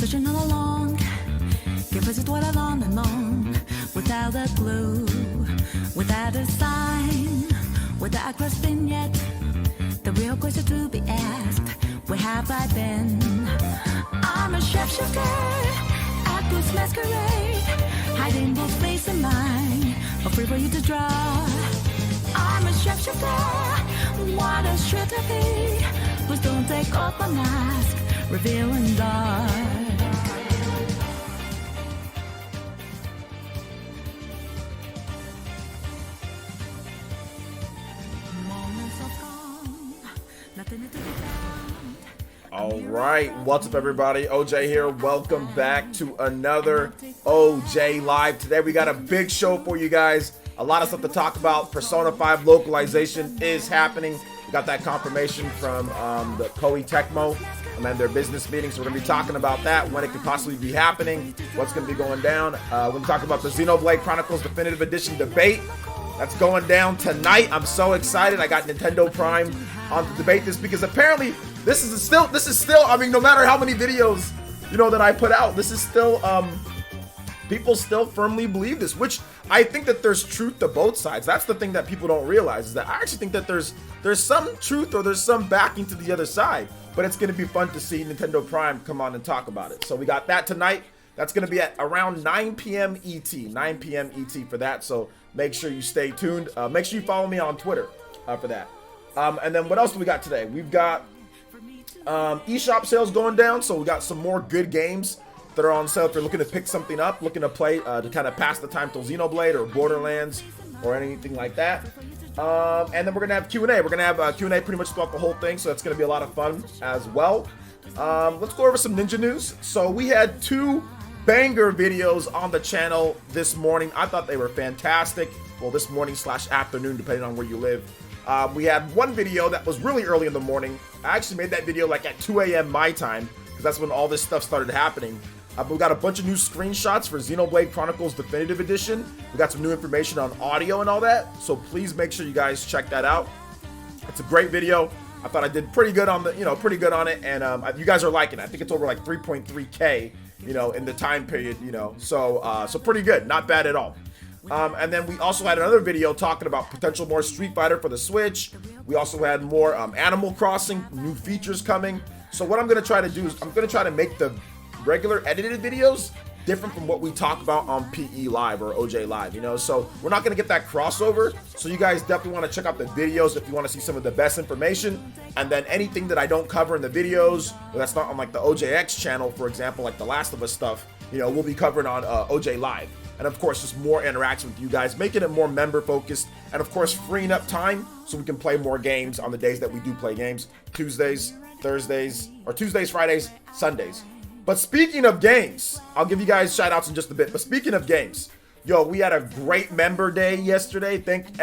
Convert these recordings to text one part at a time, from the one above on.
searching all along. Give us what I long and long. Without a clue, without a sign, without a question yet. The real question to be asked, where have I been? I'm a shapeshifter at this masquerade, hiding both space and mind, but free for you to draw. I'm a shapeshifter, what a shit to be. Please don't take off my mask, revealing dark. All right, what's up everybody? OJ here. Welcome back to another OJ Live. Today we got a big show for you guys. A lot of stuff to talk about. Persona 5 localization is happening. We got that confirmation from the Koei Tecmo and then their business meeting. So we're going to be talking about that, when it could possibly be happening, what's going to be going down. We're going to talk about the Xenoblade Chronicles Definitive Edition debate. That's going down tonight. I'm so excited. I got Nintendo Prime on to debate this because apparently this is still, I mean, no matter how many videos, that I put out, this is still, people still firmly believe this, which I think that there's truth to both sides. That's the thing that people don't realize, is that I actually think that there's some truth or there's some backing to the other side, but it's going to be fun to see Nintendo Prime come on and talk about it. So we got that tonight. That's going to be at around 9 p.m. ET, 9 p.m. ET for that. So make sure you stay tuned. Make sure you follow me on Twitter for that. And then what else do we got today? We've got eShop sales going down. So we got some more good games that are on sale. If you're looking to pick something up, looking to play to kind of pass the time till Xenoblade or Borderlands or anything like that. And then we're going to have Q&A. We're going to have Q&A pretty much throughout the whole thing. So that's going to be a lot of fun as well. Let's go over some Ninja news. So we had two banger videos on the channel this morning. I thought they were fantastic. Well, this morning / afternoon, depending on where you live. We had one video that was really early in the morning. I actually made that video like at 2 a.m. my time, because that's when all this stuff started happening. We got a bunch of new screenshots for Xenoblade Chronicles Definitive Edition. We got some new information on audio and all that. So please make sure you guys check that out. It's a great video. I thought I did pretty good on the, pretty good on it, and you guys are liking it. I think it's over like 3.3K, in the time period, so pretty good, not bad at all. And then we also had another video talking about potential more Street Fighter for the Switch. We also had more Animal Crossing, new features coming. So what I'm gonna try to do is I'm gonna try to make the regular edited videos different from what we talk about on PE Live or OJ Live, so we're not going to get that crossover. So you guys definitely want to check out the videos if you want to see some of the best information, and then anything that I don't cover in the videos that's not on like the OJX channel, for example, like the Last of Us stuff, we'll be covering on OJ Live. And of course, just more interaction with you guys, making it more member focused, and of course freeing up time so we can play more games on the days that we do play games, Tuesdays, Thursdays, or Tuesdays, Fridays, Sundays. But speaking of games, I'll give you guys shout outs in just a bit. But speaking of games, we had a great member day yesterday. Thank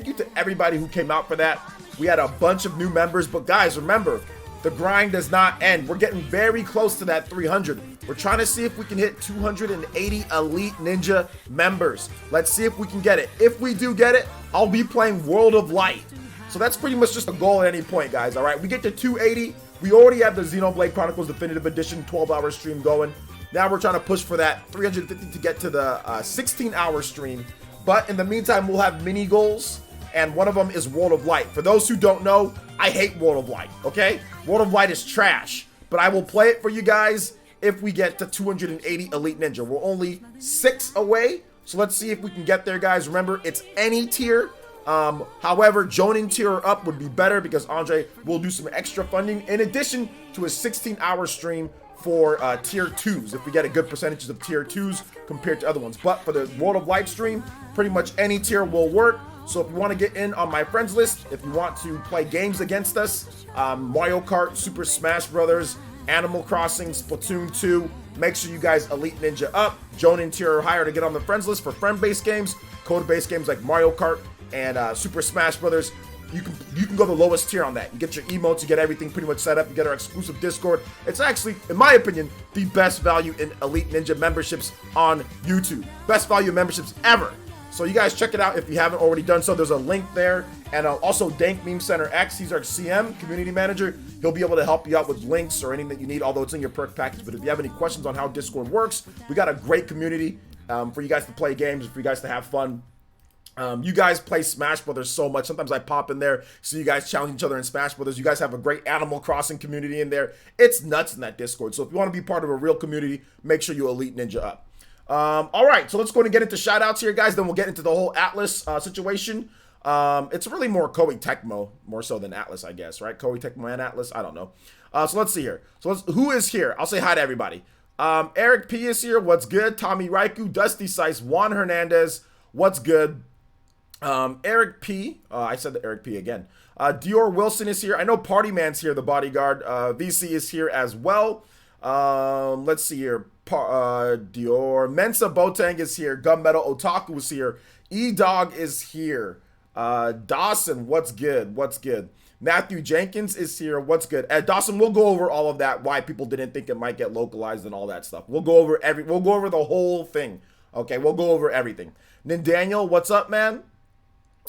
you to everybody who came out for that. We had a bunch of new members, but guys, remember, the grind does not end. We're getting very close to that 300. We're trying to see if we can hit 280 Elite Ninja members. Let's see if we can get it. If we do get it, I'll be playing World of Light. So that's pretty much just a goal at any point, guys. All right, we get to 280. We already have the Xenoblade Chronicles Definitive Edition 12-hour stream going. Now we're trying to push for that 350 to get to the 16-hour stream. But in the meantime, we'll have mini goals, and one of them is World of Light. For those who don't know, I hate World of Light, okay? World of Light is trash, but I will play it for you guys if we get to 280 Elite Ninja. We're only 6 away, so let's see if we can get there, guys. Remember, it's any tier. However, joining tier or up would be better because Andre will do some extra funding in addition to a 16-hour stream for tier 2s if we get a good percentages of tier 2s compared to other ones. But for the World of Light stream, pretty much any tier will work. So if you want to get in on my friends list, if you want to play games against us, Mario Kart, Super Smash Brothers, Animal Crossing, Splatoon 2, make sure you guys Elite Ninja up, join in tier or higher to get on the friends list for friend-based games, code-based games like Mario Kart and Super Smash Brothers. You can go the lowest tier on that. You get your emotes, you get everything pretty much set up, you get our exclusive Discord. It's actually, in my opinion, the best value in Elite Ninja memberships on YouTube. Best value memberships ever. So you guys check it out if you haven't already done so. There's a link there. And also Dank Meme Center X, he's our CM, community manager. He'll be able to help you out with links or anything that you need, although it's in your perk package. But if you have any questions on how Discord works, we got a great community for you guys to play games, for you guys to have fun. You guys play Smash Brothers so much. Sometimes I pop in there, see you guys challenge each other in Smash Brothers. You guys have a great Animal Crossing community in there. It's nuts in that Discord. So if you want to be part of a real community, make sure you Elite Ninja up. All right, so let's go and get into shoutouts here, guys. Then we'll get into the whole Atlas situation. It's really more Koei Tecmo, more so than Atlas, I guess, right? Koei Tecmo and Atlas, I don't know. So let's see here. So who is here? I'll say hi to everybody. Eric P is here. What's good? Tommy Raiku, Dusty Sice, Juan Hernandez. What's good? Eric P. I said the Eric P again. Dior Wilson is here. I know Party Man's here, the bodyguard. VC is here as well. Let's see here. Dior. Mensa Botang is here. Gunmetal Otaku is here. E-Dog is here. Dawson, what's good? What's good? Matthew Jenkins is here. What's good? Dawson, we'll go over all of that, why people didn't think it might get localized and all that stuff. We'll go over the whole thing. Okay, we'll go over everything. Then Daniel, what's up, man?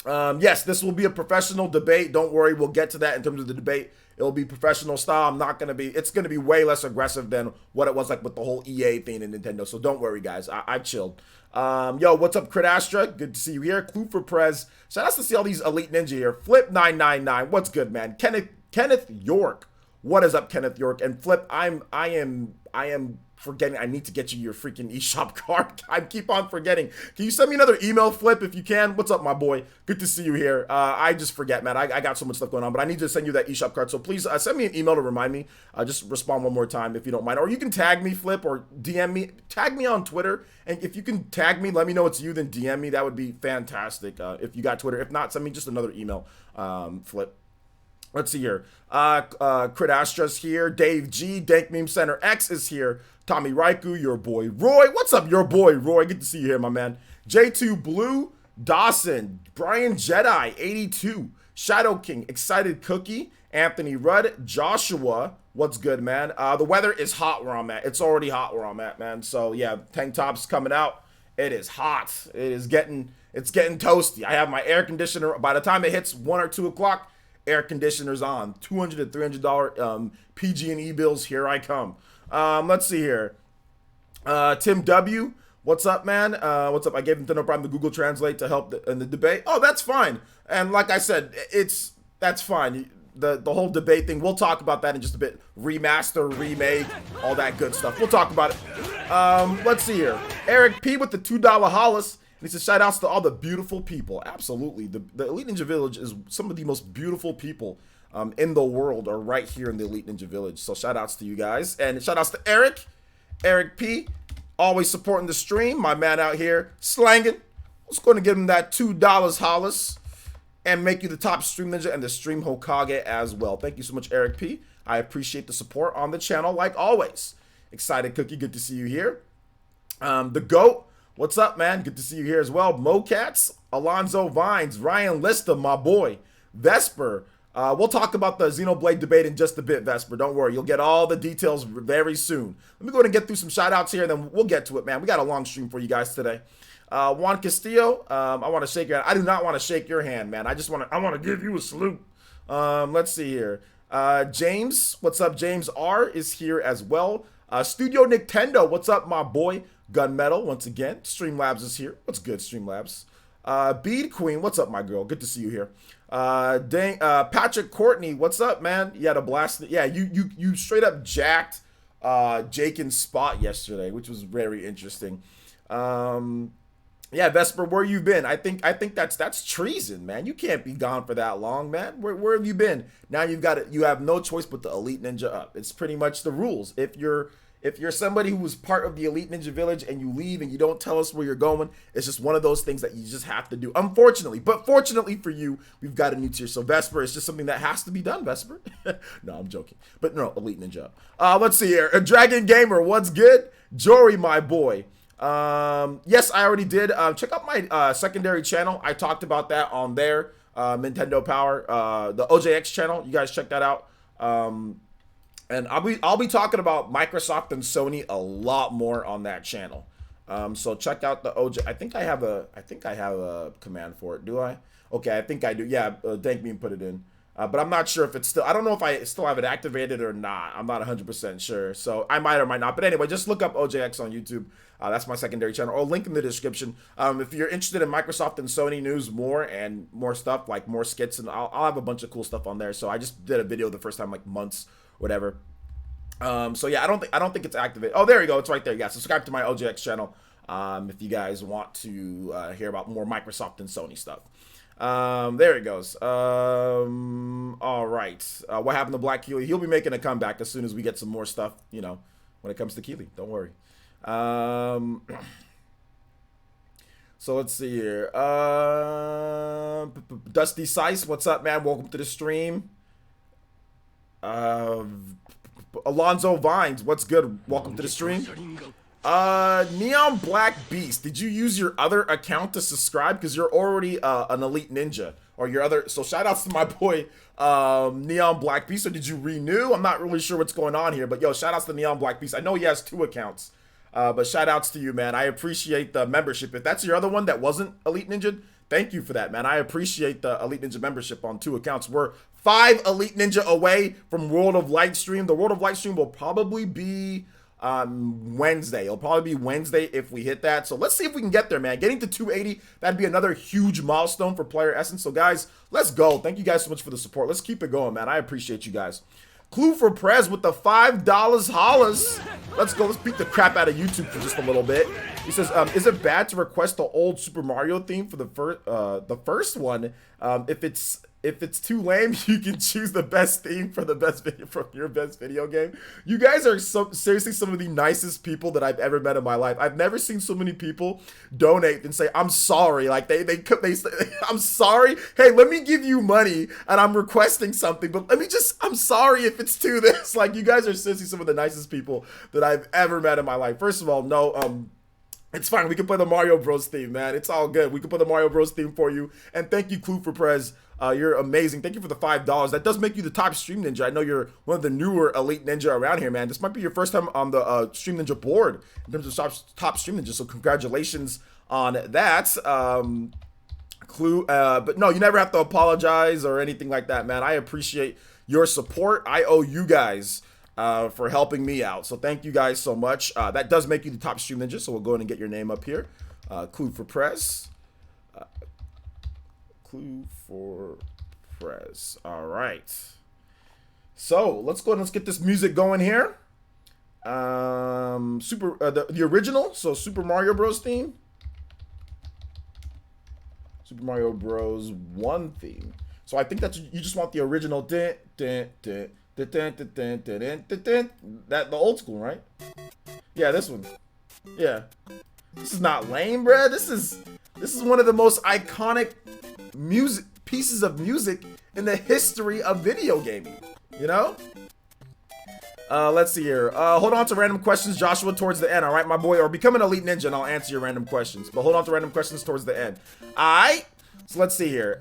Yes, this will be a professional debate. Don't worry, we'll get to that in terms of the debate. It'll be professional style. It's going to be way less aggressive than what it was like with the whole EA thing in Nintendo. So don't worry, guys. I've chilled. Yo, what's up, Crit Astra? Good to see you here. Clue for Prez. Shout out to see all these Elite Ninja here. Flip999. What's good, man? Kenneth York. What is up, Kenneth York? And Flip, I am forgetting. I need to get you your freaking eShop card. I keep on forgetting. Can you send me another email, Flip, if you can? What's up, my boy? Good to see you here. I just forget, man. I got so much stuff going on, but I need to send you that eShop card. So please send me an email to remind me. Just respond one more time if you don't mind. Or you can tag me, Flip, or DM me. Tag me on Twitter. And if you can tag me, let me know it's you, then DM me. That would be fantastic if you got Twitter. If not, send me just another email, Flip. Let's see here. Crit Astra's here. Dave G. Dank Meme Center X is here. Tommy Raiku, your boy Roy. What's up, your boy Roy? Good to see you here, my man. J2 Blue, Dawson, Brian Jedi, 82, Shadow King, Excited Cookie, Anthony Rudd, Joshua. What's good, man? The weather is hot where I'm at. It's already hot where I'm at, man. So yeah, tank top's coming out. It is hot. It's getting toasty. I have my air conditioner. By the time it hits 1 or 2 o'clock, air conditioner's on. $200 to $300 PG&E bills. Here I come. Let's see here. Tim W. What's up, man? What's up? I gave Nintendo Prime the Google Translate to help in the debate. Oh, that's fine. And like I said, that's fine. The whole debate thing, we'll talk about that in just a bit. Remaster, remake, all that good stuff. We'll talk about it. Let's see here. Eric P. with the $2 Hollis. And he says, shout outs to all the beautiful people. Absolutely. The Elite Ninja Village is some of the most beautiful people in the world are right here in the Elite Ninja Village. So shout outs to you guys. And shout outs to Eric P. Always supporting the stream. My man out here slanging. Let's go and give him that $2 Hollis and make you the top stream ninja and the stream Hokage as well. Thank you so much, Eric P. I appreciate the support on the channel like always. Excited Cookie, good to see you here. The GOAT. What's up, man? Good to see you here as well. Mocats, Alonzo Vines, Ryan Lista, my boy. Vesper. We'll talk about the Xenoblade debate in just a bit, Vesper. Don't worry. You'll get all the details very soon. Let me go ahead and get through some shout-outs here, and then we'll get to it, man. We got a long stream for you guys today. Juan Castillo, I want to shake your hand. I do not want to shake your hand, man. I want to give you a salute. Let's see here. James, what's up? James R is here as well. Studio Nintendo, what's up, my boy? Gunmetal, once again. Streamlabs is here. What's good, Streamlabs? Bead Queen, what's up, my girl? Good to see you here. Patrick Courtney, what's up, man? You had a blast. Yeah, you straight up jacked Jaken's spot yesterday, which was very interesting. Yeah, Vesper, where you been? I think that's treason, man. You can't be gone for that long, man. Where have you been? Now you have no choice but the Elite Ninja up. It's pretty much the rules. If you're somebody who was part of the Elite Ninja Village and you leave and you don't tell us where you're going, it's just one of those things that you just have to do. Unfortunately, but fortunately for you, we've got a new tier. So Vesper, it's just something that has to be done, Vesper. No, I'm joking. But no, Elite Ninja. Let's see here. A Dragon Gamer, what's good? Jory, my boy. Yes, I already did. Check out my secondary channel. I talked about that on there. Nintendo Power, the OJX channel. You guys check that out. And I'll be talking about Microsoft and Sony a lot more on that channel. So check out the OJ. I think I have a command for it. Do I? Okay, I think I do. Yeah, thank me and put it in. But I'm not sure if it's still, I don't know if I still have it activated or not. I'm not 100% sure. So I might or might not. But anyway, just look up OJX on YouTube. That's my secondary channel, or link in the description. If you're interested in Microsoft and Sony news more and more stuff, like more skits, and I'll have a bunch of cool stuff on there. So I just did a video the first time, like months, whatever. So yeah, I don't think it's activated. Oh, there you go. It's right there. Yeah, subscribe to my OJX channel if you guys want to hear about more Microsoft and Sony stuff. There it goes. All right. What happened to Black Keely? He'll be making a comeback as soon as we get some more stuff, you know, when it comes to Keely. Don't worry. So let's see here. Dusty Sice, what's up, man? Welcome to the stream. Alonzo Vines, what's good? Welcome to the stream. Neon Black Beast, did you use your other account to subscribe? Because you're already an Elite Ninja, or your other. So shout outs to my boy Neon Black Beast. So did you renew? I'm not really sure what's going on here, but yo, shout outs to Neon Black Beast. I know he has 2 accounts, but shout outs to you, man. I appreciate the membership. If that's your other one that wasn't Elite Ninja, thank you for that, man. I appreciate the Elite Ninja membership on 2 accounts. We're 5 Elite Ninja away from World of Livestream. The World of Livestream will probably be Wednesday. It'll probably be Wednesday if we hit that. So let's see if we can get there, man. Getting to 280, that'd be another huge milestone for PlayerEssence. So guys, let's go. Thank you guys so much for the support. Let's keep it going, man. I appreciate you guys. Clue for Prez with the $5 hollers. Let's go. Let's beat the crap out of YouTube for just a little bit. He says, is it bad to request the old Super Mario theme for the first one? If it's too lame, you can choose the best theme for the best video from your best video game. You guys are seriously some of the nicest people that I've ever met in my life. I've never seen so many people donate and say, I'm sorry. Like they say, I'm sorry. Hey, let me give you money and I'm requesting something, but I'm sorry if it's too this. Like, you guys are seriously some of the nicest people that I've ever met in my life. First of all, no, it's fine. We can play the Mario Bros theme, man. It's all good. We can play the Mario Bros theme for you. And thank you, Clue for Prez. You're amazing. Thank you for the $5. That does make you the top Stream Ninja. I know you're one of the newer Elite Ninja around here, man. This might be your first time on the Stream Ninja board in terms of top Stream Ninja. So congratulations on that. Clue. But no, you never have to apologize or anything like that, man. I appreciate your support. I owe you guys for helping me out. So thank you guys so much. That does make you the top Stream Ninja. So we'll go ahead and get your name up here. Clue for Prez. Clue for Prez. All right. So let's go and let's get this music going here. The original. So Super Mario Bros theme. Super Mario Bros 1 theme. So I think that's, you just want the original. That the old school, right? Yeah, this one. Yeah. This is not lame, bruh. This is one of the most iconic pieces of music in the history of video gaming, you know? Let's see here. Hold on to random questions, Joshua, towards the end, all right, my boy? Or become an Elite Ninja and I'll answer your random questions. But hold on to random questions towards the end. All right? So let's see here.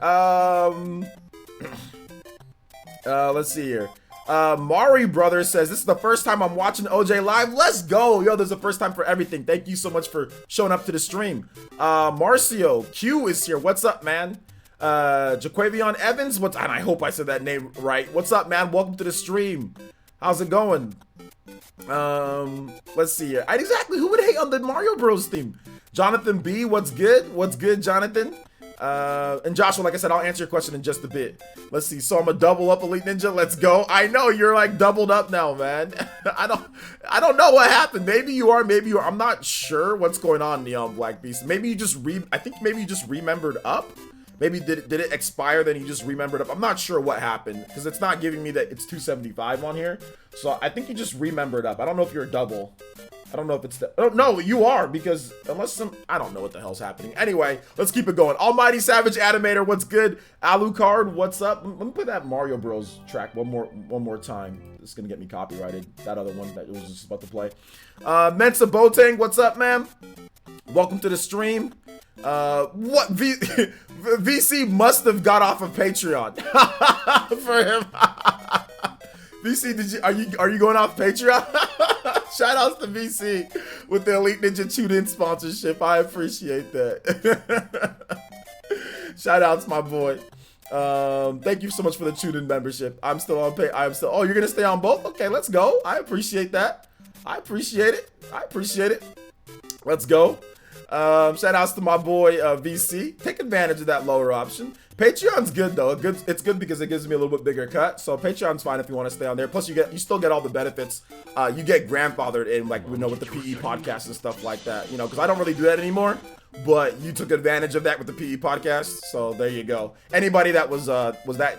Let's see here. Mari Brothers says, this is the first time I'm watching OJ live. Let's go. Yo, there's a first time for everything. Thank you so much for showing up to the stream. Marcio Q is here. What's up, man? Jaquavion Evans, and I hope I said that name right. What's up, man? Welcome to the stream. How's it going? Let's see here. Exactly, who would hate on the Mario Bros theme? Jonathan B, what's good? What's good, Jonathan? And Joshua, like I said, I'll answer your question in just a bit. Let's see. So I'm a double up Elite Ninja. Let's go. I know you're like doubled up now, man. I don't know what happened. Maybe you are. Maybe you are. I'm not sure what's going on, Neon Black Beast. Maybe you just I think maybe you just remembered up. Maybe did it expire, then you just remembered up. I'm not sure what happened because it's not giving me that it's 275 on here. So I think you just remembered up. I don't know if you're a double. I don't know if it's the, oh, no, you are, because unless I don't know what the hell's happening. Anyway, let's keep it going. Almighty Savage Animator, what's good? Alucard, what's up? Let me play that Mario Bros track one more time. It's gonna get me copyrighted. That other one that was just about to play. Mensa Botang, what's up, man? Welcome to the stream. What VC must have got off of Patreon for him. VC, are you going off Patreon? Shout outs to VC with the Elite Ninja Tune-In sponsorship. I appreciate that. Shout outs, my boy. Thank you so much for the Tune-In membership. I'm still on pay. Oh, you're gonna stay on both? Okay, let's go. I appreciate that. I appreciate it. Let's go. Shout outs to my boy VC. Take advantage of that lower option. Patreon's good though. It's good because it gives me a little bit bigger cut. So Patreon's fine if you want to stay on there. Plus you still get all the benefits. You get grandfathered in, like with the PE podcast and stuff like that. Because I don't really do that anymore. But you took advantage of that with the PE podcast. So there you go. Anybody that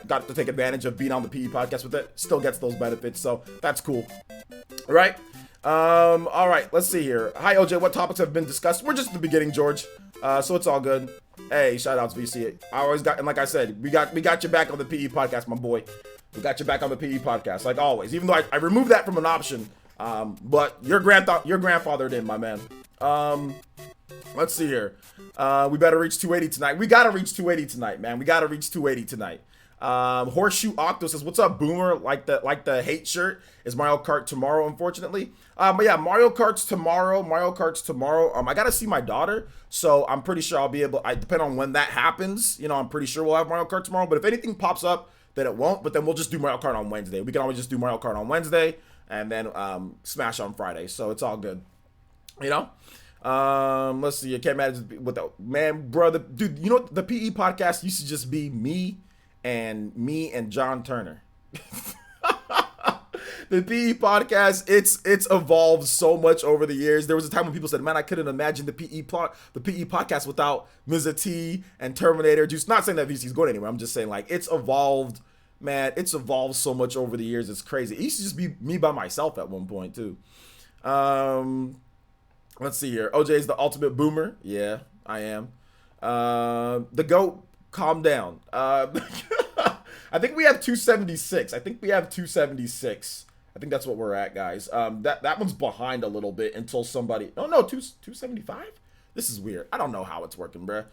got to take advantage of being on the PE podcast with it still gets those benefits. So that's cool. All right. All right, let's see here. Hi OJ, what topics have been discussed? We're just at the beginning, George. So it's all good. Hey, shout outs VC. And like I said, we got your back on the PE podcast, my boy. We got your back on the PE podcast, like always. Even though I removed that from an option. But you're grandfathered in, my man. Let's see here. We better reach 280 tonight. We gotta reach 280 tonight, man. We gotta reach 280 tonight. Horseshoe Octo says, what's up, Boomer? Like the hate shirt. Is Mario Kart tomorrow, unfortunately. But yeah, Mario Kart's tomorrow. I gotta see my daughter, so I'm pretty sure I'll be able. Depend on when that happens. I'm pretty sure we'll have Mario Kart tomorrow. But if anything pops up, then it won't. But then we'll just do Mario Kart on Wednesday. We can always just do Mario Kart on Wednesday and then Smash on Friday. So it's all good. Let's see. I can't imagine with the man, brother, dude. The PE podcast used to just be me and John Turner. The PE podcast, it's evolved so much over the years. There was a time when people said, man, I couldn't imagine the PE podcast without Mr. T and Terminator Juice. Not saying that VC's going anywhere. I'm just saying, like, it's evolved, man. It's evolved so much over the years. It's crazy. It used to just be me by myself at one point, too. Let's see here. OJ is the ultimate boomer. Yeah, I am. The GOAT, calm down. I think we have 276. I think that's what we're at, guys. That one's behind a little bit until somebody. Oh no, 275. This is weird. I don't know how it's working, bruh.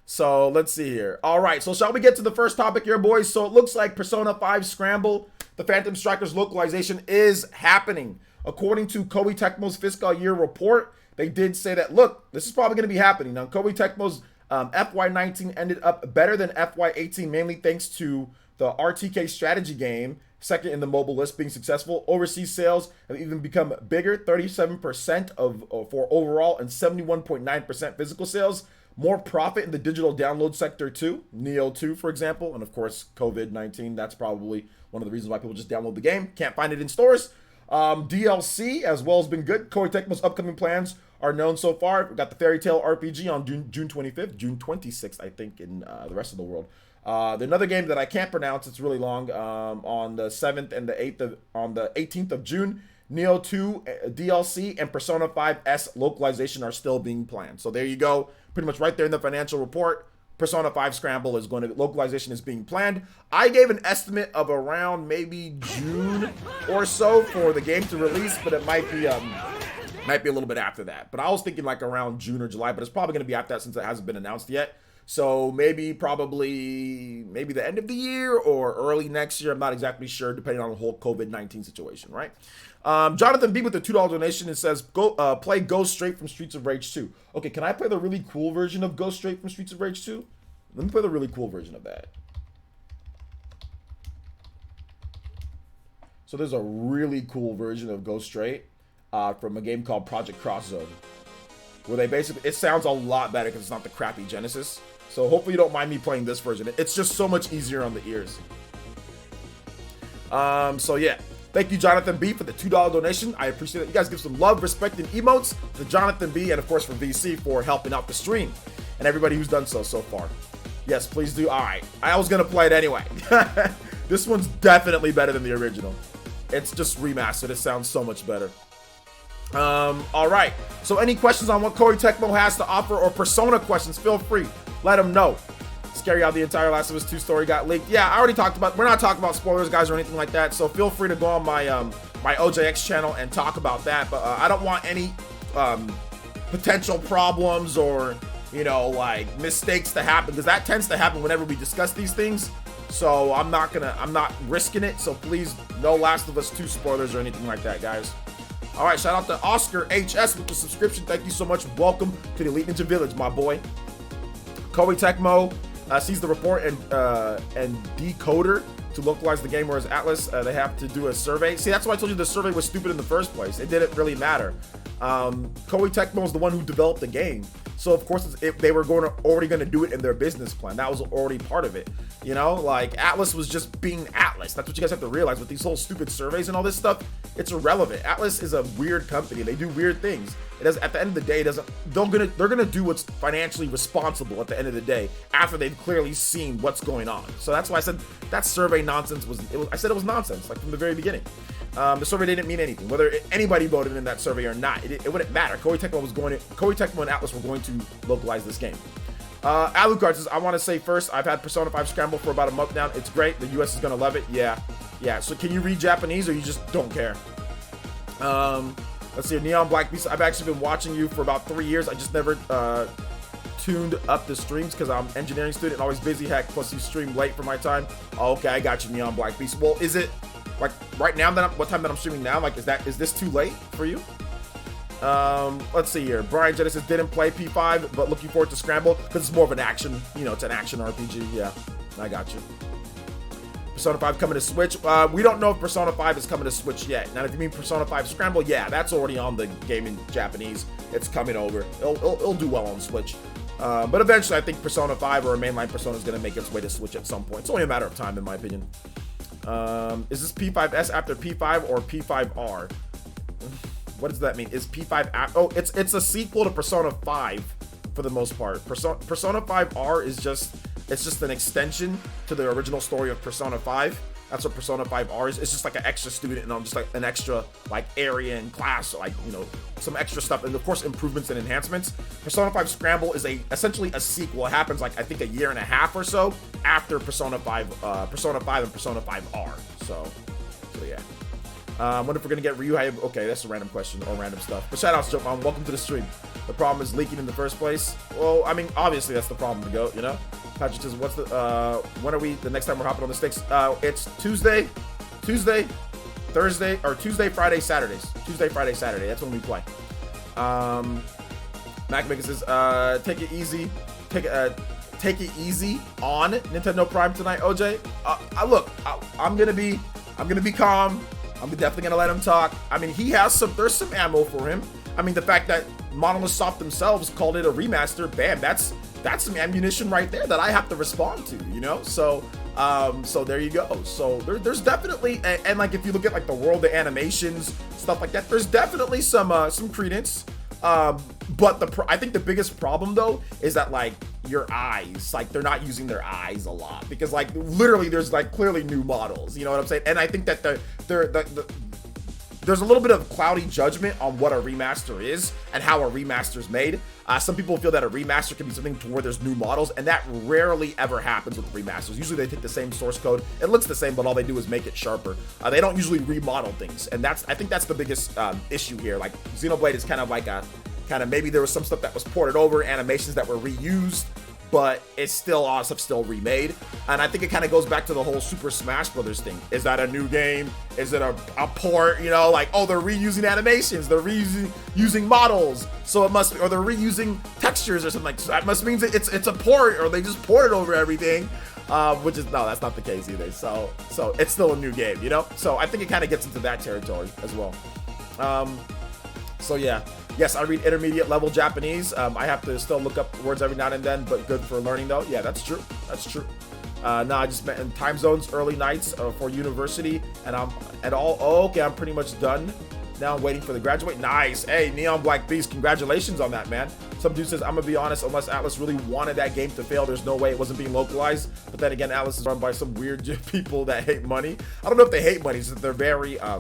So let's see here. All right. So shall we get to the first topic here, boys? So it looks like Persona 5 Scramble, the Phantom Strikers localization, is happening. According to Koei Tecmo's fiscal year report, they did say that, look, this is probably going to be happening. Now, Koei Tecmo's FY19 ended up better than FY18, mainly thanks to the RTK strategy game, second in the mobile list, being successful. Overseas sales have even become bigger, 37% for overall and 71.9% physical sales. More profit in the digital download sector too. Neo 2, for example, and of course COVID-19. That's probably one of the reasons why people just download the game. Can't find it in stores. DLC as well has been good. Koei Tecmo's upcoming plans are known so far. We've got the Fairy Tail RPG on June 25th, June 26th, I think, in the rest of the world. Another game that I can't pronounce, it's really long, on the 7th and the 8th on the 18th of June, Neo 2 DLC and Persona 5S localization are still being planned. So there you go, pretty much right there in the financial report. Persona 5 Scramble localization is being planned. I gave an estimate of around maybe June or so for the game to release, but it might be a little bit after that. But I was thinking like around June or July, but it's probably going to be after that since it hasn't been announced yet. So maybe the end of the year or early next year. I'm not exactly sure, depending on the whole COVID-19 situation, right? Jonathan B with the $2 donation, it says, play Go Straight from Streets of Rage 2. Okay, can I play the really cool version of Go Straight from Streets of Rage 2? Let me play the really cool version of that. So there's a really cool version of Go Straight from a game called Project Cross Zone, where they basically, it sounds a lot better because it's not the crappy Genesis. So hopefully you don't mind me playing this version. It's just so much easier on the ears. So yeah, thank you Jonathan B for the $2 donation. I appreciate it. You guys give some love, respect, and emotes to Jonathan B, and of course for VC for helping out the stream, and everybody who's done so far. Yes, please do. All right, I was gonna play it anyway. This one's definitely better than the original. It's just remastered. It sounds so much better. All right, so any questions on what Koei Tecmo has to offer or Persona questions, feel free, let them know. Scary how the entire Last of Us 2 story got leaked. Yeah, I already talked about, we're not talking about spoilers, guys, or anything like that, so feel free to go on my my OJX channel and talk about that, but I don't want any potential problems or, like, mistakes to happen, because that tends to happen whenever we discuss these things. So I'm not risking it. So please, no Last of Us 2 spoilers or anything like that, guys. All right, shout out to Oscar HS with the subscription. Thank you so much. Welcome to the Elite Ninja Village, my boy. Koei Tecmo sees the report and decoder to localize the game, whereas Atlas, they have to do a survey. See, that's why I told you the survey was stupid in the first place. It didn't really matter. Koei Tecmo is the one who developed the game. So of course, if they were already going to do it in their business plan, that was already part of it. You know, like Atlas was just being Atlas. That's what you guys have to realize with these whole stupid surveys and all this stuff. It's irrelevant. Atlas is a weird company. They do weird things. It does. At the end of the day, it doesn't. They're gonna do what's financially responsible at the end of the day after they've clearly seen what's going on. So that's why I said that survey nonsense I said it was nonsense, like from the very beginning. The survey didn't mean anything. Whether anybody voted in that survey or not, it wouldn't matter. Koei Tecmo and Atlas were going to localize this game. Alucard says, I want to say first, I've had Persona 5 Scramble for about a month now. It's great. The US is going to love it. Yeah. So can you read Japanese or you just don't care? Let's see. Neon Black Beast. I've actually been watching you for about 3 years. I just never tuned up the streams because I'm an engineering student and always busy. Heck, plus you stream late for my time. Oh, okay, I got you, Neon Black Beast. Well, is it like right now what time that I'm streaming now? Like, is this too late for you? Let's see here. Brian Genesis didn't play P5, but looking forward to Scramble because it's more of an action, it's an action RPG. Yeah, I got you. Persona 5 coming to Switch. We don't know if Persona 5 is coming to Switch yet. Now, if you mean Persona 5 Scramble, yeah, that's already on the game in Japanese. It's coming over. It'll do well on Switch. But eventually, I think Persona 5 or a mainline Persona is going to make its way to Switch at some point. It's only a matter of time, in my opinion. Is this P5S after P5 or P5R? What does that mean? Is P5 oh, it's a sequel to Persona 5 for the most part. Persona 5R is just an extension to the original story of Persona 5. That's what Persona 5R is. It's just like an extra student and just like an extra like area and class, like some extra stuff, and of course improvements and enhancements. Persona 5 Scramble is essentially a sequel. It happens like I think a year and a half or so after Persona 5 and Persona 5R. So yeah. I wonder if we're gonna get Ryu. Okay, that's a random question or random stuff. But shout outs, Jump On. Welcome to the stream. The problem is leaking in the first place. Well, I mean, obviously that's the problem to go. Patrick says, "What's the? When are we? The next time we're hopping on the sticks? It's Tuesday, Thursday, or Tuesday, Friday, Saturdays. Tuesday, Friday, Saturday. That's when we play." Mac Maker says, "Take it easy. Take it easy on Nintendo Prime tonight, OJ." Look, I'm gonna be calm. I'm definitely gonna let him talk. I mean, there's some ammo for him. I mean, the fact that Monolith Soft themselves called it a remaster, bam, that's some ammunition right there that I have to respond to, So there you go. So there's definitely, and like if you look at like the world of animations, stuff like that, there's definitely some credence. But I think the biggest problem though is that like your eyes, like they're not using their eyes a lot because like literally there's like clearly new models, you know what I'm saying? And I think that there's a little bit of cloudy judgment on what a remaster is and how a remaster is made. Some people feel that a remaster can be something to where there's new models, and that rarely ever happens with remasters. Usually they take the same source code. It looks the same, but all they do is make it sharper. They don't usually remodel things, and I think that's the biggest issue here. Like Xenoblade is kind of maybe there was some stuff that was ported over, animations that were reused, but it's still all stuff still remade. And I think it kind of goes back to the whole Super Smash Brothers thing. Is that a new game? Is it a port? Like, oh, they're reusing animations, they're reusing models, so it must be, or they're reusing textures or something like that. So that must mean it's a port, or they just ported over everything. Which is, no, that's not the case either. So it's still a new game, So I think it kind of gets into that territory as well. So yeah. Yes, I read intermediate level Japanese. I have to still look up words every now and then, but good for learning though. Yeah, that's true. No, I just meant in time zones, early nights for university, and okay, I'm pretty much done. Now I'm waiting for the graduate. Nice. Hey, Neon Black Beast, congratulations on that, man. Some dude says, I'm gonna be honest, unless Atlas really wanted that game to fail, there's no way it wasn't being localized. But then again, Atlas is run by some weird people that hate money. I don't know if they hate money, it's that they're very, I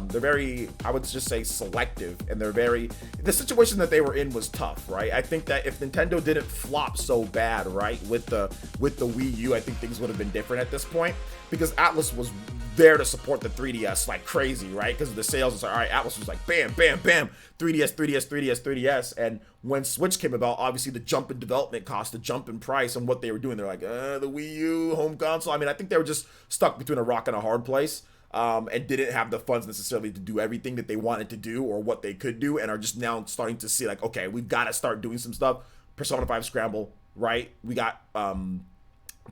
would just say selective, and the situation that they were in was tough, right? I think that if Nintendo didn't flop so bad, right, with the Wii U, I think things would have been different at this point, because Atlas was there to support the 3DS like crazy, right? Because of the sales. It's like, all right, Atlas was like, bam, bam, bam, 3DS. And when Switch came about, saw obviously the jump in development cost, the jump in price, and what they were doing. They're like, the Wii U home console. I mean, I think they were just stuck between a rock and a hard place, and didn't have the funds necessarily to do everything that they wanted to do or what they could do, and are just now starting to see like, okay, we've got to start doing some stuff. Persona 5 Scramble, right? We got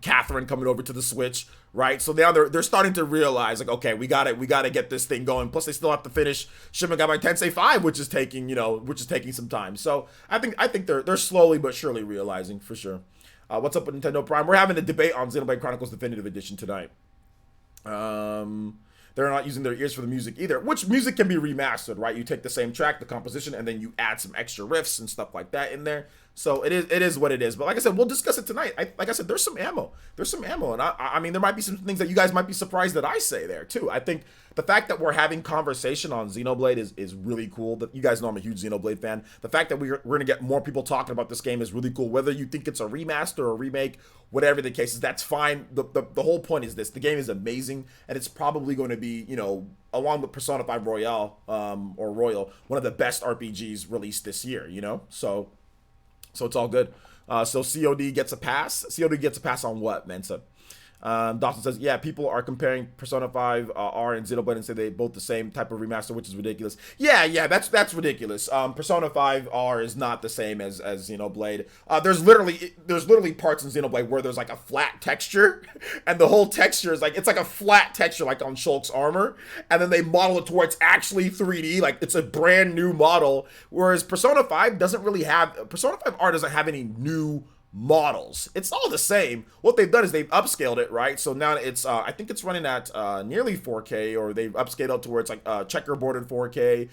Catherine coming over to the Switch, right? So now they're starting to realize like, okay, we got to get this thing going. Plus they still have to finish Shin Megami Tensei 5, which is taking some time. So I think they're slowly but surely realizing, for sure. What's up with Nintendo Prime? We're having a debate on Xenoblade Chronicles Definitive Edition tonight. They're not using their ears for the music either, which music can be remastered, right? You take the same track, the composition, and then you add some extra riffs and stuff like that in there. So it is what it is. But like I said, we'll discuss it tonight. Like I said, there's some ammo. And I mean, there might be some things that you guys might be surprised that I say there too. I think the fact that we're having conversation on Xenoblade is really cool. That you guys know I'm a huge Xenoblade fan. The fact that we're gonna get more people talking about this game is really cool. Whether you think it's a remaster or a remake, whatever the case is, that's fine. The whole point is this: the game is amazing, and it's probably going to be, along with Persona 5 Royale or Royal, one of the best RPGs released this year. So it's all good. So COD gets a pass. COD gets a pass on what, Mensa? Dawson says, yeah, people are comparing Persona 5 R and Xenoblade and say they both the same type of remaster, which is ridiculous. Yeah, that's ridiculous. Persona 5 R is not the same as Xenoblade. There's literally parts in Xenoblade where there's like a flat texture, and the whole texture is like, it's like a flat texture like on Shulk's armor, and then they model it to where it's actually 3D, like it's a brand new model, whereas Persona 5 R doesn't have any new models. It's all the same. What they've done is they've upscaled it, right? So now it's I think it's running at nearly 4K, or they've upscaled it to where it's like checkerboarded 4K.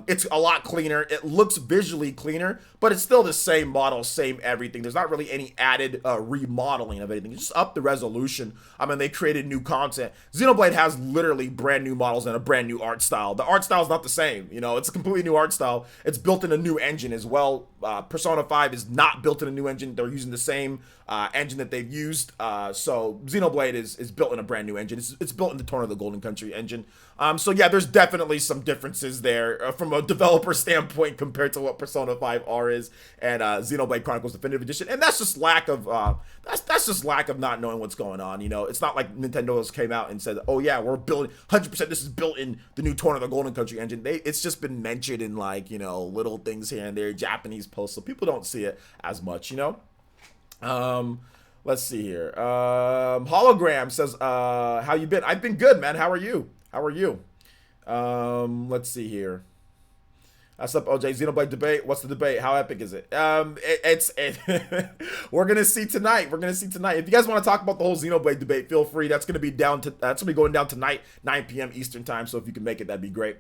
It's a lot cleaner. It looks visually cleaner, but it's still the same model, same everything. There's not really any added remodeling of anything. It's just up the resolution. I mean, they created new content. Xenoblade has literally brand new models and a brand new art style. The art style is not the same. It's a completely new art style. It's built in a new engine as well. Persona 5 is not built in a new engine. They're using the same engine that they've used. So Xenoblade is built in a brand new engine. It's built in the Torn of the Golden Country engine. So yeah, there's definitely some differences there from a developer standpoint compared to what Persona 5 R is and Xenoblade Chronicles Definitive Edition. And that's just lack of that's just lack of not knowing what's going on. It's not like Nintendo came out and said, oh yeah, we're building 100%. This is built in the new Torn of the Golden Country engine. It's just been mentioned in like little things here and there, Japanese posts, so people don't see it as much. Let's see here. Hologram says, how you been? I've been good, man. How are you? Let's see here. What's up, OJ? Xenoblade debate. What's the debate? How epic is it? We're gonna see tonight. If you guys want to talk about the whole Xenoblade debate, feel free. That's gonna be going down tonight, 9 p.m. Eastern time. So if you can make it, that'd be great.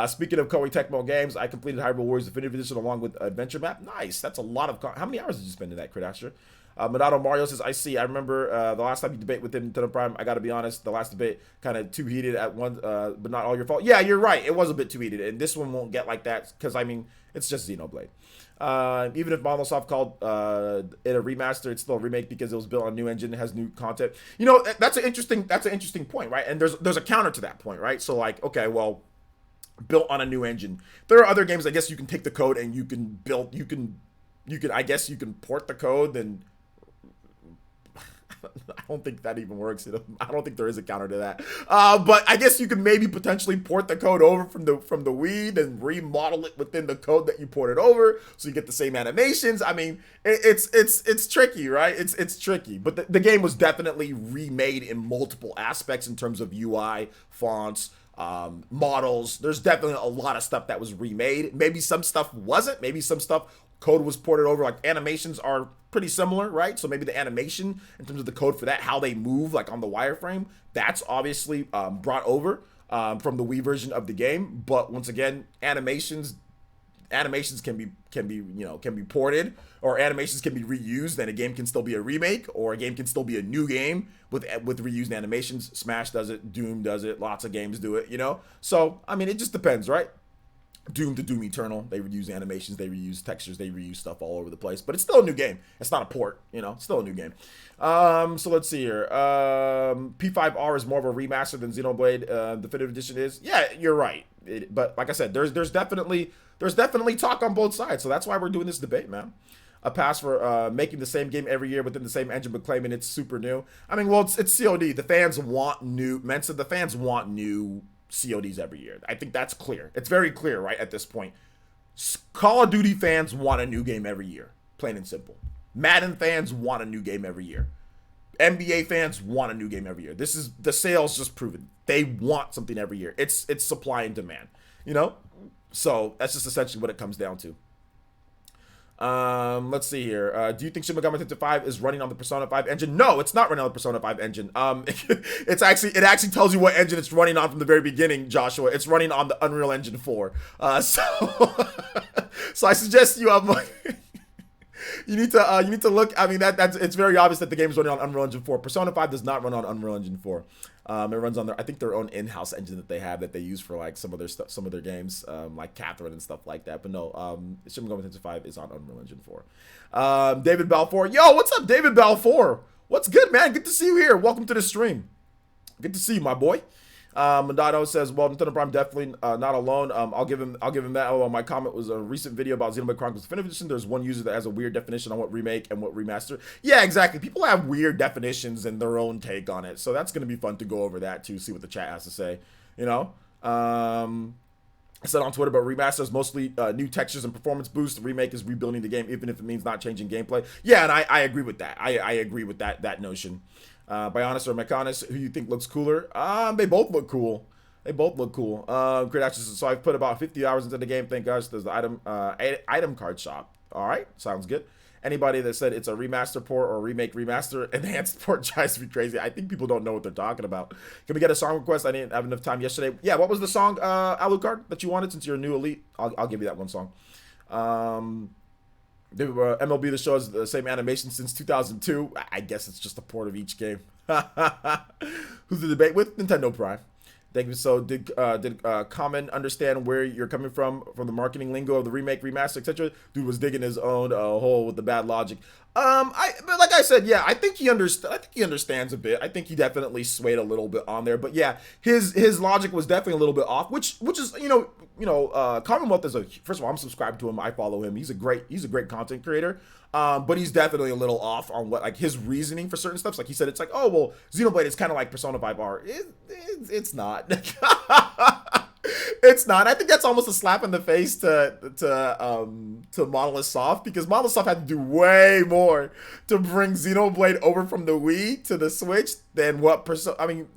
Speaking of Koei Tecmo games, I completed Hyrule Warriors Definitive Edition along with Adventure Map. Nice. That's a lot of. How many hours did you spend in that, Crit Asher? Minato Mario says, I see. I remember the last time you debate with Nintendo Prime. I got to be honest, the last debate kind of too heated at once, but not all your fault. Yeah, you're right. It was a bit too heated, and this one won't get like that because, I mean, it's just Xenoblade. Even if Monosoft called it a remaster, it's still a remake because it was built on a new engine, it has new content. That's an interesting point, right? And there's a counter to that point, right? So like, okay, well, built on a new engine. There are other games, I guess you can take the code and you can I guess you can port the code, then I don't think that even works. I don't think there is a counter to that. But I guess you can maybe potentially port the code over from the Wii and remodel it within the code that you ported over, so you get the same animations. I mean, it's tricky, right? It's tricky. But the game was definitely remade in multiple aspects in terms of UI, fonts, models. There's definitely a lot of stuff that was remade. Maybe some stuff wasn't. Maybe some stuff code was ported over. Like animations are pretty similar, right? So maybe the animation in terms of the code for that, how they move, like on the wireframe, that's obviously brought over from the Wii version of the game. But once again, animations can be ported, or animations can be reused, and a game can still be a remake, or a game can still be a new game with reused animations. Smash does it, Doom does it, lots of games do it, So I mean, it just depends, right? Doom to Doom Eternal, they reuse animations, they reuse textures, they reuse stuff all over the place, but it's still a new game. It's not a port, it's still a new game. So let's see here. P5R is more of a remaster than Xenoblade Definitive Edition is. Yeah, you're right. But like I said, there's definitely talk on both sides, so that's why we're doing this debate, man. a pass for making the same game every year within the same engine, but claiming it's super new. I mean, well, it's COD. The fans want new Mensa. The fans want new CODs every year. I think that's clear. It's very clear, right, at this point. Call of Duty fans want a new game every year, plain and simple. Madden fans want a new game every year. NBA fans want a new game every year. This is the sales just proven. They want something every year. It's supply and demand, you know? So that's just essentially what it comes down to. Let's see here. Do you think Shin Megami Tensei 5 is running on the Persona 5 engine? No, it's not running on the Persona 5 engine. It actually tells you what engine it's running on from the very beginning, Joshua. It's running on the Unreal Engine 4. So I suggest you you need to look. I mean, it's very obvious that the game is running on Unreal Engine 4. Persona 5 does not run on Unreal Engine 4. It runs on their own in-house engine that they have that they use for like some of their games, like Catherine and stuff like that. But no, Shin Megami Tensei 5 is on Unreal Engine 4. David Balfour, yo, what's up, David Balfour? What's good, man? Good to see you here. Welcome to the stream. Good to see you, my boy. Mandado says, well, Nintendo Prime definitely not alone. I'll give him that. Oh, my comment was a recent video about Xenoblade Chronicles Definitive Edition. There's one user that has a weird definition on what remake and what remaster. Yeah, exactly. People have weird definitions and their own take on it. So that's going to be fun to go over that too, see what the chat has to say, you know? I said on Twitter, but remaster is mostly new textures and performance boost. Remake is rebuilding the game, even if it means not changing gameplay. Yeah, and I agree with that. I agree with that notion. Bionis or Mechanis, who you think looks cooler? They both look cool. Great actions. So I've put about 50 hours into the game. Thank gosh, there's the item card shop. All right, sounds good. Anybody that said it's a remaster port or remake remaster enhanced port drives me crazy. I think people don't know what they're talking about. Can we get a song request? I didn't have enough time yesterday. Yeah, what was the song, Alucard, that you wanted since you're a new elite? I'll give you that one song. MLB The Show has the same animation since 2002. I guess it's just a port of each game. Who's the debate with? Nintendo Prime. Thank you. So did Common understand where you're coming from the marketing lingo of the remake, remaster, etc.? Dude was digging his own hole with the bad logic. But like I said, yeah, I think he understands a bit. I think he definitely swayed a little bit on there. But yeah, his logic was definitely a little bit off, which is Commonwealth is first of all, I'm subscribed to him. I follow him. He's a great content creator. But he's definitely a little off on what, like, his reasoning for certain stuff. Like he said, it's like, oh well, Xenoblade is kind of like Persona 5R. It's not. It's not. I think that's almost a slap in the face to Monolith Soft, because Monolith Soft had to do way more to bring Xenoblade over from the Wii to the Switch than what Persona. I mean,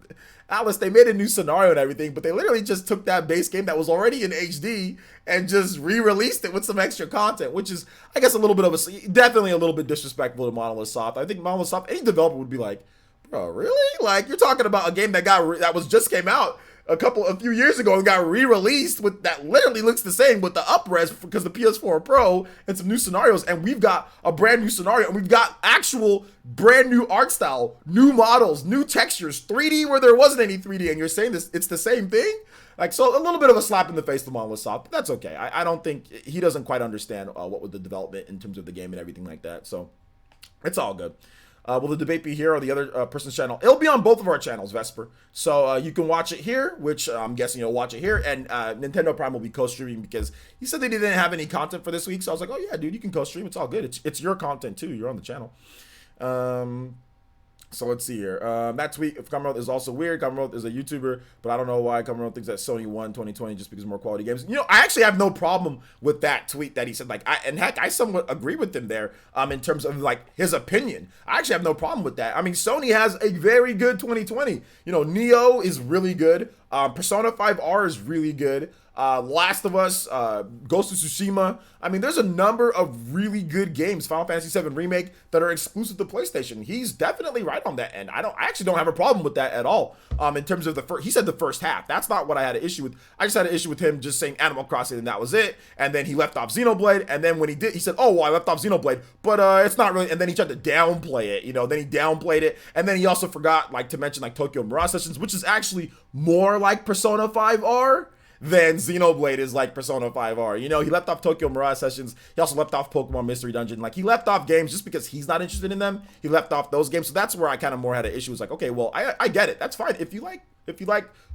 Alice, they made a new scenario and everything, but they literally just took that base game that was already in HD and just re-released it with some extra content, which is, I guess, definitely a little bit disrespectful to Monolith Soft. I think Monolith Soft, any developer would be like, bro, really? Like, you're talking about a game that just came out a few years ago and got re-released with that literally looks the same with the up-res because the PS4 Pro and some new scenarios, and we've got a brand new scenario and we've got actual brand new art style, new models, new textures, 3D where there wasn't any 3D, and you're saying this, it's the same thing? Like, so a little bit of a slap in the face to Monolith Soft, but that's okay. I don't think he doesn't quite understand what was the development in terms of the game and everything like that, so it's all good. Will the debate be here or the other person's channel? It'll be on both of our channels, Vesper. So you can watch it here, which I'm guessing you'll watch it here. And Nintendo Prime will be co-streaming because he said they didn't have any content for this week. So I was like, oh yeah, dude, you can co-stream. It's all good. It's your content too. You're on the channel. So let's see here. That tweet of Commonwealth is also weird. Commonwealth is a YouTuber, but I don't know why Commonwealth thinks that Sony won 2020 just because more quality games. You know, I actually have no problem with that tweet that he said. Like, I somewhat agree with him there in terms of like his opinion. I actually have no problem with that. I mean, Sony has a very good 2020. You know, Neo is really good. Persona 5R is really good. Last of Us, Ghost of Tsushima. I mean, there's a number of really good games, Final Fantasy VII Remake, that are exclusive to PlayStation. He's definitely right on that end. I actually don't have a problem with that at all. In terms of he said the first half. That's not what I had an issue with. I just had an issue with him just saying Animal Crossing and that was it. And then he left off Xenoblade. And then when he did, he said, oh, well, I left off Xenoblade, but it's not really. And then he tried to downplay it, you know, then he downplayed it. And then he also forgot like to mention like Tokyo Mirage Sessions, which is actually more like Persona 5R. Then Xenoblade is like Persona 5R. You know, he left off Tokyo Mirage Sessions. He also left off Pokemon Mystery Dungeon. Like, he left off games just because he's not interested in them. He left off those games. So that's where I kind of more had an issue. It's like, okay, well, I get it. That's fine. If you like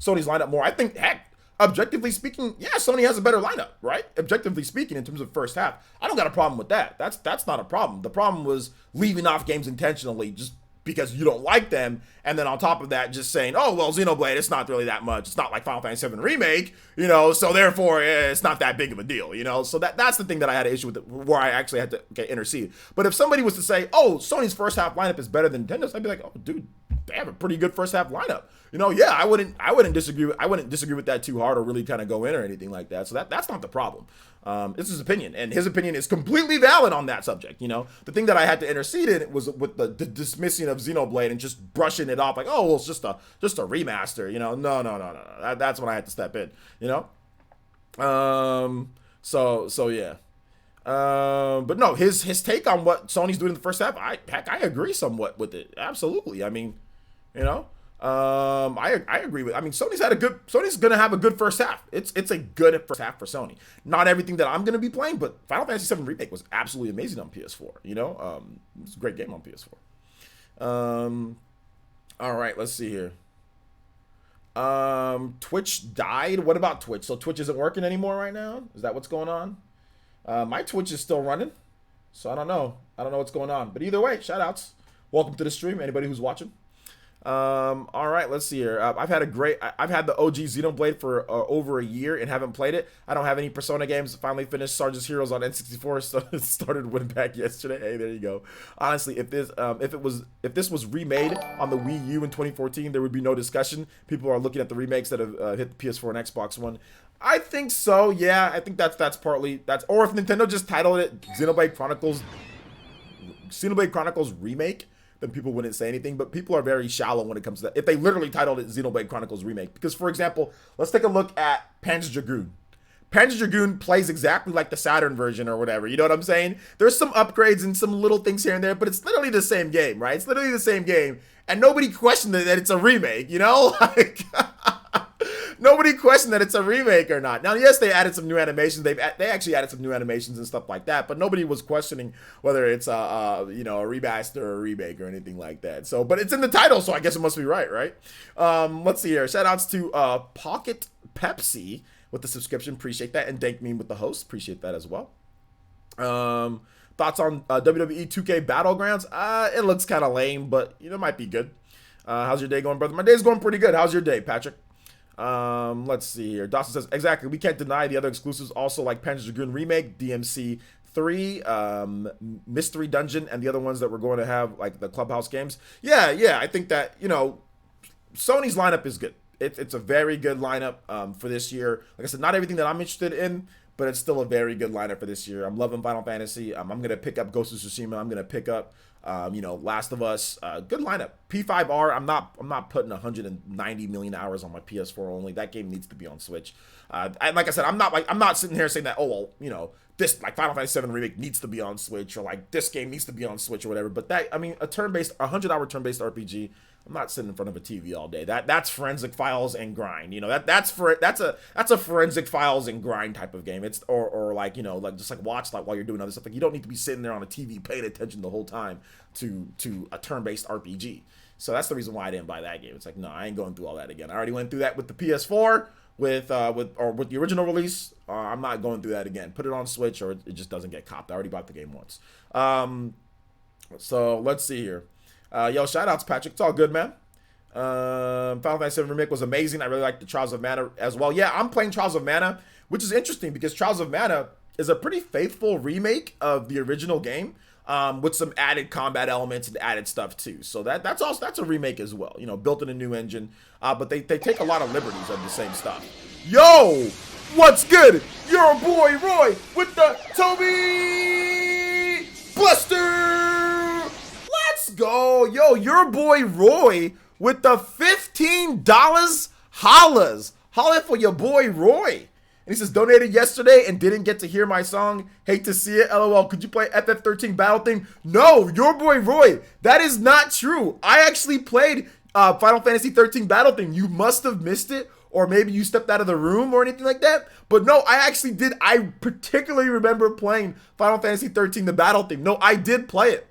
Sony's lineup more, I think, heck, objectively speaking, yeah, Sony has a better lineup, right? Objectively speaking, in terms of first half, I don't got a problem with that. That's not a problem. The problem was leaving off games intentionally just because you don't like them, and then on top of that, just saying, oh, well, Xenoblade, it's not really that much. It's not like Final Fantasy VII Remake, you know, so therefore, it's not that big of a deal, you know? So that's the thing that I had an issue with, where I actually had to intercede. But if somebody was to say, oh, Sony's first half lineup is better than Nintendo's, I'd be like, oh, dude, they have a pretty good first half lineup. You know, yeah, I wouldn't disagree with that too hard or really kind of go in or anything like that. So that's not the problem. It's his opinion, and his opinion is completely valid on that subject. You know, the thing that I had to intercede in was with the dismissing of Xenoblade and just brushing it off like, oh, well, it's just a remaster. You know, no. That's when I had to step in. You know, so yeah. But no, his take on what Sony's doing in the first half, I agree somewhat with it. Absolutely. I mean, you know, I agree with. I mean, Sony's gonna have a good first half. It's a good first half for Sony. Not everything that I'm gonna be playing, but Final Fantasy VII Remake was absolutely amazing on PS4. You know, it's a great game on PS4. All right, let's see here. Twitch died. What about Twitch? So Twitch isn't working anymore right now? Is that what's going on? My Twitch is still running, so I don't know what's going on. But either way, shout outs. Welcome to the stream, anybody who's watching. All right, let's see here. I've had the OG Xenoblade for over a year and haven't played it. I don't have any Persona games. Finally finished Sergeant's Heroes on N64. So started winning back yesterday. Hey, there you go. Honestly, if this was remade on the Wii U in 2014, there would be no discussion. People are looking at the remakes that have hit the PS4 and Xbox One. I think so. Yeah, I think that's partly that's. Or if Nintendo just titled it Xenoblade Chronicles Remake, then people wouldn't say anything. But people are very shallow when it comes to that. If they literally titled it Xenoblade Chronicles Remake. Because, for example, let's take a look at Panzer Dragoon. Panzer Dragoon plays exactly like the Saturn version or whatever. You know what I'm saying? There's some upgrades and some little things here and there, but it's literally the same game, right? It's literally the same game. And nobody questioned that it's a remake, you know? Like... Nobody questioned that it's a remake or not. Now, yes, they added some new animations. They actually added some new animations and stuff like that, but nobody was questioning whether it's a remaster or a remake or anything like that. So, but it's in the title, so I guess it must be right? Let's see here. Shout outs to Pocket Pepsi with the subscription. Appreciate that. And Dank Meme with the host. Appreciate that as well. Thoughts on WWE 2K Battlegrounds? It looks kind of lame, but it might be good. How's your day going, brother? My day's going pretty good. How's your day, Patrick? Let's see here. Dawson says, exactly, we can't deny the other exclusives also like Panzer Dragoon Remake, DMC 3, Mystery Dungeon, and the other ones that we're going to have, like the Clubhouse games. Yeah, I think that, Sony's lineup is good. It's a very good lineup for this year. Like I said, not everything that I'm interested in, but it's still a very good lineup for this year. I'm loving Final Fantasy. I'm going to pick up Ghost of Tsushima. I'm going to pick up Last of Us. Good lineup. P5R, I'm not putting 190 million hours on my PS4 only. That game needs to be on Switch. And like I said, I'm not sitting here saying that, this like Final Fantasy VII Remake needs to be on Switch, or like this game needs to be on Switch or whatever. But a 100-hour turn-based RPG, I'm not sitting in front of a TV all day. That's forensic files and grind. That's a forensic files and grind type of game. It's or just watch while you're doing other stuff. Like, you don't need to be sitting there on a TV paying attention the whole time to a turn-based RPG. So that's the reason why I didn't buy that game. It's like, no, I ain't going through all that again. I already went through that with the PS4 with the original release. I'm not going through that again. Put it on Switch or it just doesn't get copped. I already bought the game once. So let's see here. Shout outs, Patrick. It's all good, man. Final Fantasy VII Remake was amazing. I really like the Trials of Mana as well. Yeah, I'm playing Trials of Mana, which is interesting because Trials of Mana is a pretty faithful remake of the original game, with some added combat elements and added stuff too. So that's a remake as well. Built in a new engine, but they take a lot of liberties of the same stuff. Yo, what's good? Your boy Roy with the Toby Buster. Let's go. Yo, your boy Roy with the $15 holla for your boy Roy. And he says, donated yesterday and didn't get to hear my song. Hate to see it. LOL. Could you play FF13 Battle Theme? No, your boy Roy. That is not true. I actually played Final Fantasy 13 Battle Theme. You must have missed it, or maybe you stepped out of the room or anything like that. But no, I actually did. I particularly remember playing Final Fantasy 13 the Battle Theme. No, I did play it.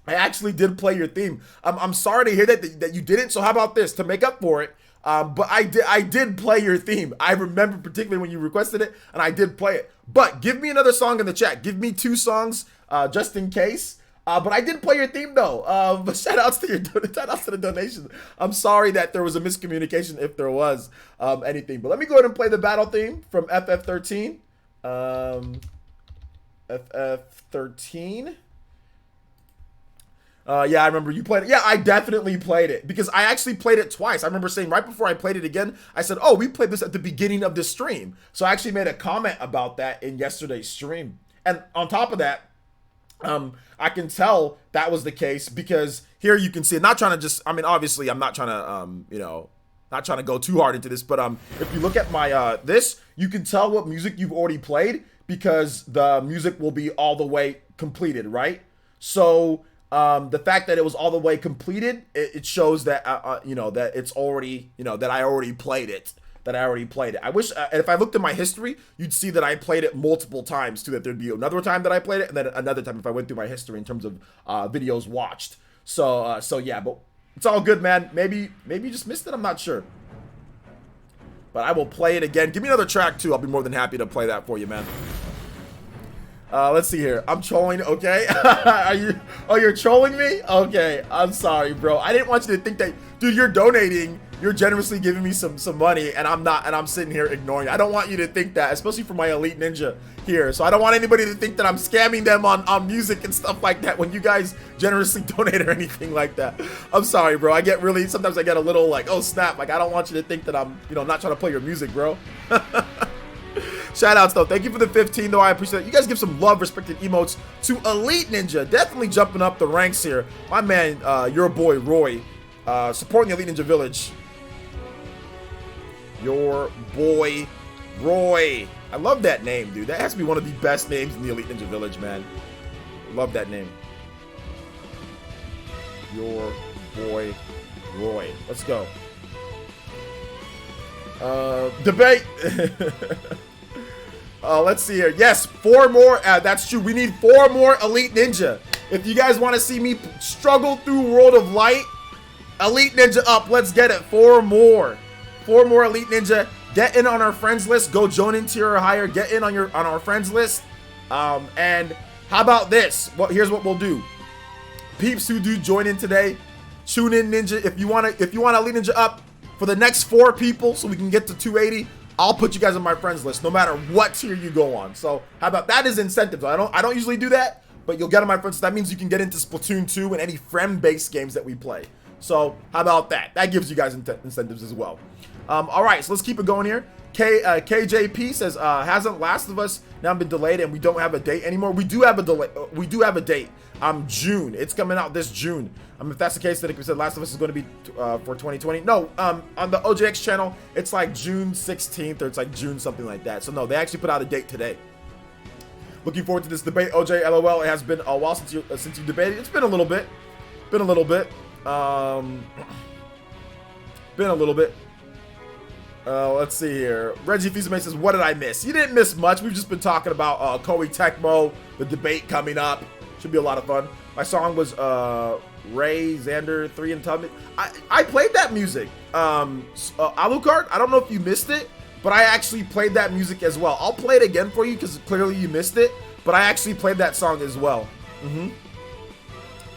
I actually did play your theme. I'm sorry to hear that you didn't. So how about this? To make up for it, But I did play your theme. I remember particularly when you requested it, and I did play it. But give me another song in the chat. Give me 2 songs, just in case. But I did play your theme though. But shout outs to the donation. I'm sorry that there was a miscommunication if there was anything. But let me go ahead and play the battle theme from FF13. FF13. Yeah, I remember you played it. Yeah, I definitely played it because I actually played it twice. I remember saying right before I played it again, I said, oh, we played this at the beginning of the stream. So I actually made a comment about that in yesterday's stream. And on top of that, I can tell that was the case because here you can see it. Not trying to just, I mean, obviously I'm not trying to, you know, not trying to go too hard into this, but if you look at my this, you can tell what music you've already played because the music will be all the way completed, right? So the fact that it was all the way completed, it shows that you know, that it's already, you know, that I already played it. I wish, if I looked at my history, you'd see that I played it multiple times too, that there'd be another time that I played it, and then another time if I went through my history in terms of videos watched. So yeah, but it's all good, man. Maybe you just missed it, I'm not sure. But I will play it again. Give me another track too, I'll be more than happy to play that for you, man. Let's see here. I'm trolling, okay? You're trolling me? Okay, I'm sorry, bro. I didn't want you to think that, dude, you're donating. You're generously giving me some money, and I'm sitting here ignoring it. I don't want you to think that, especially for my Elite Ninja here. So I don't want anybody to think that I'm scamming them on music and stuff like that when you guys generously donate or anything like that. I'm sorry, bro. Sometimes I get a little like, oh snap. Like, I don't want you to think that I'm, you know, not trying to play your music, bro. Shout outs though. Thank you for the 15 though. I appreciate it. You guys give some love, respected emotes to Elite Ninja. Definitely jumping up the ranks here. My man, your boy Roy, supporting the Elite Ninja Village. Your boy Roy. I love that name, dude. That has to be one of the best names in the Elite Ninja Village, man. Love that name. Your boy Roy. Let's go. Debate. Let's see here. Yes, 4 more. That's true. We need 4 more Elite Ninja. If you guys want to see me struggle through World of Light, Elite Ninja up. Let's get it. 4 more. 4 more Elite Ninja. Get in on our friends list. Go join in tier or higher. Get in on our friends list. And how about this? Well, here's what we'll do. Peeps who do join in today, tune in Ninja. If you want Elite Ninja up for the next 4 people, so we can get to 280. I'll put you guys on my friends list, no matter what tier you go on. So how about that? Is incentive. I don't usually do that, but you'll get on my friends list. That means you can get into Splatoon 2 and any friend-based games that we play. So how about that? That gives you guys incentives as well. All right, so let's keep it going here. KJP says, hasn't Last of Us now been delayed and we don't have a date anymore? We do have a delay. We do have a date. June. It's coming out this June. If that's the case, then we said Last of Us is going to be for 2020. No, on the OJX channel, it's like June 16th or it's like June something like that. So no, they actually put out a date today. Looking forward to this debate, OJ. LOL. It has been a while since you debated. It's been a little bit. Been a little bit. Let's see here. Reggie Fizame says, what did I miss? You didn't miss much. We've just been talking about Koei Tecmo, the debate coming up. Should be a lot of fun. My song was Ray, Xander, 3 and Tubman. I played that music. Alucard, I don't know if you missed it, but I actually played that music as well. I'll play it again for you because clearly you missed it, but I actually played that song as well.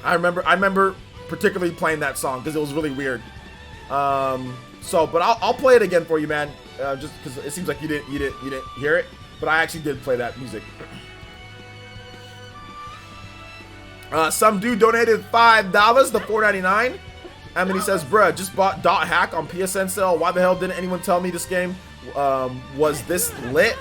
I remember particularly playing that song because it was really weird. But I'll play it again for you, man. Just because it seems like you didn't hear it, but I actually did play that music. Some dude donated $5 to $4.99. And then he says, bruh, just bought Dot Hack on PSN sale. Why the hell didn't anyone tell me this game was this lit?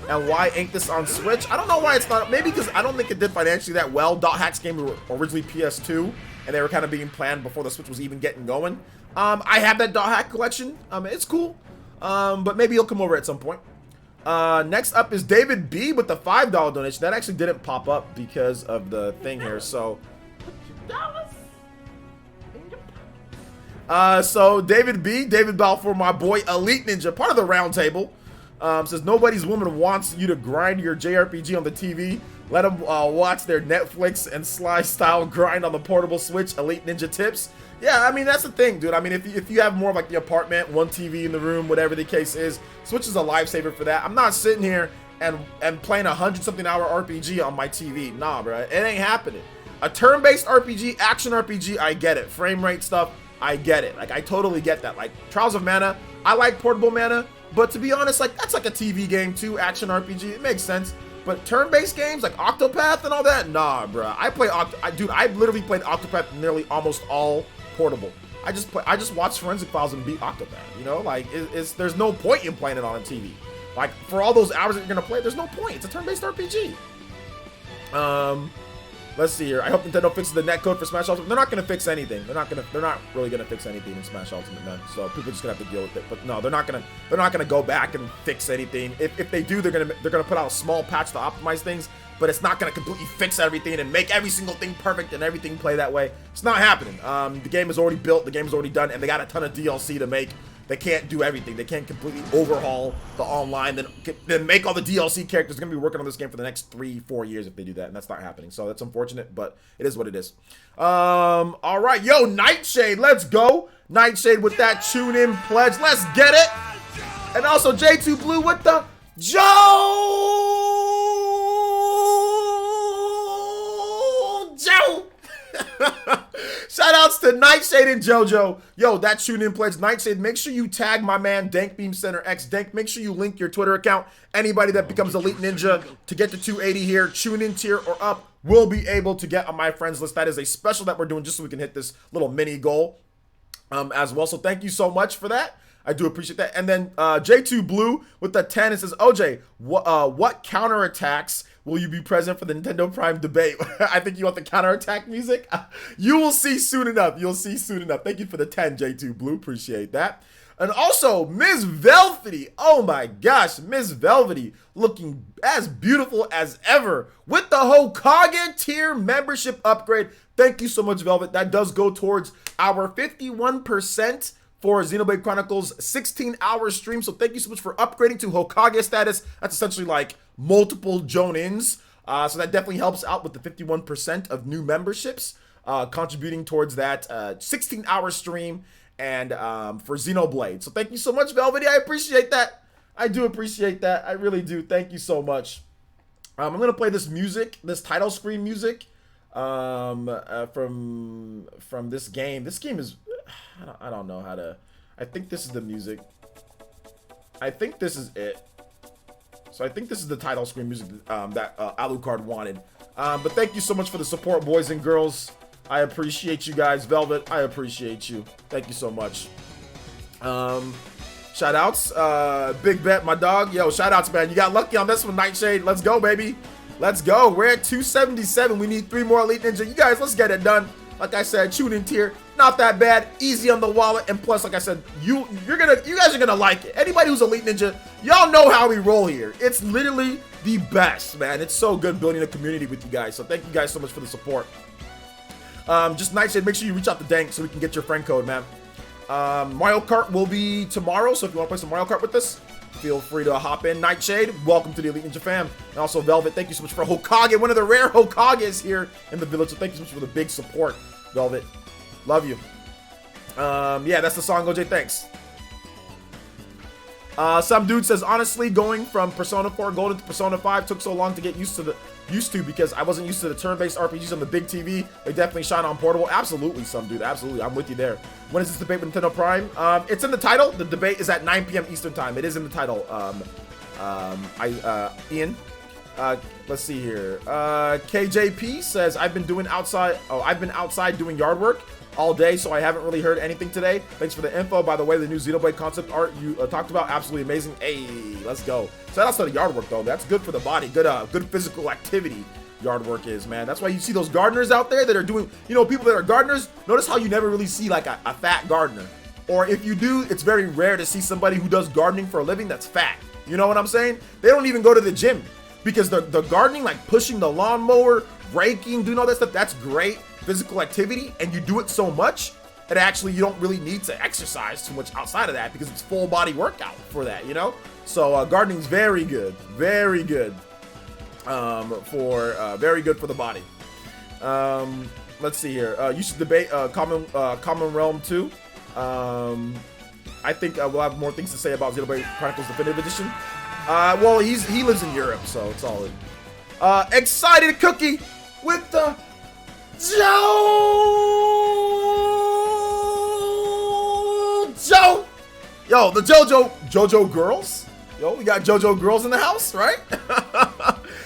And why ain't this on Switch? I don't know why it's not. Maybe because I don't think it did financially that well. Dot Hack's game was originally PS2, and they were kind of being planned before the Switch was even getting going. I have that Dot Hack collection. It's cool. But maybe he'll come over at some point. Next up is David B with the $5 donation. That actually didn't pop up because of the thing here. So David Balfour, my boy Elite Ninja, part of the Roundtable, says nobody's woman wants you to grind your JRPG on the TV. Let them watch their Netflix and Sly style grind on the portable Switch. Elite Ninja tips. Yeah, I mean, that's the thing, dude. I mean, if you have more of like the apartment, one TV in the room, whatever the case is, Switch is a lifesaver for that. I'm not sitting here and playing 100-something hour RPG on my TV. Nah, bro, it ain't happening. A turn-based RPG, action RPG, I get it. Frame rate stuff, I get it. Like, I totally get that. Like, Trials of Mana, I like portable Mana, but to be honest, like, that's like a TV game too, action RPG. It makes sense. But turn-based games like Octopath and all that, nah, bro. Dude, I literally played Octopath nearly almost all portable. I just watched Forensic Files and beat Octopath. You know, like there's no point in playing it on a TV. Like for all those hours that you're gonna play, there's no point. It's a turn-based RPG. Let's see here. I hope Nintendo fixes the netcode for Smash Ultimate. They're not gonna fix anything. They're not really gonna fix anything in Smash Ultimate, man. So people are just gonna have to deal with it. But no, they're not gonna go back and fix anything. If they do, they're gonna put out a small patch to optimize things. But it's not gonna completely fix everything and make every single thing perfect and everything play that way. It's not happening. The game is already built. The game is already done, and they got a ton of DLC to make. They can't do everything. They can't completely overhaul the online, then make all the DLC characters. They're gonna be working on this game for the next 3-4 years if they do that, and that's not happening. So that's unfortunate, but it is what it is. All right, yo, Nightshade, let's go. Nightshade with that tune-in pledge. Let's get it. And also J2 Blue with the Joe. Shout outs to Nightshade and JoJo. Yo, that tune-in pledge. Nightshade, make sure you tag my man Dankbeam Center X Dank. Make sure you link your Twitter account. Anybody that becomes Elite Ninja to get to 280 here, tune-in tier or up, will be able to get on my friends list. That is a special that we're doing just so we can hit this little mini goal as well. So thank you so much for that. I do appreciate that. And then J2 Blue with the 10, it says, OJ, what counterattacks will you be present for the Nintendo Prime debate? I think you want the counterattack music. You will see soon enough. You'll see soon enough. Thank you for the 10, J2 Blue. Appreciate that. And also, Ms. Velvety. Oh my gosh, Ms. Velvety looking as beautiful as ever with the Hokage tier membership upgrade. Thank you so much, Velvet. That does go towards our 51% for Xenoblade Chronicles 16-hour stream. So thank you so much for upgrading to Hokage status. That's essentially like multiple Jonins. So that definitely helps out with the 51% of new memberships, contributing towards that 16-hour stream and for Xenoblade. So thank you so much, Velvety. I appreciate that. I do appreciate that. I really do. Thank you so much. I'm going to play this music, this title screen music from this game. This game is... I don't know how to... I think this is the music. I think this is it. So I think this is the title screen music that Alucard wanted. But thank you so much for the support, boys and girls. I appreciate you guys. Velvet, I appreciate you. Thank you so much. Shout outs. Big Bet, my dog. Yo, shout outs, man. You got lucky on this one, Nightshade. Let's go, baby. Let's go. We're at 277. We need 3 more Elite Ninja. You guys, let's get it done. Like I said, tune in tier, not that bad, easy on the wallet, and plus, like I said, you guys are gonna like it. Anybody who's Elite Ninja, y'all know how we roll here. It's literally the best, man. It's so good building a community with you guys. So thank you guys so much for the support. Just Nightshade, make sure you reach out to Dank so we can get your friend code, man. Mario Kart will be tomorrow, so if you want to play some Mario Kart with us, feel free to hop in. Nightshade, welcome to the Elite Ninja fam. And also Velvet, thank you so much for Hokage, one of the rare Hokages here in the village. So thank you so much for the big support, Velvet. Love you. Yeah, that's the song, OJ, thanks. Some dude says, honestly, going from Persona 4 Golden to Persona 5 took so long to get used to because I wasn't used to the turn-based RPGs on the big TV. They definitely shine on portable. Absolutely, some dude. Absolutely. I'm with you there. When is this debate with Nintendo Prime? It's in the title. The debate is at 9 p.m. Eastern time. It is in the title. Ian. Let's see here. KJP says, I've been outside doing yard work all day, so I haven't really heard anything today. Thanks for the info. By the way, the new Xenoblade concept art you talked about, absolutely amazing. Hey, let's go. Shout out to the yard work though. That's good for the body. Good physical activity. Yard work is, man. That's why you see those gardeners out there that are doing, people that are gardeners. Notice how you never really see like a fat gardener, or if you do, it's very rare to see somebody who does gardening for a living that's fat. You know what I'm saying? They don't even go to the gym because the gardening, like pushing the lawnmower, raking, doing all that stuff, that's great physical activity, and you do it so much that actually you don't really need to exercise too much outside of that because it's full body workout for that, So gardening's very good, very good. Very good for the body. let's see here. You should debate Common Realm 2. I think we'll have more things to say about Xenoblade Chronicles Definitive Edition. Well, he lives in Europe, so it's all in. Excited Cookie with the JoJo. Yo, the JoJo girls. Yo, we got JoJo girls in the house, right?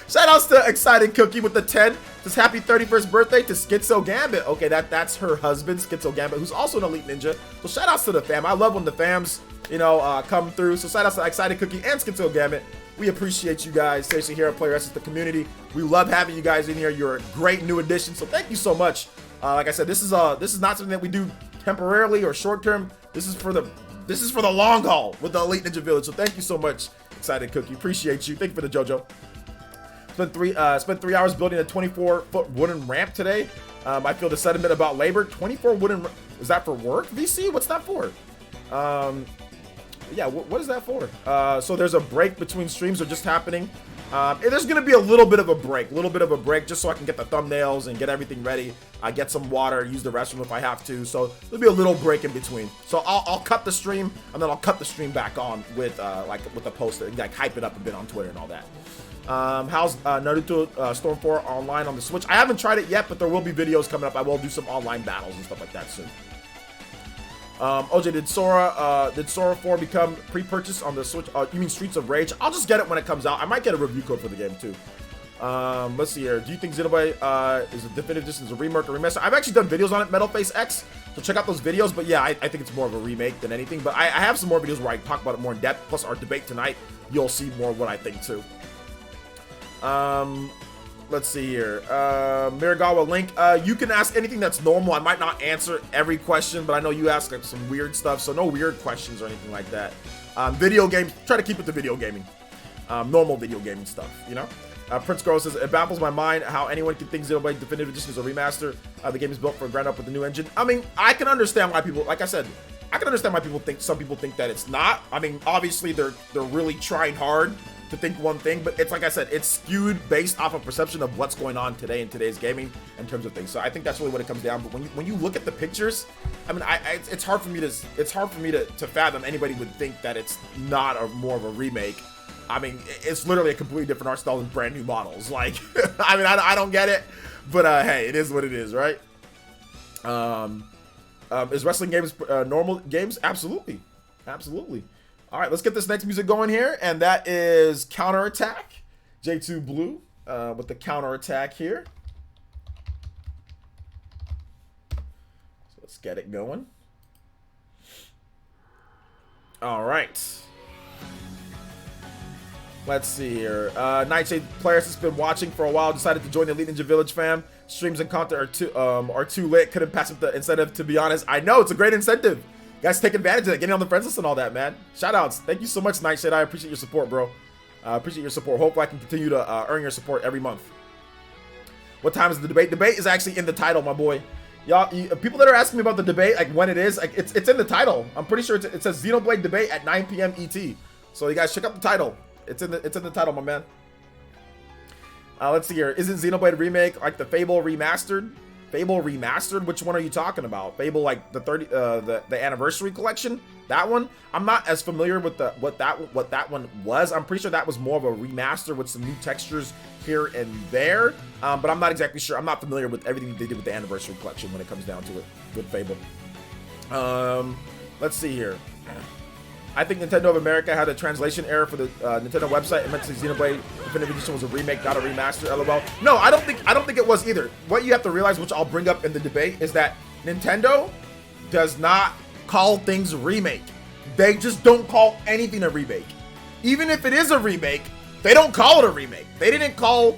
Shout outs to Excited Cookie with the 10. Says happy 31st birthday to Schizo Gambit. Okay, that's her husband, Schizo Gambit, who's also an Elite Ninja. So shout outs to the fam. I love when the fams, you know, come through. So shout outs to Excited Cookie and Schizo Gambit. We appreciate you guys. Seriously, here at PlayerEssence, the community. We love having you guys in here. You're a great new addition. So thank you so much. Like I said, this is not something that we do temporarily or short term. This is for the long haul with the Elite Ninja Village. So thank you so much, Excited Cookie. Appreciate you. Thank you for the JoJo. Spent 3 hours building a 24-foot wooden ramp today. I feel the sentiment about labor. 24 wooden. Is that for work, VC? What's that for? Yeah, what is that for? So there's a break between streams are just happening. There's gonna be a little bit of a break, just so I can get the thumbnails and get everything ready. I get some water, use the restroom if I have to. So there'll be a little break in between. So I'll cut the stream and then I'll cut the stream back on with with the post, like hype it up a bit on Twitter and all that. How's Naruto Storm 4 online on the Switch? I haven't tried it yet, but there will be videos coming up. I will do some online battles and stuff like that soon. OJ, did Sora 4 become pre-purchase on the Switch? You mean Streets of Rage? I'll just get it when it comes out. I might get a review code for the game too. Let's see here. Do you think Xenoblade is a definitive edition, is a remake or remaster? I've actually done videos on it, Metalface X, so check out those videos. But yeah, I think it's more of a remake than anything. But I have some more videos where I talk about it more in depth. Plus our debate tonight, you'll see more of what I think too. Let's see here. Miragawa Link, you can ask anything that's normal. I might not answer every question, but I know you ask like some weird stuff, so no weird questions or anything like that. Video games, try to keep it to video gaming. Normal video gaming stuff, you know? Prince Girl says, it baffles my mind how anyone can think Xenoblade Definitive Edition is a remaster. The game is built from ground up with a new engine. I mean, I can understand why people, like I said, I can understand why some people think that it's not. I mean, obviously they're really trying hard to think one thing, but it's like I said, it's skewed based off of perception of what's going on today in today's gaming in terms of things. So I think that's really what it comes down. But when you look at the pictures, I mean, it's hard for me to fathom anybody would think that it's not more of a remake. I mean, it's literally a completely different art style and brand new models. Like, I mean, I don't get it, but hey, it is what it is, right? Is wrestling games normal games? Absolutely, absolutely. All right, let's get this next music going here, and that is Counterattack. J2 Blue with the Counterattack here. So let's get it going. All right. Let's see here. Nightshade Players has been watching for a while. Decided to join the Elite Ninja Village fam. Streams and content are too lit. Couldn't pass up the incentive, to be honest. I know, it's a great incentive. You guys take advantage of it, getting on the friends list and all that, man. Shoutouts. Thank you so much, Nightshade. I appreciate your support, bro. Appreciate your support. Hopefully I can continue to earn your support every month. What time is the debate? Debate is actually in the title, my boy. Y'all, people that are asking me about the debate, like when it is, like it's in the title. I'm pretty sure it says Xenoblade debate at 9 p.m. ET. So you guys check out the title. It's in the title, my man. Let's see here. Isn't Xenoblade remake like the Fable remastered? Fable remastered? Which one are you talking about? Fable like the anniversary collection? That one? I'm not as familiar with what that one was. I'm pretty sure that was more of a remaster with some new textures here and there. But I'm not exactly sure. I'm not familiar with everything they did with the anniversary collection when it comes down to it with Fable. Let's see here. I think Nintendo of America had a translation error for the Nintendo website. It meant to say Xenoblade Definitive Edition was a remake, not a remaster. LOL. No, I don't think it was either. What you have to realize, which I'll bring up in the debate, is that Nintendo does not call things remake. They just don't call anything a remake. Even if it is a remake, they don't call it a remake. They'll call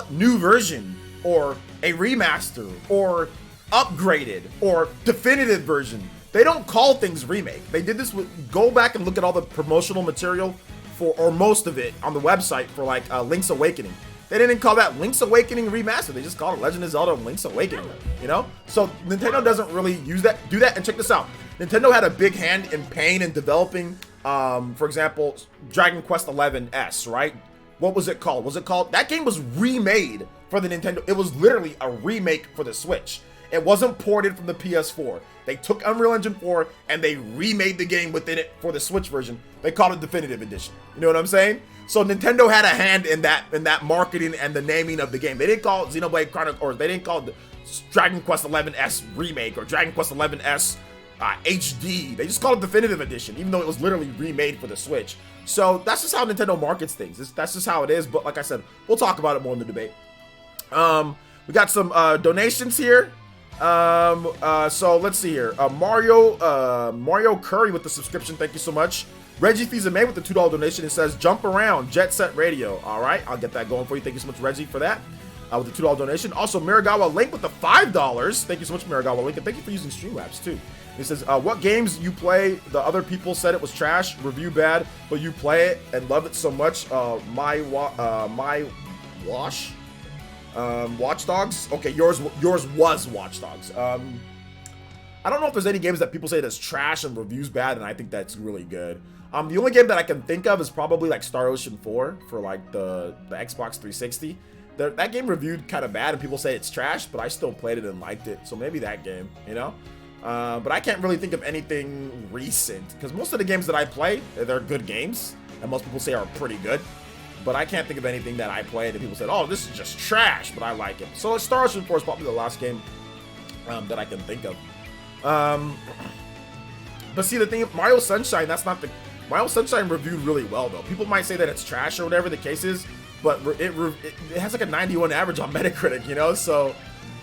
it new version or a remaster or upgraded or definitive version. They don't call things remake. They did this with, go back and look at all the promotional material for, or most of it on the website for like Link's Awakening. They didn't call that Link's Awakening Remaster. They just called it Legend of Zelda Link's Awakening, you know? So Nintendo doesn't really do that. And check this out. Nintendo had a big hand in paying and developing, for example, Dragon Quest XI S, right? what was it called? Was it called? That game was remade for the Nintendo. It was literally a remake for the Switch. It wasn't ported from the PS4. They took Unreal Engine 4 and they remade the game within it for the Switch version. They called it Definitive Edition. You know what I'm saying? So Nintendo had a hand in that marketing and the naming of the game. They didn't call it Xenoblade Chronicles, or they didn't call it Dragon Quest XI S Remake or Dragon Quest XI S HD. They just called it Definitive Edition, even though it was literally remade for the Switch. So that's just how Nintendo markets things. That's just how it is. But like I said, we'll talk about it more in the debate. We got some donations here. So let's see here. Mario Curry with the subscription. Thank you so much. Reggie Fizame with the $2 donation. It says jump around Jet Set Radio. All right, I'll get that going for you. Thank you so much, Reggie, for that. With the $2 donation. Also, Miragawa Link with the $5. Thank you so much, Miragawa Link, and thank you for using Streamlabs too. It says, what games you play, the other people said it was trash, review bad, but you play it and love it so much. Watch Dogs. Okay, yours was Watch Dogs. I don't know if there's any games that people say that's trash and reviews bad, and I think that's really good. The only game that I can think of is probably like Star Ocean 4 for like the Xbox 360. That game reviewed kind of bad, and people say it's trash, but I still played it and liked it. So maybe that game, you know. But I can't really think of anything recent, because most of the games that I play, they're good games, and most people say are pretty good. But I can't think of anything that I played that people said, oh, this is just trash, but I like it. So Star Ocean 4 is probably the last game that I can think of. But see, the thing, Mario Sunshine, Mario Sunshine reviewed really well, though. People might say that it's trash or whatever the case is, but it has like a 91 average on Metacritic, you know? So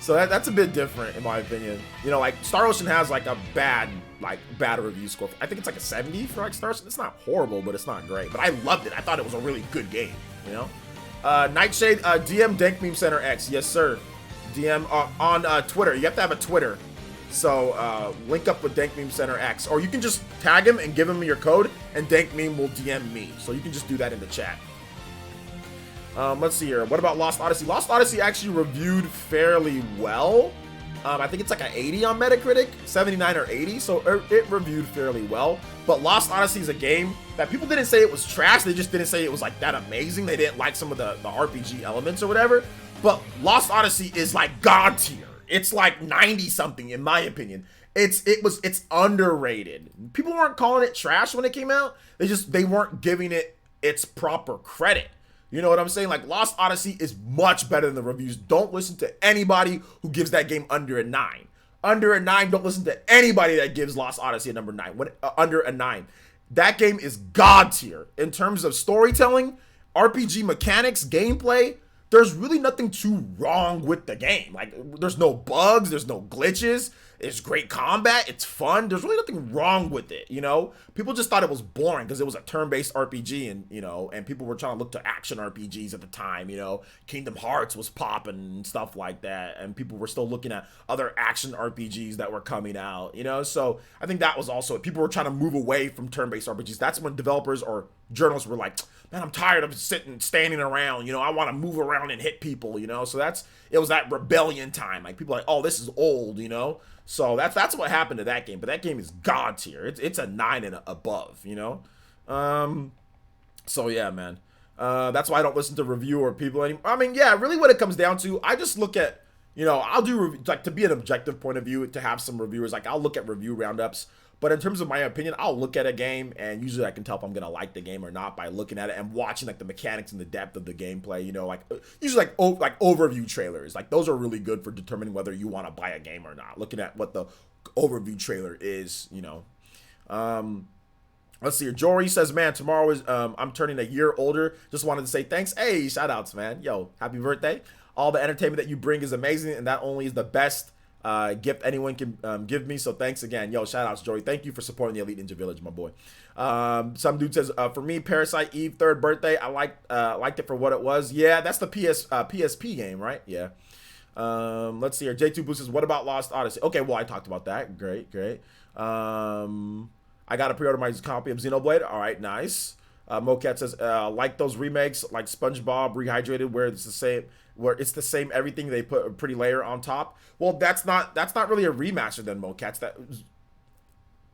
that's a bit different, in my opinion. You know, like, Star Ocean has like a bad review score. I think it's like a 70 for like Star Ocean. It's not horrible, but it's not great. But I loved it. I thought it was a really good game, you know? Nightshade, DM Dank Meme Center X. Yes, sir. DM on Twitter. You have to have a Twitter. So link up with Dank Meme Center X, or you can just tag him and give him your code, and Dank Meme will DM me. So you can just do that in the chat. Let's see here. What about Lost Odyssey? Lost Odyssey actually reviewed fairly well. I think it's like an 80 on Metacritic, 79 or 80. So it reviewed fairly well. But Lost Odyssey is a game that people didn't say it was trash. They just didn't say it was like that amazing. They didn't like some of the RPG elements or whatever. But Lost Odyssey is like God tier. It's like 90 something in my opinion. It's underrated. People weren't calling it trash when it came out. They weren't giving it its proper credit. You know what I'm saying? Like, Lost Odyssey is much better than the reviews. Don't listen to anybody who gives that game under a 9. Under a 9, don't listen to anybody that gives Lost Odyssey a number 9. Under a 9. That game is God tier. In terms of storytelling, RPG mechanics, gameplay, there's really nothing too wrong with the game. Like, there's no bugs, there's no glitches, it's great combat, it's fun. There's really nothing wrong with it, you know? People just thought it was boring because it was a turn-based RPG, and, you know, and people were trying to look to action RPGs at the time, you know? Kingdom Hearts was popping and stuff like that, and people were still looking at other action RPGs that were coming out, you know? So I think that was also it. People were trying to move away from turn-based RPGs. That's when developers or journalists were like, man, I'm tired of standing around, you know? I want to move around and hit people, you know? So it was that rebellion time. Like, people are like, oh, this is old, you know? So that's what happened to that game. But that game is God tier. It's a 9 and above, you know? So yeah, man. That's why I don't listen to review or people anymore. I mean, yeah, really what it comes down to, I just look at, you know, I'll do, like, to be an objective point of view, to have some reviewers, like, I'll look at review roundups. But in terms of my opinion, I'll look at a game, and usually I can tell if I'm going to like the game or not by looking at it and watching, like, the mechanics and the depth of the gameplay, you know, like, usually, like overview trailers. Like, those are really good for determining whether you want to buy a game or not, looking at what the overview trailer is, you know. Let's see here. Jory says, man, tomorrow is, I'm turning a year older. Just wanted to say thanks. Hey, shout outs, man. Yo, happy birthday. All the entertainment that you bring is amazing, and that only is the best gift anyone can give me. So thanks again. Yo, shout outs, Jory. Thank you for supporting the Elite Ninja Village, my boy. Some dude says, for me, Parasite Eve, 3rd birthday. I liked it for what it was. Yeah, that's the PSP game, right? Yeah. Let's see here. J2 Boo says, what about Lost Odyssey? Okay, well, I talked about that. Great. I got to pre-order my copy of Xenoblade. All right, nice. Mocat says, like those remakes, like SpongeBob Rehydrated, where it's the same everything, they put a pretty layer on top. Well, that's not really a remaster then, Mocats.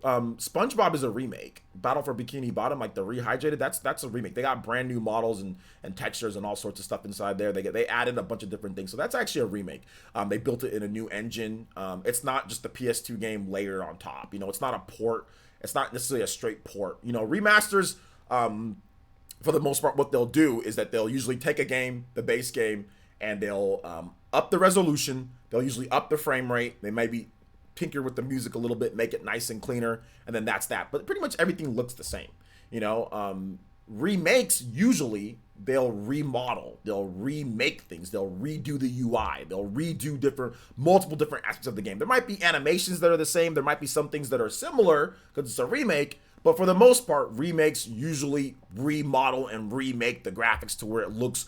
SpongeBob is a remake. Battle for Bikini Bottom, like the rehydrated, that's a remake. They got brand new models and textures and all sorts of stuff inside there. They added a bunch of different things, so that's actually a remake. They built it in a new engine. It's not just the PS2 game layered on top. You know, it's not a port. It's not necessarily a straight port. You know, remasters, for the most part, what they'll do is that they'll usually take a game, the base game, and they'll up the resolution. They'll usually up the frame rate. They maybe tinker with the music a little bit, make it nice and cleaner, and then that's that. But pretty much everything looks the same. You know, remakes, usually they'll remodel, they'll remake things, they'll redo the UI, they'll redo multiple different aspects of the game. There might be animations that are the same, there might be some things that are similar because it's a remake, but for the most part, remakes usually remodel and remake the graphics to where it looks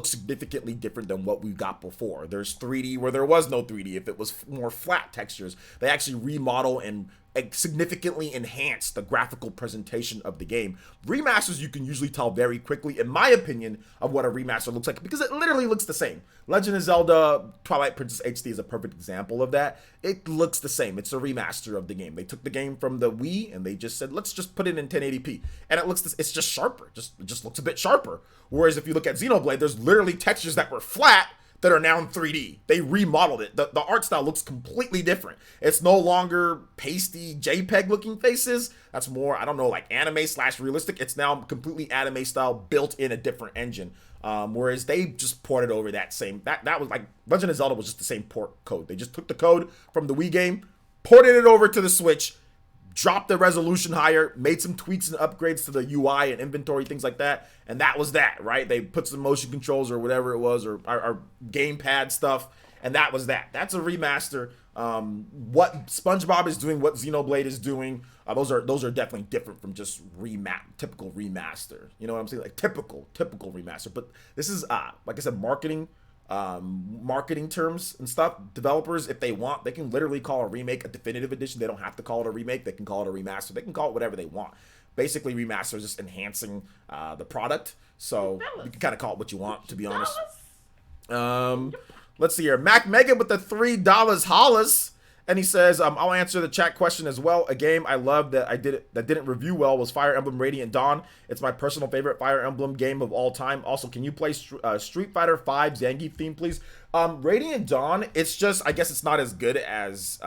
significantly different than what we got before. There's 3D where there was no 3D. If it was more flat textures, they actually remodel and significantly enhance the graphical presentation of the game. Remasters, you can usually tell very quickly, in my opinion, of what a remaster looks like because it literally looks the same. Legend of Zelda Twilight Princess HD is a perfect example of that. It looks the same. It's a remaster of the game. They took the game from the Wii and they just said, let's just put it in 1080p. And it's just sharper. It just looks a bit sharper. Whereas if you look at Xenoblade, there's literally textures that were flat that are now in 3D. They remodeled it. The art style looks completely different. It's no longer pasty JPEG looking faces. That's more, I don't know, like anime / realistic. It's now completely anime style built in a different engine. Whereas they just ported over that was like, Legend of Zelda was just the same port code. They just took the code from the Wii game, ported it over to the Switch, dropped the resolution higher, made some tweaks and upgrades to the UI and inventory, things like that, and that was that, right? They put some motion controls or whatever it was, or gamepad stuff, and that was that. That's a remaster. What SpongeBob is doing, what Xenoblade is doing, those are definitely different from just typical remaster. You know what I'm saying? Like typical remaster. But this is like I said, marketing terms and stuff. Developers, if they want, they can literally call a remake a definitive edition. They don't have to call it a remake. They can call it a remaster. They can call it whatever they want. Basically, remaster is just enhancing the product. So you can kind of call it what you want, to be honest. Let's see here. Mac Mega with the $3 hollas. And he says, I'll answer the chat question as well. A game I love that didn't review well was Fire Emblem Radiant Dawn. It's my personal favorite Fire Emblem game of all time. Also, can you play Street Fighter V Zangief theme, please? Radiant Dawn, it's just, I guess it's not as good as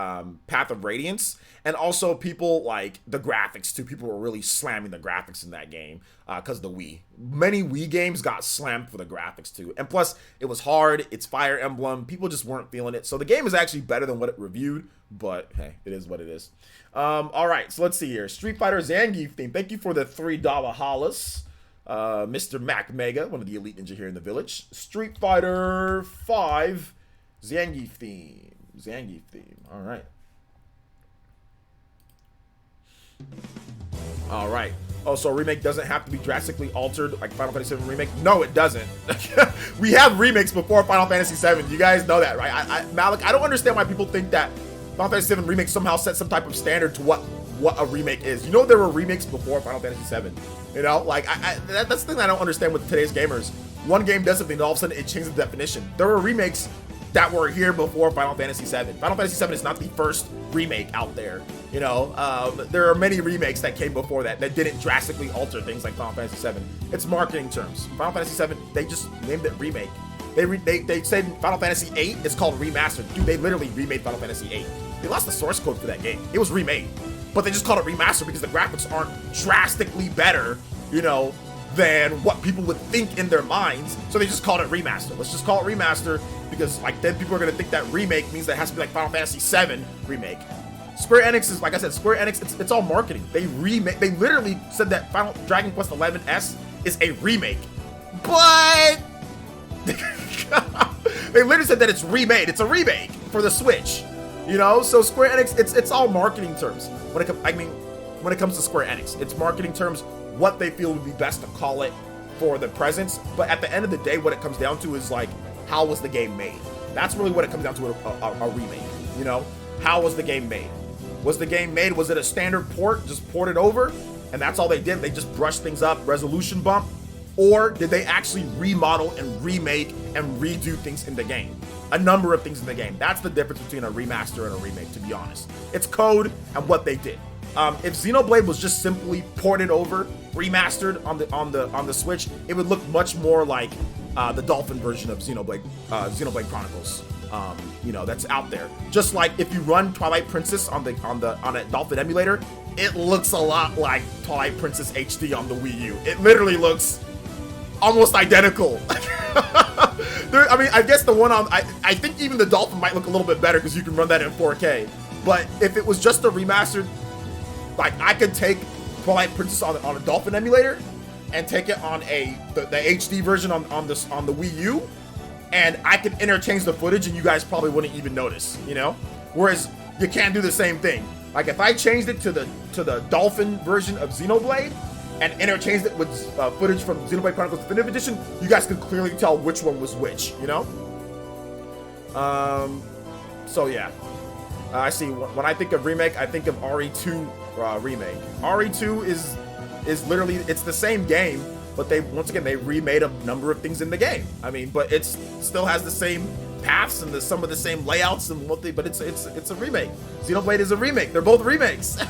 Path of Radiance. And also, people like the graphics too. People were really slamming the graphics in that game because the Wii. Many Wii games got slammed for the graphics too. And plus, it was hard. It's Fire Emblem. People just weren't feeling it. So the game is actually better than what it reviewed. But hey, it is what it is. All right, so let's see here. Street Fighter Zangief theme. Thank you for the $3 hollas. Mr. Mac Mega, one of the elite ninja here in the village. Street Fighter V Zangief theme. All right. All right. Oh, so a remake doesn't have to be drastically altered like Final Fantasy VII Remake? No, it doesn't. We have remakes before Final Fantasy VII. You guys know that, right? Malik, I don't understand why people think that Final Fantasy VII Remake somehow set some type of standard to what a remake is. You know, there were remakes before Final Fantasy VII. You know, like that's the thing I don't understand with today's gamers. One game does something, and all of a sudden it changes the definition. There were remakes that were here before Final Fantasy VII. Final Fantasy VII is not the first remake out there. You know, there are many remakes that came before that didn't drastically alter things like Final Fantasy VII. It's marketing terms. Final Fantasy VII, they just named it remake. They said Final Fantasy VIII is called Remaster. Dude, they literally remade Final Fantasy VIII. They lost the source code for that game. It was remade. But they just called it Remaster because the graphics aren't drastically better, you know, than what people would think in their minds. So they just called it Remaster. Let's just call it Remaster because like then people are going to think that remake means that it has to be like Final Fantasy VII Remake. Square Enix is, like I said, Square Enix, it's all marketing. They literally said that Final Dragon Quest XI S is a remake. But they literally said that it's remade. It's a remake for the Switch. You know, so Square Enix, it's all marketing terms. When it comes to Square Enix, it's marketing terms, what they feel would be best to call it for the presence. But at the end of the day, what it comes down to is like, how was the game made? That's really what it comes down to, a remake. You know, how was the game made? Was the game made? Was it a standard port, just ported over, and that's all they did? They just brushed things up, resolution bump, or did they actually remodel and remake and redo things in the game? A number of things in the game. That's the difference between a remaster and a remake, to be honest. It's code and what they did. If Xenoblade was just simply ported over, remastered on the Switch, it would look much more like the Dolphin version of Xenoblade Chronicles. You know, that's out there. Just like if you run Twilight Princess on a Dolphin emulator, it looks a lot like Twilight Princess HD on the Wii U. It literally looks almost identical. I mean, I guess the one on I think even the Dolphin might look a little bit better because you can run that in 4K. But if it was just a remastered, like I could take Twilight Princess on a Dolphin emulator and take it on the HD version on the Wii U, and I could interchange the footage and you guys probably wouldn't even notice, you know? Whereas you can't do the same thing. Like if I changed it to the Dolphin version of Xenoblade and interchanged it with footage from Xenoblade Chronicles Definitive Edition, you guys could clearly tell which one was which, you know? So yeah. I see, when I think of remake, I think of RE2 remake. RE2 is literally, it's the same game, but once again they remade a number of things in the game. I mean, but it still has the same paths and some of the same layouts and but it's a remake. Xenoblade is a remake. They're both remakes.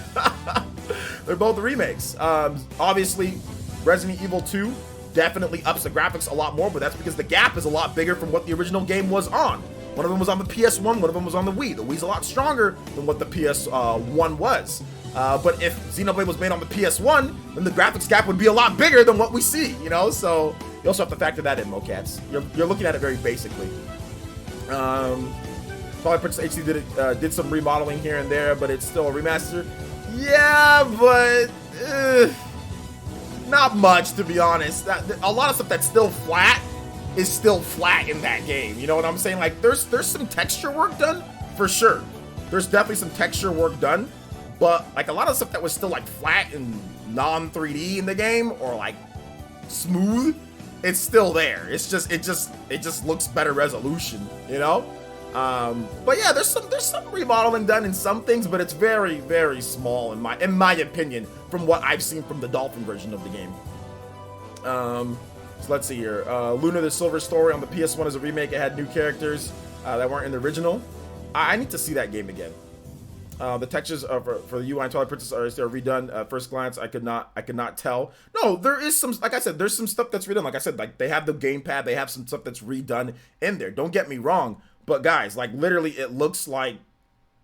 They're both remakes. Obviously, Resident Evil 2 definitely ups the graphics a lot more, but that's because the gap is a lot bigger from what the original game was on. One of them was on the PS1, one of them was on the Wii. The Wii's a lot stronger than what the PS1 was. But if Xenoblade was made on the PS1, then the graphics gap would be a lot bigger than what we see, you know? So you also have to factor that in, Mocats. You're looking at it very basically. Twilight Princess HD did some remodeling here and there, but it's still a remaster. Yeah, but not much, to be honest. A lot of stuff that's still flat is still flat in that game. You know what I'm saying? Like there's some texture work done for sure. There's definitely some texture work done, but like a lot of stuff that was still like flat and non 3D in the game or like smooth, it's still there. It just looks better resolution, you know? But yeah, there's some remodeling done in some things, but it's very, very small in my opinion from what I've seen from the Dolphin version of the game. So let's see here. Luna the Silver Story on the PS1 is a remake. It had new characters that weren't in the original. I need to see that game again. The textures for the UI and Twilight Princess are redone. At first glance, I could not tell. No, there is some, like I said, there's some stuff that's redone. Like I said, like they have the gamepad, they have some stuff that's redone in there. Don't get me wrong, but guys, like literally, it looks like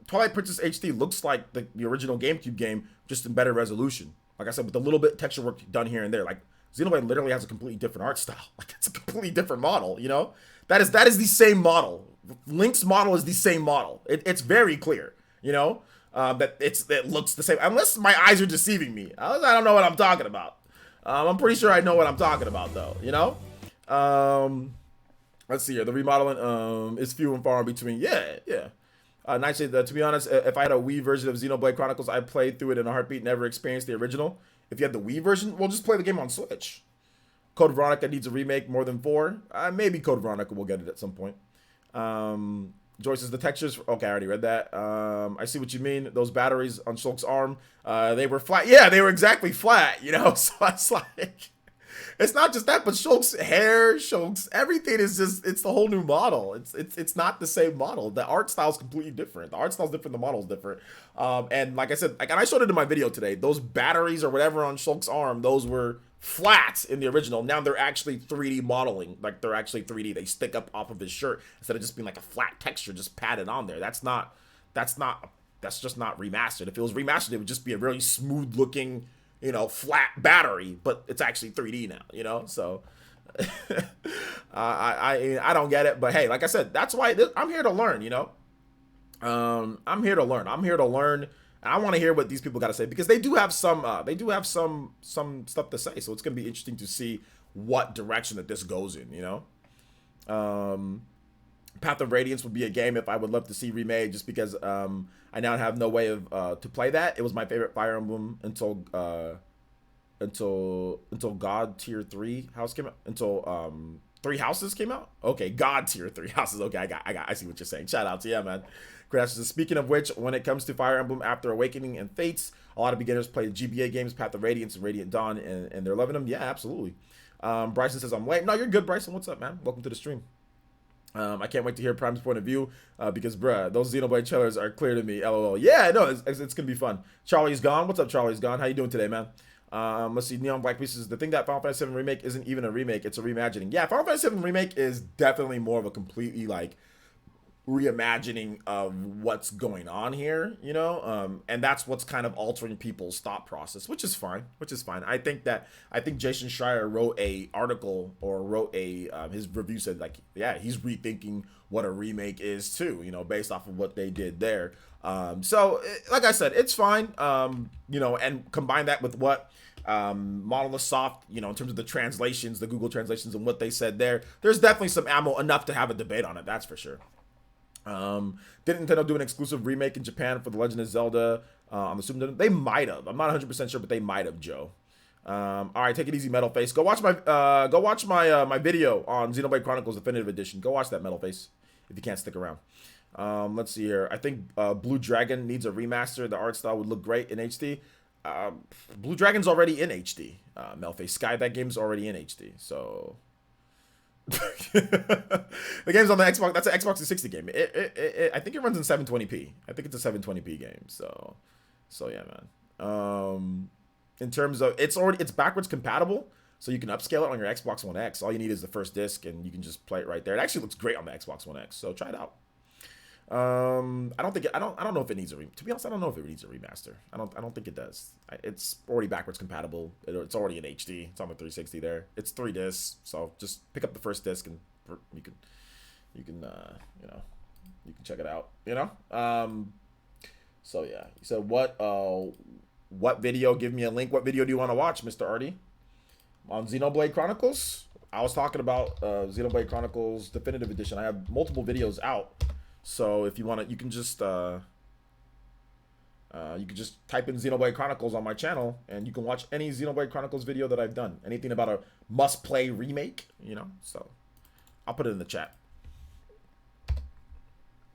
Twilight Princess HD looks like the original GameCube game, just in better resolution. Like I said, with a little bit texture work done here and there. Like Xenoblade literally has a completely different art style. Like it's a completely different model. You know, that is the same model. Link's model is the same model. It's very clear. You know, that it looks the same. Unless my eyes are deceiving me. I don't know what I'm talking about. I'm pretty sure I know what I'm talking about though. You know. Let's see here. The remodeling is few and far in between. Yeah. Nightshade, to be honest, if I had a Wii version of Xenoblade Chronicles, I'd play through it in a heartbeat. Never experienced the original. If you had the Wii version, we'll just play the game on Switch. Code Veronica needs a remake more than 4. Maybe Code Veronica will get it at some point. Joyce says the textures. Okay, I already read that. I see what you mean. Those batteries on Shulk's arm, they were flat. Yeah, they were exactly flat. You know, so it's like, it's not just that, but Shulk's hair, Shulk's everything is it's the whole new model. It's not the same model. The art style is completely different. The art style is different. The model is different. And like I said, and I showed it in my video today. Those batteries or whatever on Shulk's arm, those were flat in the original. Now they're actually 3D modeling. Like they're actually 3D. They stick up off of his shirt instead of just being like a flat texture just padded on there. That's just not remastered. If it was remastered, it would just be a really smooth looking, you know, flat battery, but it's actually 3D now, you know? So I don't get it, but hey, like I said, that's why I'm here to learn, you know? I'm here to learn. And I want to hear what these people got to say because they do have some stuff to say. So it's going to be interesting to see what direction that this goes in, you know? Path of Radiance would be a game if I would love to see remade just because I now have no way of to play that. It was my favorite Fire Emblem until God Tier 3 house came out. Until 3 houses came out. Okay, God Tier 3 houses. Okay, I see what you're saying. Shout out to you, man. Crash says, speaking of which, when it comes to Fire Emblem After Awakening and Fates, a lot of beginners play the GBA games, Path of Radiance and Radiant Dawn, and they're loving them. Yeah, absolutely. Bryson says, I'm late. No, you're good, Bryson. What's up, man? Welcome to the stream. I can't wait to hear Prime's point of view because, bruh, those Xenoblade trailers are clear to me. LOL. Yeah, no, it's gonna be fun. Charlie's gone. What's up, Charlie's gone? How you doing today, man? Let's see. Neon Black Pieces. The thing that Final Fantasy VII Remake isn't even a remake; it's a reimagining. Yeah, Final Fantasy VII Remake is definitely more of a completely like reimagining of what's going on here, you know, and that's what's kind of altering people's thought process, which is fine. I think Jason Schreier wrote a article or wrote a his review said like, yeah, he's rethinking what a remake is too, you know, based off of what they did there. So like I said, it's fine, you know, and combine that with what Monolith Soft, you know, in terms of the translations, the Google translations and what they said there, there's definitely some ammo enough to have a debate on it, that's for sure. Did Nintendo do an exclusive remake in Japan for The Legend of Zelda on the Super Nintendo? They might have. I'm not 100% sure, but they might have, Joe. All right, take it easy, Metal Face. Go watch my my video on Xenoblade Chronicles Definitive Edition. Go watch that, Metal Face, if you can't stick around. Let's see here. I think Blue Dragon needs a remaster. The art style would look great in HD. Blue Dragon's already in HD. Metal Face Sky, that game's already in HD. So. The game's on the Xbox. That's an Xbox 360 game. I think it runs in 720p. I think it's a 720p game. So yeah, man. In terms of it's backwards compatible, so you can upscale it on your Xbox One X. All you need is the first disc, and you can just play it right there. It actually looks great on the Xbox One X. So try it out. I don't know if it needs to be honest, I don't know if it needs a remaster. I don't think it does. It's already backwards compatible. It's already in HD. It's on the 360 there. It's 3 discs, so just pick up the first disc and you can you know, you can check it out, you know? So yeah. So what video? Give me a link. What video do you want to watch, Mr. Artie? On Xenoblade Chronicles? I was talking about Xenoblade Chronicles Definitive Edition. I have multiple videos out. So if you want to, you can just type in Xenoblade Chronicles on my channel, and you can watch any Xenoblade Chronicles video that I've done. Anything about a must-play remake, you know. So I'll put it in the chat.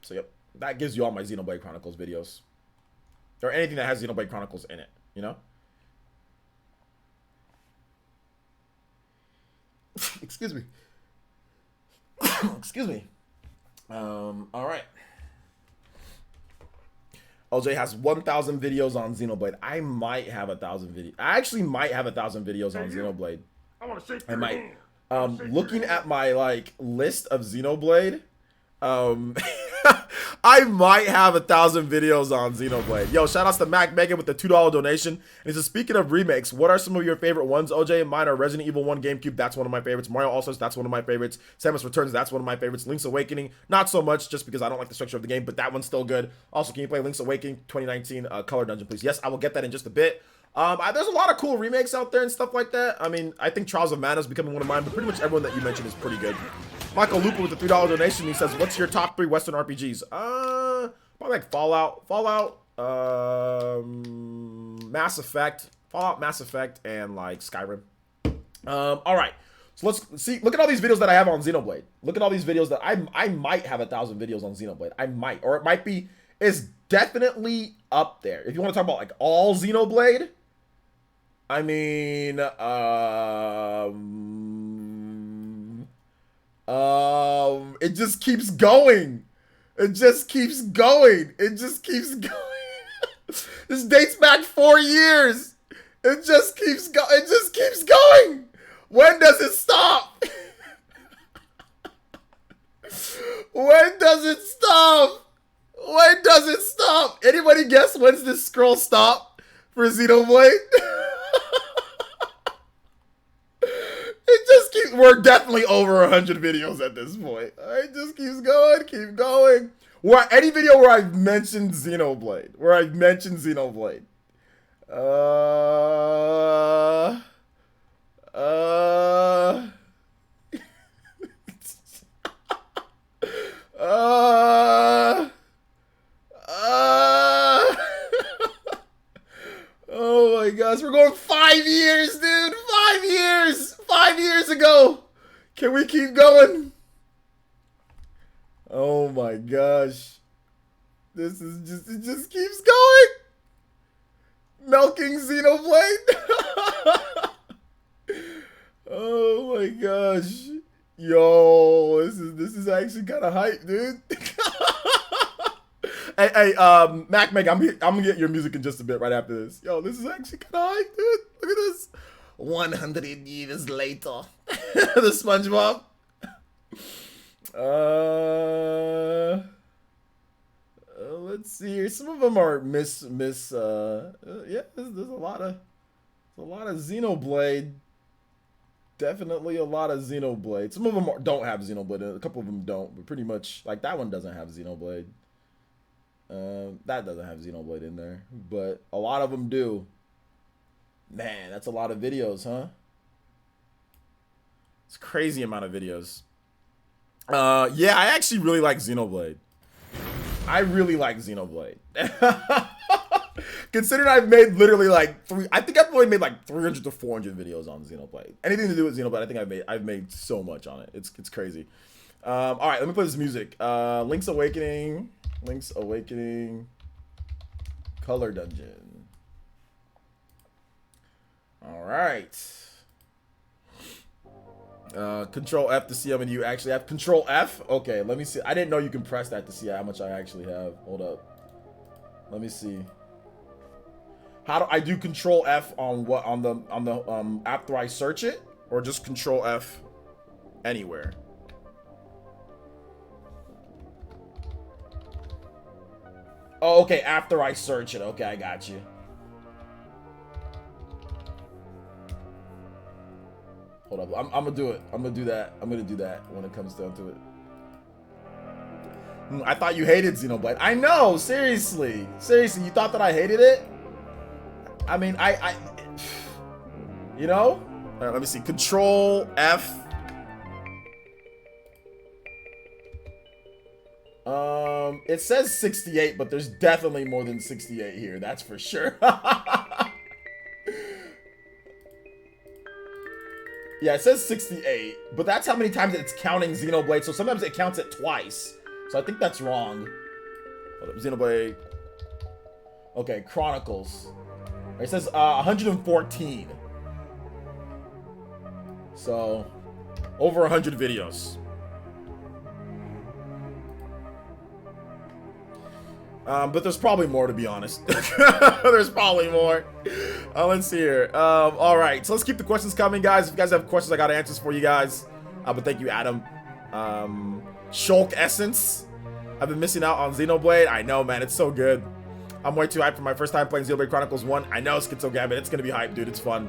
So yep, that gives you all my Xenoblade Chronicles videos, or anything that has Xenoblade Chronicles in it, you know. Excuse me. Excuse me. All right. OJ has 1,000 videos on Xenoblade. I might have 1,000 videos. I actually might have 1,000 videos on Xenoblade. I want to shake I your might. hand. Looking at my like list of Xenoblade, I might have 1,000 videos on Xenoblade. Yo, shout outs to Mac Megan with the $2 donation. And he says, speaking of remakes, what are some of your favorite ones? OJ, mine are Resident Evil 1 GameCube. That's one of my favorites. Mario All-Stars, that's one of my favorites. Samus Returns, that's one of my favorites. Link's Awakening, not so much, just because I don't like the structure of the game, but that one's still good. Also, can you play Link's Awakening 2019 Color Dungeon, please? Yes, I will get that in just a bit. There's a lot of cool remakes out there and stuff like that. I mean, I think Trials of Mana is becoming one of mine, but pretty much everyone that you mentioned is pretty good. Michael Lupa with the $3 donation. He says, what's your top 3 Western RPGs? Probably like Fallout, Mass Effect, and like Skyrim. All right. So let's see. Look at all these videos that I have on Xenoblade. Look at all these videos that I might have 1,000 videos on Xenoblade. I might, or it might be. It's definitely up there. If you want to talk about like all Xenoblade, I mean, it just keeps going. It just keeps going. It just keeps going. This dates back 4 years. It just keeps going. It just keeps going. When does it stop? When does it stop? When does it stop? Anybody guess when's this scroll stop for Xenoblade? It just keeps, we're definitely over 100 videos at this point. It just keeps going, keep going. Where any video where I've mentioned Xenoblade, oh my gosh, we're going 5 years, dude. 5 years. 5 years ago. Can we keep going? Oh my gosh. This is just, it just keeps going. Milking Xenoblade. Oh my gosh. Yo, this is actually kind of hype, dude. Hey, Mac, I'm gonna get your music in just a bit right after this. Yo, this is actually kind of hype, dude. Look at this. 100 years later, the SpongeBob. Let's see here. Some of them are yeah, there's a lot of Xenoblade. Definitely a lot of Xenoblade. Some of them don't have Xenoblade. A couple of them don't, but pretty much like that one doesn't have Xenoblade. That doesn't have Xenoblade in there, but a lot of them do. Man, that's a lot of videos, huh? It's a crazy amount of videos. Yeah, I actually really like Xenoblade. I really like Xenoblade. Considering I've made literally like I think I've only made like 300 to 400 videos on Xenoblade. Anything to do with Xenoblade, I think I've made so much on it. It's crazy. All right, let me play this music. Link's Awakening, Color Dungeon. All right. Control F to see how many you actually have. Control F? Okay, let me see. I didn't know you can press that to see how much I actually have. Hold up. Let me see. How do I do Control F on what on the after I search it, or just Control F anywhere? Oh, okay, after I search it. Okay, I got you. Hold up, I'm gonna do it. I'm gonna do that when it comes down to it. I thought you hated Xenoblade. I know, seriously, you thought that I hated it? I mean, you know? All right, let me see. Control F. It says 68, but there's definitely more than 68 here. That's for sure. Yeah, it says 68, but that's how many times it's counting Xenoblade. So sometimes it counts it twice. So I think that's wrong. Hold up, Xenoblade. Okay, Chronicles. It says 114. So over 100 videos. But there's probably more, to be honest. There's probably more. Let's see here. All right, so let's keep the questions coming, guys. If you guys have questions, I got answers for you guys. But thank you, Adam. Shulk Essence. I've been missing out on Xenoblade. I know, man. It's so good. I'm way too hyped for my first time playing Xenoblade Chronicles 1. I know, Schizo Gambit. It's going to be hype, dude. It's fun.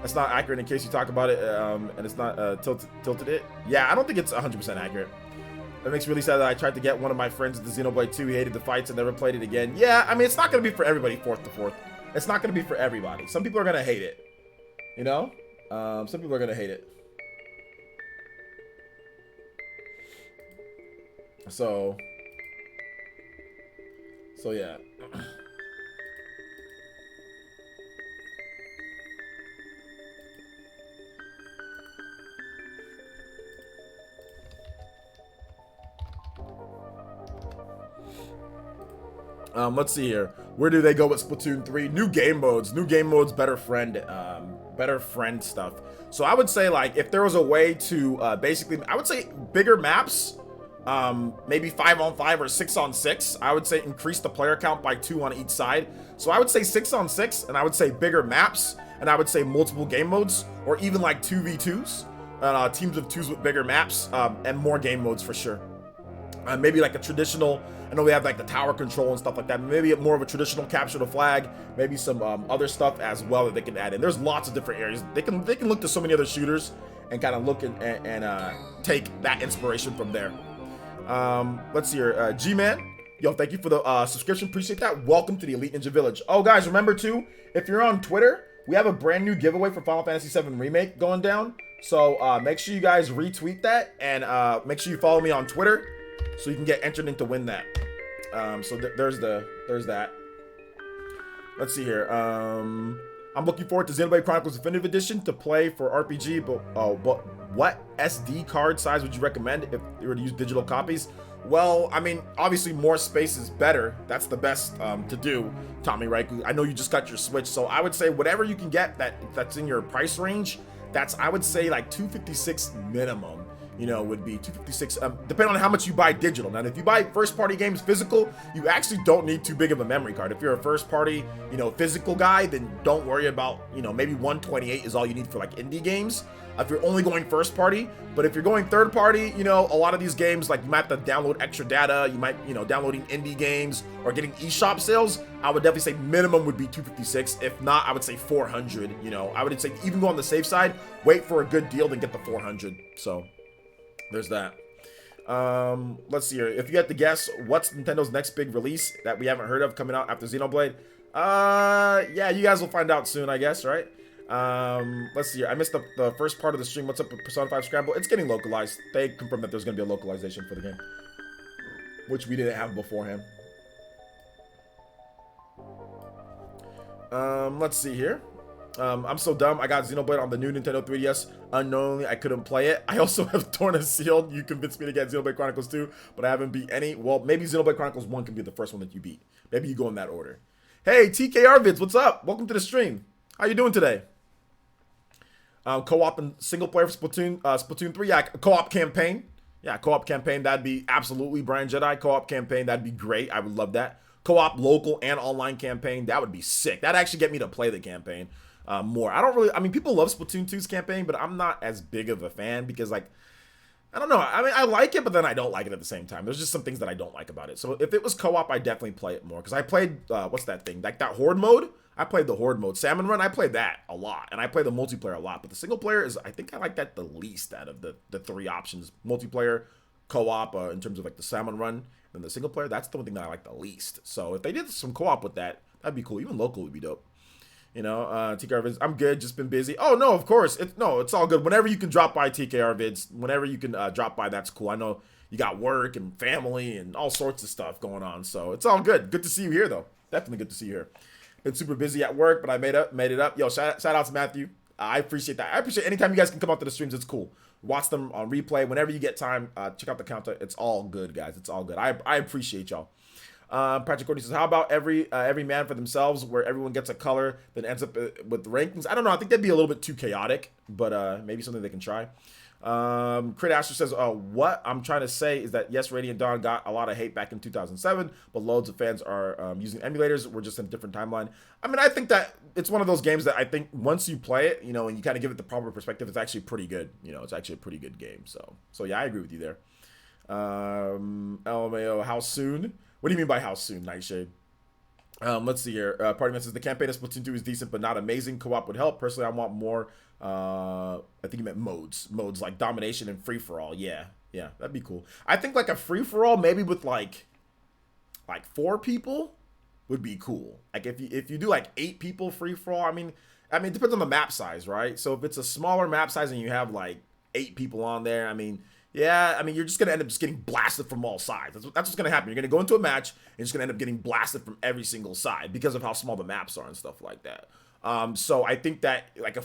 That's not accurate in case you talk about it, and it's not tilted it. Yeah, I don't think it's 100% accurate. That makes me really sad that I tried to get one of my friends into Xenoblade 2. He hated the fights and never played it again. Yeah, I mean, it's not going to be for everybody, 4th to 4th. It's not going to be for everybody. Some people are going to hate it. You know? Some people are going to hate it. So yeah. Let's see here. Where do they go with Splatoon 3? New game modes, better friend stuff. So I would say, like, if there was a way to basically, I would say bigger maps, maybe 5-on-5 or 6-on-6. I would say increase the player count by 2 on each side. So I would say 6-on-6, and I would say bigger maps, and I would say multiple game modes, or even like 2v2s, teams of 2s with bigger maps, and more game modes for sure. Maybe like a traditional, I know we have like the tower control and stuff like that. Maybe more of a traditional capture the flag. Maybe some other stuff as well that they can add in. There's lots of different areas. They can look to so many other shooters and kind of look and take that inspiration from there. Let's see here. G-Man, yo, thank you for the subscription. Appreciate that. Welcome to the Elite Ninja Village. Oh, guys, remember too, if you're on Twitter, we have a brand new giveaway for Final Fantasy VII Remake going down. So make sure you guys retweet that and make sure you follow me on Twitter, so you can get entered in to win that. So there's that. Let's see here. I'm looking forward to Xenoblade Chronicles Definitive Edition to play for RPG, but what SD card size would you recommend if you were to use digital copies? Well, I mean, obviously more space is better. That's the best to do, Tommy Raiku. I know you just got your Switch, so I would say whatever you can get that's in your price range, that's, I would say, like $256 minimum. would be 256, depending on how much you buy digital. Now, if you buy first-party games physical, you actually don't need too big of a memory card. If you're a first-party, physical guy, then don't worry about, maybe 128 is all you need for like indie games. If you're only going first-party, but if you're going third-party, a lot of these games, like you might have to download extra data, you might, downloading indie games or getting eShop sales, I would definitely say minimum would be 256. If not, I would say 400, I would say even go on the safe side, wait for a good deal, then get the 400, so. There's that. Let's see here. If you had to guess, what's Nintendo's next big release that we haven't heard of coming out after Xenoblade? Yeah, you guys will find out soon, I guess, right? Let's see here. I missed the first part of the stream. What's up with Persona 5 Scramble? It's getting localized. They confirmed that there's going to be a localization for the game, which we didn't have beforehand. Let's see here. I'm so dumb. I got Xenoblade on the new Nintendo 3DS. Unknowingly, I couldn't play it. I also have torn a seal. You convinced me to get Xenoblade Chronicles 2, but I haven't beat any. Well, maybe Xenoblade Chronicles 1 can be the first one that you beat. Maybe you go in that order. Hey, TKR Vids, what's up? Welcome to the stream. How you doing today? Co-op and single player for Splatoon 3. Yeah, co-op campaign. Yeah, co-op campaign. That'd be absolutely Brian Jedi. Co-op campaign. That'd be great. I would love that. Co-op local and online campaign. That would be sick. That'd actually get me to play the campaign. More. I mean, people love Splatoon 2's campaign, but I'm not as big of a fan because, like, I don't know. I mean, I like it, but then I don't like it at the same time. There's just some things that I don't like about it. So if it was co-op, I'd definitely play it more because I played, what's that thing? Like that Horde mode? I played the Horde mode. Salmon Run, I played that a lot, and I play the multiplayer a lot, but the single player is, I think I like that the least out of the three options. Multiplayer, co-op, in terms of like the Salmon Run, and the single player, that's the one thing that I like the least. So if they did some co-op with that, that'd be cool. Even local would be dope. TKR Vids, I'm good, just been busy. Oh, no, of course. It's all good. Whenever you can drop by TKR Vids, whenever you can drop by, that's cool. I know you got work and family and all sorts of stuff going on, so it's all good. Good to see you here, though. Definitely good to see you here. Been super busy at work, but I made it up. Yo, shout out to Matthew. I appreciate that. I appreciate anytime you guys can come out to the streams. It's cool. Watch them on replay. Whenever you get time, check out the counter. It's all good, guys. It's all good. I appreciate y'all. Patrick Courtney says, how about every man for themselves, where everyone gets a color, then ends up with the rankings? I don't know. I think that'd be a little bit too chaotic, but maybe something they can try. Crit Asher says, what I'm trying to say is that, yes, Radiant Dawn got a lot of hate back in 2007, but loads of fans are using emulators. We're just in a different timeline. I mean, I think that it's one of those games that I think once you play it, and you kind of give it the proper perspective, it's actually pretty good. It's actually a pretty good game. So yeah, I agree with you there. LMAO, how soon? What do you mean by how soon, Nightshade? Let's see here. Party Man says the campaign of Splatoon 2 is decent, but not amazing. Co-op would help. Personally, I want more. I think you meant modes like domination and free for all. Yeah, that'd be cool. I think like a free for all, maybe with like 4 people, would be cool. Like if you do like 8 people free for all, I mean, it depends on the map size, right? So if it's a smaller map size and you have like 8 people on there, I mean, you're just going to end up just getting blasted from all sides. That's what's going to happen. You're going to go into a match and you're just going to end up getting blasted from every single side because of how small the maps are and stuff like that. So I think that like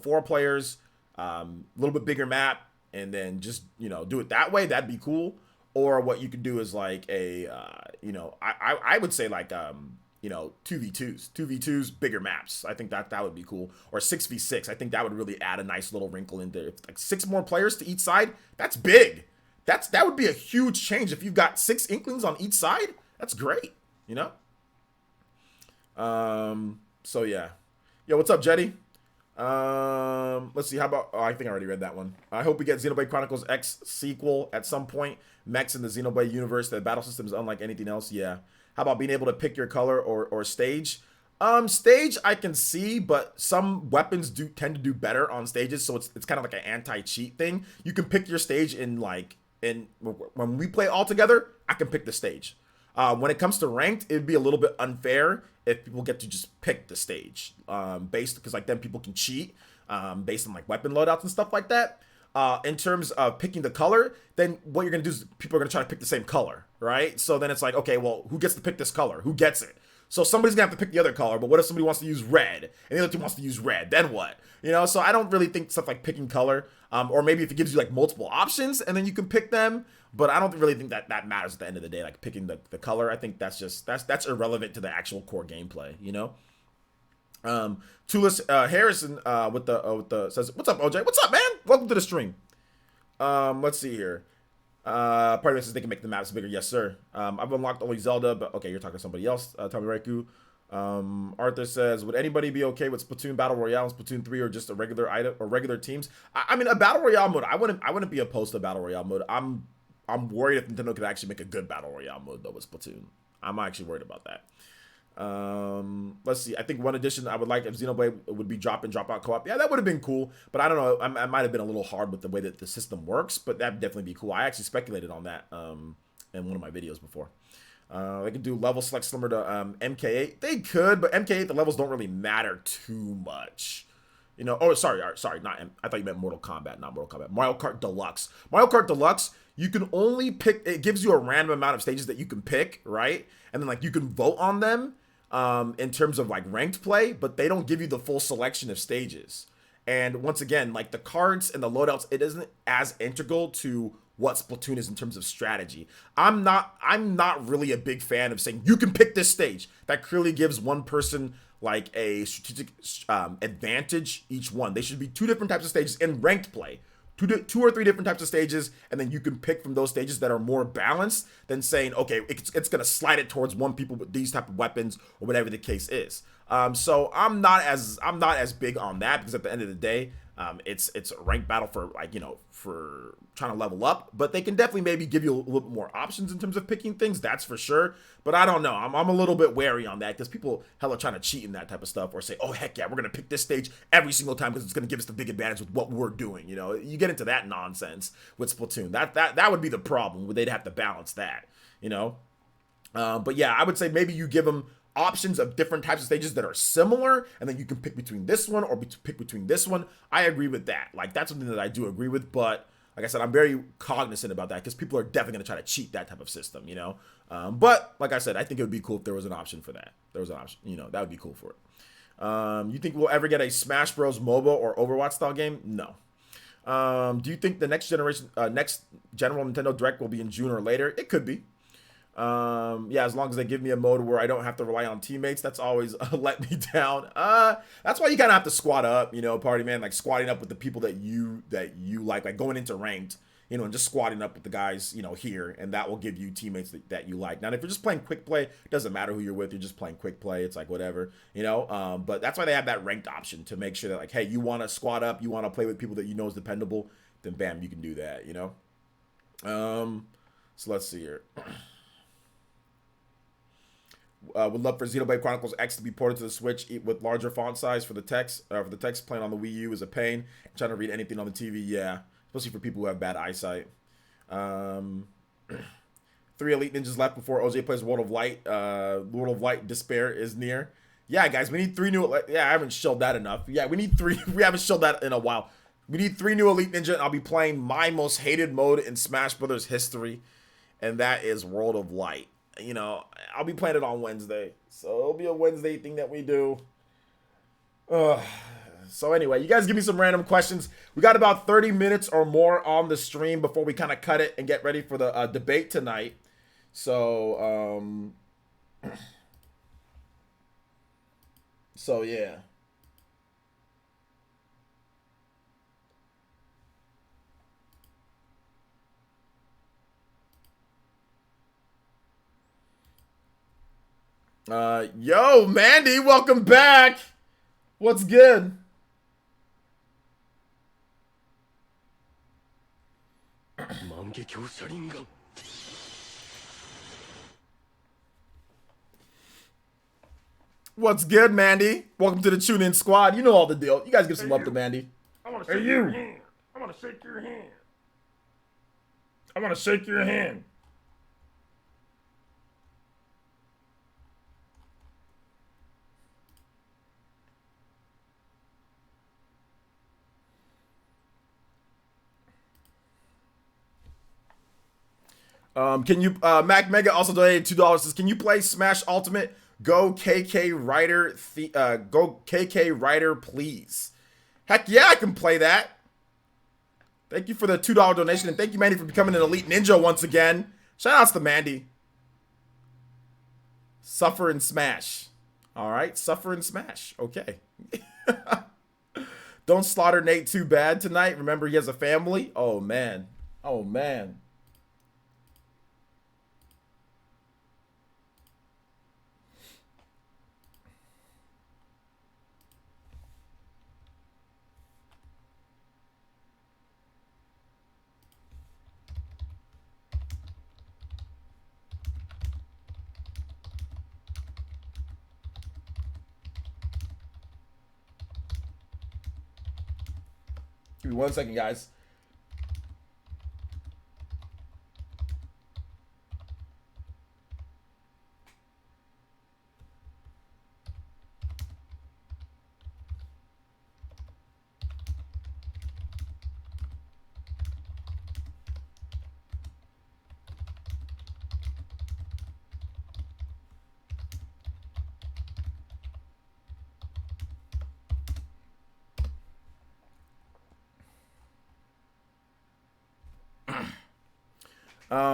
4 players, little bit bigger map, and then just, do it that way. That'd be cool. Or what you could do is like I would say like, 2v2s, bigger maps. I think that would be cool. Or 6v6. I think that would really add a nice little wrinkle in there. If like 6 more players to each side, that's big. That would be a huge change. If you've got 6 Inklings on each side, that's great. So yeah. Yo, what's up, Jetty? Let's see. How about? Oh, I think I already read that one. I hope we get Xenoblade Chronicles X sequel at some point. Mechs in the Xenoblade universe. The battle system is unlike anything else. Yeah. How about being able to pick your color or stage? Stage I can see, but some weapons do tend to do better on stages, so it's kind of like an anti-cheat thing. You can pick your stage in when we play all together, I can pick the stage. When it comes to ranked, it'd be a little bit unfair if people get to just pick the stage, because like then people can cheat based on like weapon loadouts and stuff like that. In terms of picking the color, then what you're going to do is people are going to try to pick the same color, right? So then it's like, okay, well, who gets to pick this color? Who gets it? So somebody's going to have to pick the other color, but what if somebody wants to use red and the other team wants to use red? Then what? So I don't really think stuff like picking color, or maybe if it gives you like multiple options and then you can pick them, but I don't really think that matters at the end of the day, like picking the color. I think that's irrelevant to the actual core gameplay, Tulis Harrison with the says, what's up, OJ? What's up, man? Welcome to the stream. Let's see here. Part of this is they can make the maps bigger. Yes, sir. I've unlocked only Zelda, but okay, you're talking to somebody else. Tommy Reku. Arthur says, would anybody be okay with Splatoon Battle Royale and Splatoon 3 or just a regular item or regular teams? I mean, a Battle Royale mode, I wouldn't be opposed to Battle Royale mode. I'm worried if Nintendo could actually make a good Battle Royale mode though with Splatoon. I'm actually worried about that. Let's see. I think one addition I would like if Xenoblade would be drop in, drop out co-op. Yeah, that would have been cool, but I don't know. I might have been a little hard with the way that the system works, but that'd definitely be cool. I actually speculated on that in one of my videos before. They could do level select similar to MK8. They could, but MK8 the levels don't really matter too much. You know. Oh, sorry, not. I thought you meant Mortal Kombat, not Mortal Kombat. Mario Kart Deluxe. Mario Kart Deluxe. You can only pick. It gives you a random amount of stages that you can pick, right? And then like you can vote on them in terms of like ranked play, but they don't give you the full selection of stages. And once again, like the cards and the loadouts, it isn't as integral to what Splatoon is in terms of strategy. I'm not really a big fan of saying you can pick this stage. That clearly gives one person like a strategic advantage each one. They should be two different types of stages in ranked play. Two or three different types of stages, and then you can pick from those stages that are more balanced than saying, okay, it's going to slide it towards one people with these type of weapons or whatever the case is. So I'm not as big on that because at the end of the day, it's a ranked battle for like, you know, for trying to level up, but they can definitely maybe give you a little bit more options in terms of picking things. That's for sure. But I don't know. I'm a little bit wary on that because people hella trying to cheat in that type of stuff or say, oh, heck yeah, we're going to pick this stage every single time because it's going to give us the big advantage with what we're doing. You know, you get into that nonsense with Splatoon. That would be the problem. They'd have to balance that, you know. But yeah, I would say maybe you give them options of different types of stages that are similar, and then you can pick between this one or pick between this one. I agree with that. Like, that's something that I do agree with, but like I said, I'm very cognizant about that because people are definitely going to try to cheat that type of system, you know? But like I said, I think it would be cool if there was an option for that. There was an option, you know, that would be cool for it. You think we'll ever get a Smash Bros. MOBA or Overwatch style game? No. Do you think the next general Nintendo Direct will be in June or later? It could be. Yeah, as long as they give me a mode where I don't have to rely on teammates, that's always let me down. That's why you kind of have to squad up, you know, party man, like squatting up with the people that you like going into ranked, you know, and just squatting up with the guys, you know, here, and that will give you teammates that you like. Now, if you're just playing quick play, it doesn't matter who you're with, you're just playing quick play, it's like whatever, you know, but that's why they have that ranked option to make sure that like, hey, you want to squad up, you want to play with people that you know is dependable, then bam, you can do that, you know. So let's see here. Would love for Xenoblade Chronicles X to be ported to the Switch with larger font size for the text. For the text playing on the Wii U is a pain. Trying to read anything on the TV, yeah, especially for people who have bad eyesight. 3 Elite Ninjas left before OJ plays World of Light. World of Light Despair is near. Yeah, guys, we need 3 new. Yeah, I haven't shelled that enough. Yeah, we need 3. We haven't shelled that in a while. We need 3 new Elite Ninja, and I'll be playing my most hated mode in Smash Brothers history, and that is World of Light. You know, I'll be playing it on Wednesday, so it'll be a Wednesday thing that we do. So anyway, you guys give me some random questions. We got about 30 minutes or more on the stream before we kind of cut it and get ready for the debate tonight. So, so yeah. Yo, Mandy, welcome back. What's good? What's good, Mandy? Welcome to the Tune In Squad. You know all the deal. You guys give some love to Mandy. I want to shake your hand. I want to shake your hand. I want to shake your hand. Can you, Mac Mega also donated $2. Says, can you play Smash Ultimate? Go KK Rider, please. Heck yeah, I can play that. Thank you for the $2 donation, and thank you, Mandy, for becoming an Elite Ninja once again. Shout outs to Mandy. Suffer and Smash. All right, Suffer and Smash. Okay. Don't slaughter Nate too bad tonight. Remember, he has a family. Oh, man. Oh, man. Give me 1 second, guys.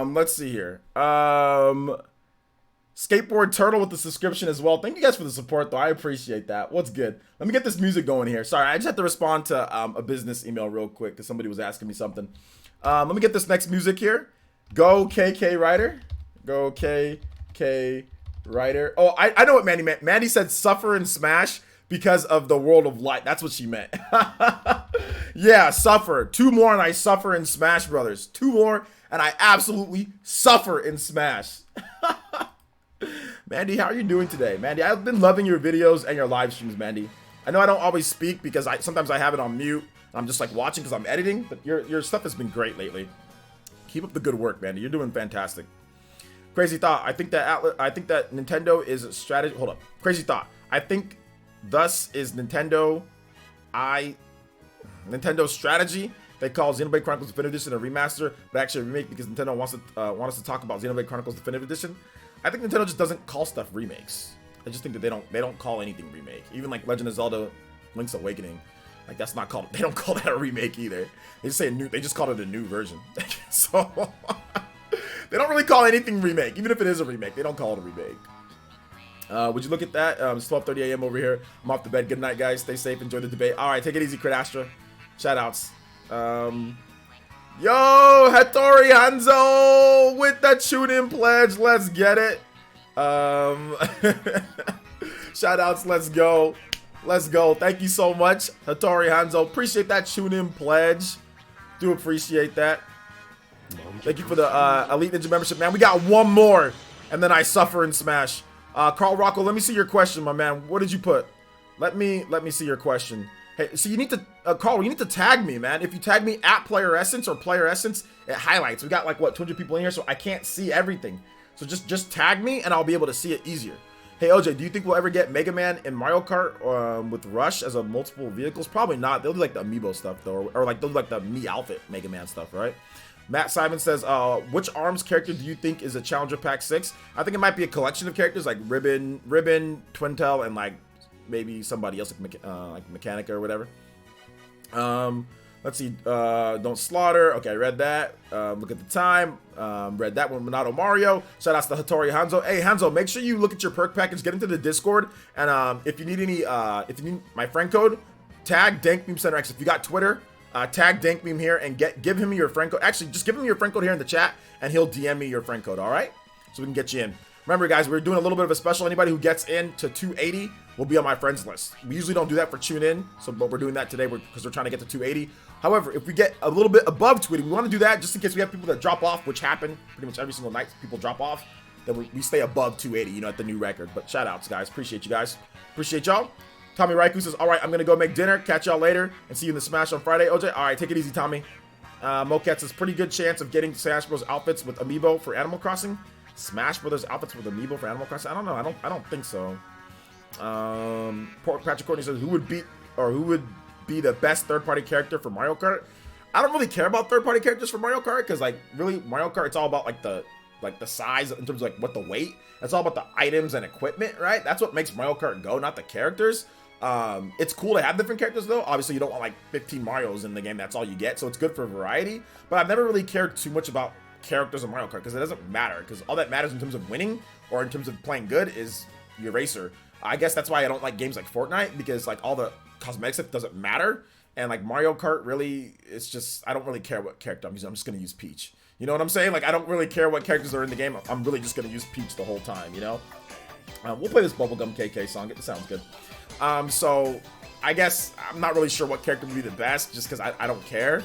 Let's see here. Skateboard Turtle with the subscription as well. Thank you guys for the support, though. I appreciate that. What's good? Let me get this music going here. Sorry, I just have to respond to a business email real quick because somebody was asking me something. Let me get this next music here. Go KK Writer. Go KK Writer. Oh, I know what Mandy meant. Mandy said suffer and smash because of the world of light. That's what she meant. Yeah, suffer. 2 more and I suffer in Smash Brothers. 2 more and I absolutely suffer in Smash. Mandy, how are you doing today? Mandy, I've been loving your videos and your live streams, Mandy. I know I don't always speak because sometimes I have it on mute. I'm just like watching because I'm editing, but your stuff has been great lately. Keep up the good work, Mandy. You're doing fantastic. Crazy thought. I think that Nintendo is a strategy. Hold up. Crazy thought. I think thus is Nintendo's strategy. They call Xenoblade Chronicles Definitive Edition a remaster, but actually a remake because Nintendo wants us to talk about Xenoblade Chronicles Definitive Edition. I think Nintendo just doesn't call stuff remakes. I just think that they don't call anything remake. Even like Legend of Zelda, Link's Awakening, like that's not called. They don't call that a remake either. They just say new. They just call it a new version. So they don't really call anything remake, even if it is a remake. They don't call it a remake. Would you look at that? It's 12:30 a.m. over here. I'm off to bed. Good night, guys. Stay safe. Enjoy the debate. All right, take it easy, Crit Astra. Shout outs. Yo, Hattori Hanzo with the tune-in pledge. Let's get it. Shout outs. Let's go. Let's go. Thank you so much, Hattori Hanzo. Appreciate that tune-in pledge. Do appreciate that. Thank you for the Elite Ninja membership, man. We got 1 more, and then I suffer and smash. Carl Rocco, let me see your question, my man. What did you put? Let me see your question. Hey, so you need to, Carl, you need to tag me, man. If you tag me at PlayerEssence or PlayerEssence, it highlights. We got like, what, 200 people in here, so I can't see everything. So just tag me, and I'll be able to see it easier. Hey, OJ, do you think we'll ever get Mega Man and Mario Kart with Rush as a multiple vehicles? Probably not. They'll do like the amiibo stuff, though, or like they'll do like the Me outfit Mega Man stuff, right? Matt Simon says, which ARMS character do you think is a Challenger Pack 6? I think it might be a collection of characters like Ribbon, Twintel, and like maybe somebody else like Mechanica or whatever. Let's see. Don't slaughter. Okay, I read that. Look at the time. Read that one. Minato Mario. Shout outs to Hattori Hanzo. Hey Hanzo, make sure you look at your perk package. Get into the Discord, and if you need any, if you need my friend code, tag Dankbeam Center X. If you got Twitter, tag Dankbeam here and give him your friend code. Actually, just give him your friend code here in the chat, and he'll DM me your friend code. All right, so we can get you in. Remember, guys, we're doing a little bit of a special. Anybody who gets in to 280 will be on my friends list. We usually don't do that for tune in, but we're doing that today because we're trying to get to 280. However, if we get a little bit above 280, we want to do that just in case we have people that drop off, which happen pretty much every single night. People drop off, then we stay above 280, you know, at the new record. But shout outs, guys. Appreciate you guys. Appreciate y'all. Tommy Raiku says, all right, I'm going to go make dinner. Catch y'all later and see you in the Smash on Friday. OJ, all right, take it easy, Tommy. Mocat says, pretty good chance of getting Smash Bros. Outfits with Amiibo for Animal Crossing. Smash Brothers outfits with Amiibo for Animal Crossing? I don't know. I don't think so. Patrick Courtney says, who would be the best third-party character for Mario Kart? I don't really care about third-party characters for Mario Kart because, like, really, Mario Kart, it's all about like the size in terms of like what the weight. It's all about the items and equipment, right? That's what makes Mario Kart go, not the characters. It's cool to have different characters though. Obviously, you don't want like 15 Marios in the game. That's all you get, so it's good for variety. But I've never really cared too much about characters in Mario Kart because it doesn't matter. Because all that matters in terms of winning or in terms of playing good is your racer. I guess that's why I don't like games like Fortnite, because like all the cosmetic stuff doesn't matter. And like Mario Kart, really, it's just, I don't really care what character I'm using. I'm just gonna use Peach. You know what I'm saying? Like, I don't really care what characters are in the game. I'm really just gonna use Peach the whole time, you know? We'll play this Bubblegum KK song. It sounds good. So I guess I'm not really sure what character would be the best, just because I don't care.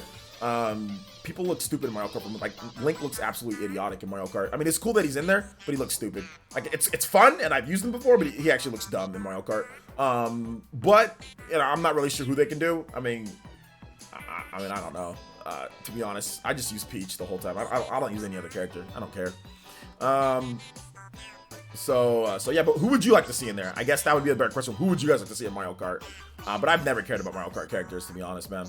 People look stupid in Mario Kart. Like, Link looks absolutely idiotic in Mario Kart. I mean, it's cool that he's in there, but he looks stupid. Like, it's fun, and I've used him before, but he actually looks dumb in Mario Kart. But, you know, I'm not really sure who they can do. I mean, I don't know. To be honest, I just use Peach the whole time. I don't use any other character. I don't care. So yeah, but who would you like to see in there? I guess that would be a better question. Who would you guys like to see in Mario Kart? But I've never cared about Mario Kart characters, to be honest, man.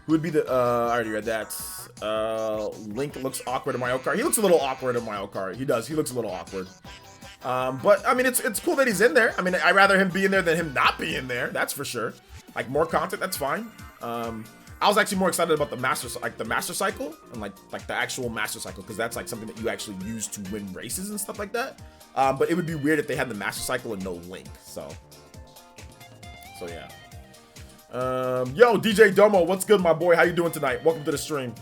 Who would be the, I already read that. Link looks awkward in Mario Kart. He looks a little awkward in Mario Kart. He does. He looks a little awkward. But, I mean, it's cool that he's in there. I mean, I'd rather him be in there than him not be in there. That's for sure. Like, more content, that's fine. I was actually more excited about the master cycle and like the actual master cycle, because that's like something that you actually use to win races and stuff like that. But it would be weird if they had the master cycle and no Link. So yeah. Yo, DJ Domo, what's good, my boy? How you doing tonight? Welcome to the stream.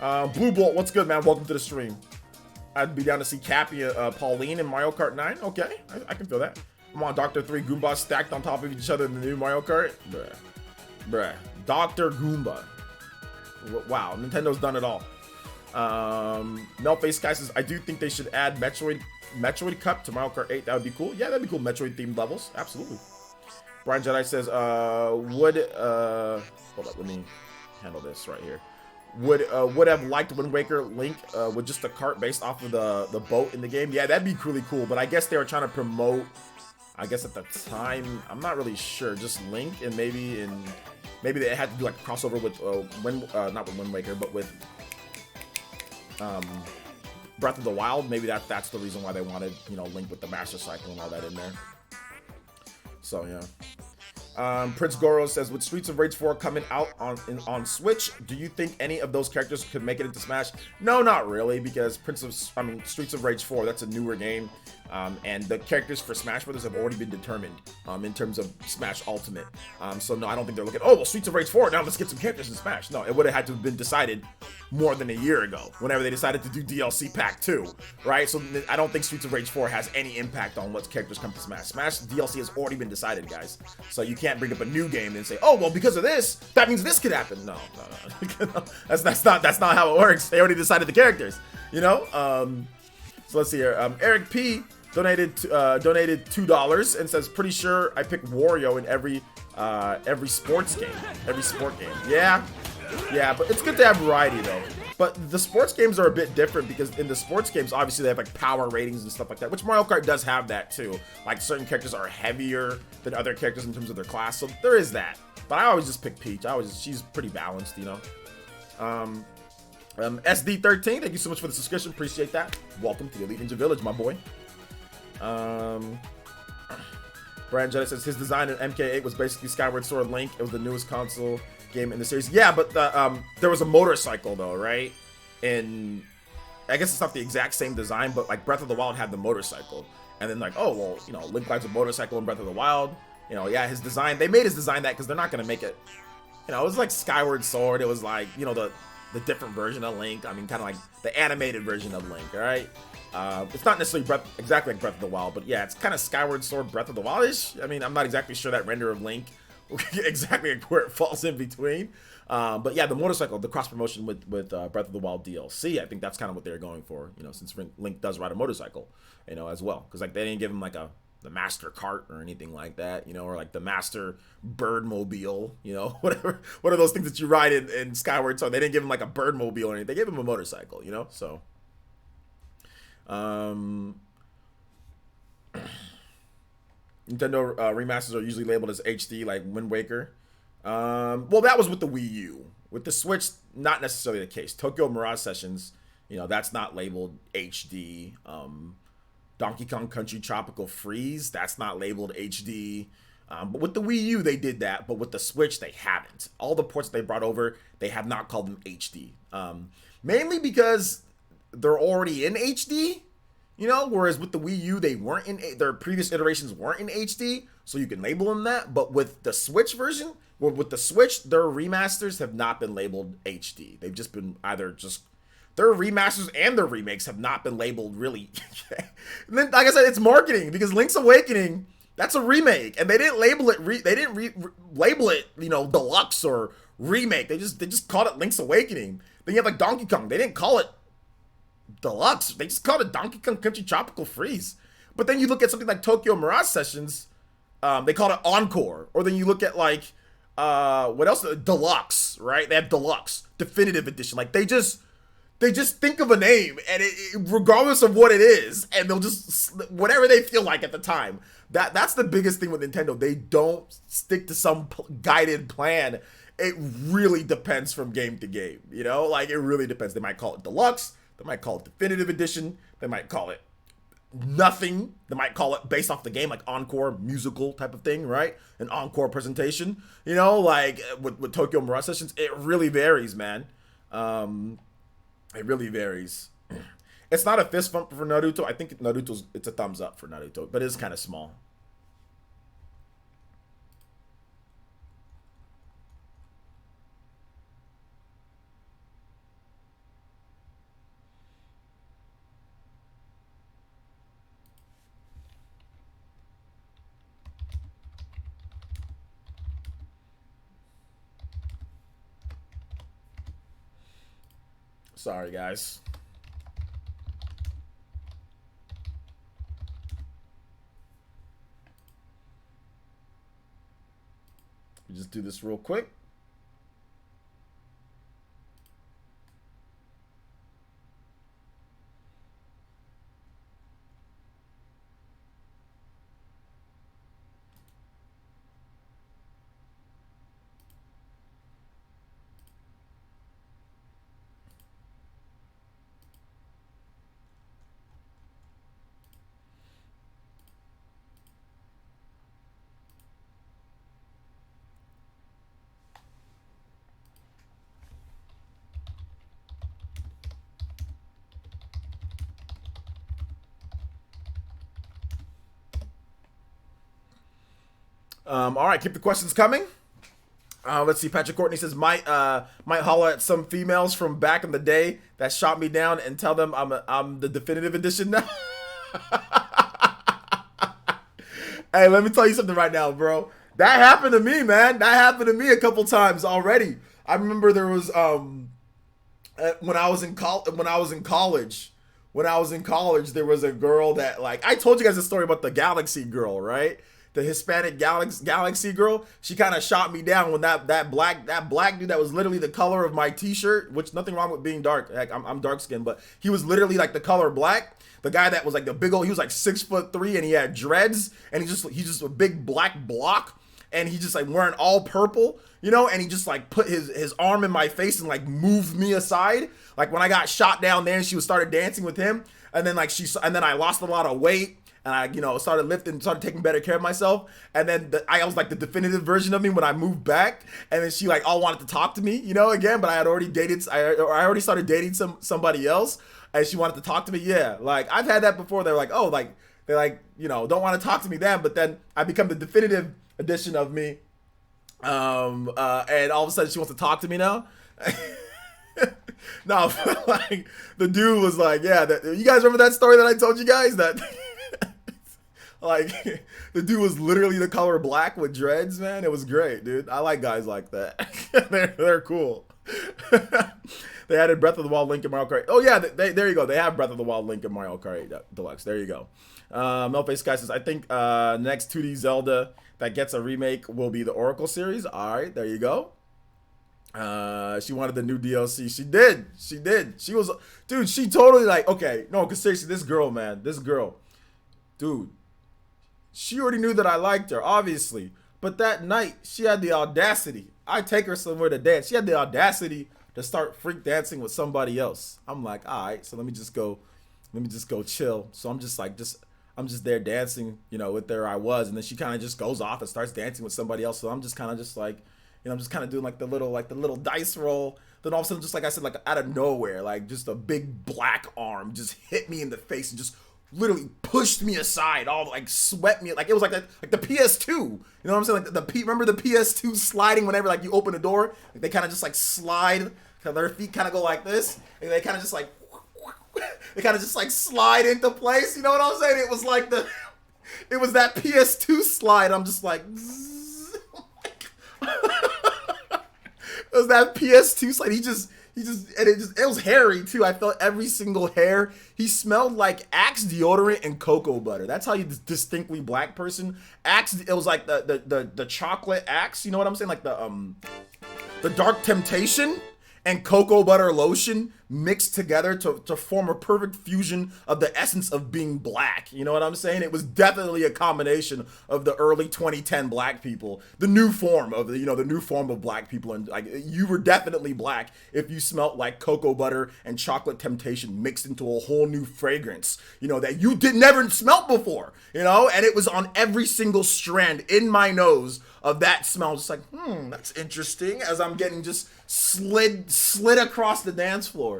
Blue Bolt, what's good, man? Welcome to the stream. I'd be down to see Cappy, Pauline in Mario Kart 9. Okay, I can feel that. I'm on Dr. 3 Goombas stacked on top of each other in the new Mario Kart. Bruh. Dr. Goomba. Wow, Nintendo's done it all. Melface Sky says, I do think they should add Metroid Cup to Mario Kart 8. That would be cool. Yeah, that'd be cool. Metroid themed levels. Absolutely. Brian Jedi says, hold up, let me handle this right here. Would have liked Wind Waker Link with just a cart based off of the boat in the game. Yeah, that'd be really cool. But I guess they were trying to promote, I guess at the time, I'm not really sure, just Link, and maybe they had to do like a crossover with not with Wind Waker, but with Breath of the Wild. Maybe that's the reason why they wanted, you know, Link with the Master Cycle and all that in there. So yeah. Prince Goro says, with Streets of Rage 4 coming out on Switch, do you think any of those characters could make it into Smash? No, not really, because Streets of Rage 4, that's a newer game, and the characters for Smash Brothers have already been determined in terms of Smash Ultimate. So no, I don't think they're looking, oh, well, Streets of Rage 4, now let's get some characters in Smash. No, it would have had to have been decided more than a year ago, whenever they decided to do DLC Pack 2, right? So I don't think Streets of Rage 4 has any impact on what characters come to Smash. Smash DLC has already been decided, guys. So you can't bring up a new game and say, oh, well, because of this, that means this could happen. No. that's not how it works. They already decided the characters, you know? So let's see here. Eric P donated $2 and says, pretty sure I pick Wario in every sports game. Every sport game. Yeah, but it's good to have variety though. But the sports games are a bit different, because in the sports games, obviously they have like power ratings and stuff like that, which Mario Kart does have that too. Like certain characters are heavier than other characters in terms of their class, so there is that. But I always just pick Peach. She's pretty balanced, you know. SD13, thank you so much for the subscription. Appreciate that. Welcome to the Elite Ninja Village, my boy. Brian Jetta says his design in MK8 was basically Skyward Sword Link. It was the newest console game in the series. Yeah, but there was a motorcycle though, right? And I guess it's not the exact same design, but like Breath of the Wild had the motorcycle, and then like, oh well, you know, Link rides a motorcycle in Breath of the Wild. You know, yeah, his design, they made his design that because they're not gonna make it. You know, it was like Skyward Sword. It was like, you know, the different version of Link. I mean, kind of like the animated version of Link, all right? It's not necessarily exactly like Breath of the Wild, but yeah, it's kind of Skyward Sword Breath of the Wild-ish. I mean, I'm not exactly sure that render of Link exactly where it falls in between. But yeah, the motorcycle, the cross promotion with Breath of the Wild DLC, I think that's kind of what they're going for, you know, since Link does ride a motorcycle, you know, as well. Because like they didn't give him like the Master Cart or anything like that, you know, or like the Master Birdmobile, you know, whatever. What are those things that you ride in Skyward Sword? They didn't give him like a Birdmobile or anything. They gave him a motorcycle, you know, so. Nintendo remasters are usually labeled as HD, like Wind Waker. Well, that was with the Wii U. With the Switch, not necessarily the case. Tokyo Mirage Sessions, you know, that's not labeled HD. Donkey Kong Country Tropical Freeze, that's not labeled HD. But with the Wii U, they did that. But with the Switch, they haven't. All the ports they brought over, they have not called them HD. Mainly because they're already in HD. You know, whereas with the Wii U, they weren't in their previous iterations weren't in HD, so you can label them that. But with the Switch version, or with the Switch, their remasters have not been labeled HD. They've just been either just their remasters and their remakes have not been labeled really. And then, like I said, it's marketing because Link's Awakening, that's a remake, and they didn't label it. They didn't label it, you know, deluxe or remake. They just called it Link's Awakening. Then you have like Donkey Kong. They didn't call it deluxe. They just called it Donkey Kong Country Tropical Freeze. But then you look at something like Tokyo Mirage Sessions, they call it Encore. Or then you look at like what else? Deluxe, right? They have Deluxe, Definitive Edition. Like they just think of a name, and regardless of what it is, and they'll just whatever they feel like at the time. That's the biggest thing with Nintendo. They don't stick to some guided plan. It really depends from game to game. You know, like it really depends. They might call it Deluxe. They might call it Definitive Edition. They might call it nothing. They might call it based off the game, like Encore musical type of thing, right? An Encore presentation. You know, like with Tokyo Mirage Sessions, it really varies, man. It really varies. It's not a fist bump for Naruto. I think it's a thumbs up for Naruto, but it's kind of small. Sorry, guys. We just do this real quick. All right, keep the questions coming. Let's see. Patrick Courtney says might holler at some females from back in the day that shot me down and tell them I'm the definitive edition now. Hey, let me tell you something right now, bro. That happened to me, man. That happened to me a couple times already. I remember there was when I was in college, there was a girl that, like, I told you guys a story about the Galaxy girl, right? The Hispanic Galaxy girl. She kind of shot me down when that black dude that was literally the color of my t-shirt, which nothing wrong with being dark. Heck, I'm dark skinned, but he was literally like the color black. The guy that was like the big old, he was like 6'3" and he had dreads, and he's just a big black block, and he just like wearing all purple, you know, and he just like put his arm in my face and like moved me aside. Like when I got shot down there, and she started dancing with him, and then I lost a lot of weight. And I, you know, started lifting, started taking better care of myself. And then I was like the definitive version of me when I moved back. And then she like all wanted to talk to me, you know, again. But I had already dated, I already started dating somebody else. And she wanted to talk to me. Yeah, like I've had that before. They're like, oh, like they like, you know, don't want to talk to me then. But then I become the definitive edition of me. And all of a sudden she wants to talk to me now. No, like the dude was like, yeah, you guys remember that story that I told you guys that. Like, the dude was literally the color black with dreads, man. It was great, dude. I like guys like that. they're cool. They added Breath of the Wild Link in Mario Kart. Oh, yeah, there you go. They have Breath of the Wild Link in Mario Kart Deluxe. There you go. Melface Guy says, I think next 2D Zelda that gets a remake will be the Oracle series. All right, there you go. She wanted the new DLC. She did. She was, dude, she totally like, okay, no, because seriously, this girl, dude, she already knew that I liked her, obviously. But that night, she had the audacity. I take her somewhere to dance. She had the audacity to start freak dancing with somebody else. I'm like, all right, so let me just go chill. So I'm just there dancing, you know, with her I was. And then she kind of just goes off and starts dancing with somebody else. So I'm just kind of just like, you know, I'm just kind of doing like the little dice roll. Then all of a sudden, just like I said, like out of nowhere, like just a big black arm just hit me in the face and just literally pushed me aside, all like swept me, like it was like the PS2. You know what I'm saying? Like remember the PS2 sliding whenever like you open the door? Like they kind of just like slide, their feet kind of go like this, and they kind of just like they kind of just like slide into place. You know what I'm saying? It was like it was that PS2 slide. I'm just like, it was that PS2 slide. He just, and it was hairy too. I felt every single hair. He smelled like Axe deodorant and cocoa butter. That's how you distinctly black person. Axe, it was like the chocolate Axe. You know what I'm saying? Like the Dark Temptation and cocoa butter lotion mixed together to form a perfect fusion of the essence of being black. You know what I'm saying? It was definitely a combination of the early 2010 black people, the new form of the new form of black people, and like you were definitely black if you smelt like cocoa butter and chocolate temptation mixed into a whole new fragrance, you know, that you never smelt before, you know, and it was on every single strand in my nose of that smell. Just like, that's interesting, as I'm getting just slid across the dance floor.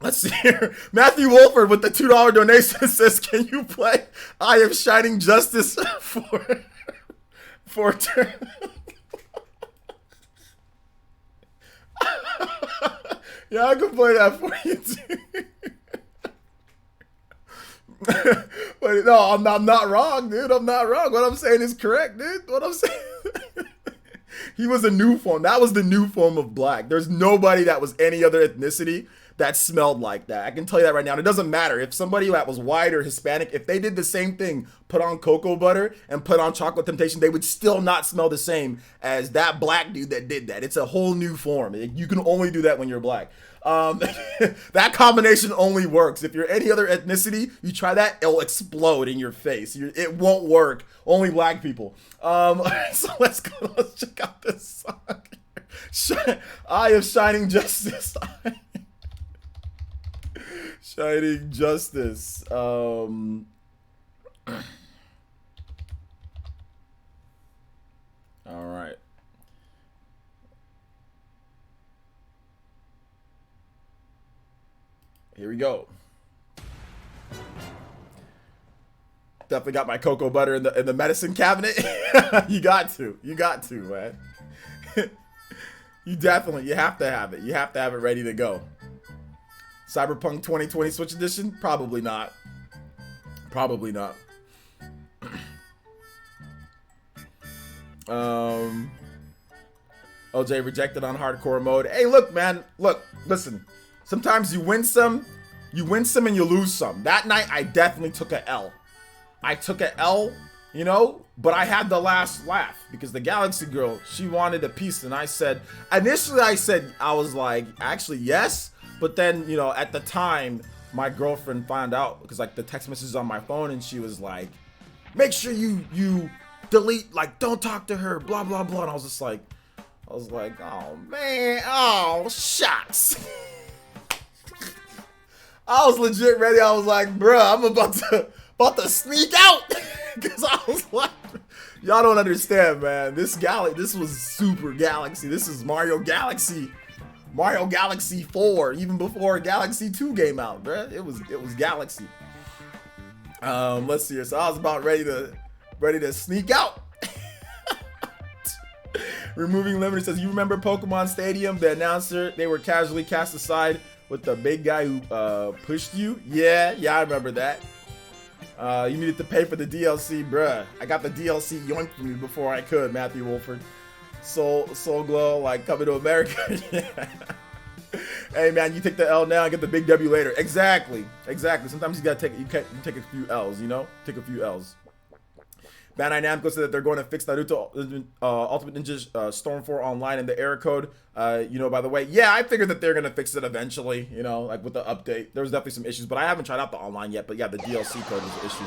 Let's see here. Matthew Wolford with the $2 donation says, "Can you play I Am Shining Justice for turn?" Yeah, I can play that for you too. But no, I'm not wrong, dude. I'm not wrong. What I'm saying is correct, dude. What I'm saying. He was a new form. That was the new form of black. There's nobody that was any other ethnicity that smelled like that. I can tell you that right now. And it doesn't matter if somebody that was white or Hispanic, if they did the same thing, put on cocoa butter and put on chocolate temptation, they would still not smell the same as that black dude that did that. It's a whole new form. You can only do that when you're black. That combination only works. If you're any other ethnicity, you try that, it'll explode in your face. It won't work. Only black people. So let's go. Let's check out this song. I Am Shining Justice. Shining Justice. All right. Here we go. Definitely got my cocoa butter in the medicine cabinet. You got to, man. You have to have it. You have to have it ready to go. Cyberpunk 2020 Switch Edition? Probably not. Probably not. OJ rejected on hardcore mode. Hey, look, man. Look, listen. Sometimes you win some and you lose some. That night, I definitely took a L. I took a L, you know, but I had the last laugh because the Galaxy girl, she wanted a piece, and initially I was like, actually, yes. But then, you know, at the time, my girlfriend found out because like the text messages on my phone, and she was like, make sure you delete, like, don't talk to her, blah, blah, blah. And I was like, oh man, oh, shots. I was legit ready. I was like, bruh, I'm about to sneak out. Cause I was like, y'all don't understand, man. This was Super Galaxy. This is Mario Galaxy 4, even before Galaxy 2 came out, bruh. It was Galaxy. Let's see here. So I was about ready to sneak out. Removing Limiter says, you remember Pokemon Stadium? The announcer, they were casually cast aside with the big guy who pushed you? Yeah, I remember that. You needed to pay for the DLC, bruh. I got the DLC yoinked from you before I could, Matthew Wolford. Soul Glow, like, coming to America. Yeah. Hey, man, you take the L now and get the big W later. Exactly. Sometimes you gotta take a few L's, you know? Take a few L's. Bandai Namco said that they're going to fix Naruto Ultimate Ninja Storm 4 Online in the error code. You know, by the way, yeah, I figured that they're going to fix it eventually, you know, like with the update. There was definitely some issues, but I haven't tried out the online yet. But yeah, the DLC code was an issue.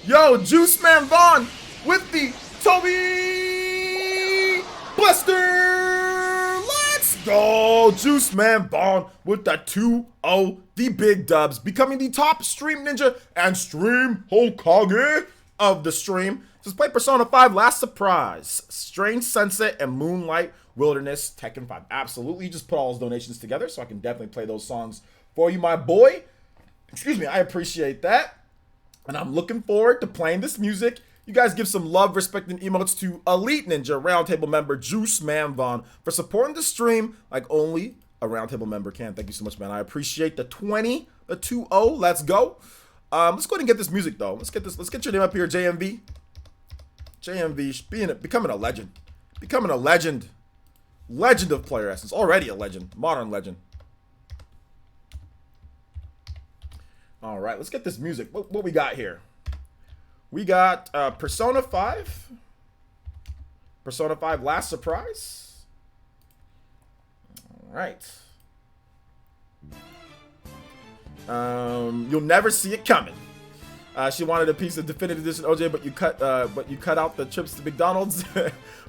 Yo, Juice Man Vaughn with the Toby Buster. Let's go. Juice Man Vaughn with the 2-0, the big dubs, becoming the top stream ninja and stream Hokage of the stream. Just play Persona 5 Last Surprise, Strange Sunset, and Moonlight Wilderness, Tekken 5. Absolutely. You just put all those donations together, so I can definitely play those songs for you, my boy. Excuse me, I appreciate that. And I'm looking forward to playing this music. You guys give some love, respect, and emotes to Elite Ninja Roundtable member Juice Man Vaughn for supporting the stream like only a Roundtable member can. Thank you so much, man. I appreciate the 20, the 2-0. Let's go. Let's go ahead and get this music though. Let's get your name up here, JMV. JMV, becoming a legend. Becoming a legend. Legend of PlayerEssence. Already a legend. Modern legend. All right, let's get this music. What we got here? We got Persona 5. Persona 5 Last Surprise. All right. You'll never see it coming. She wanted a piece of definitive edition OJ, but you cut out the trips to McDonald's.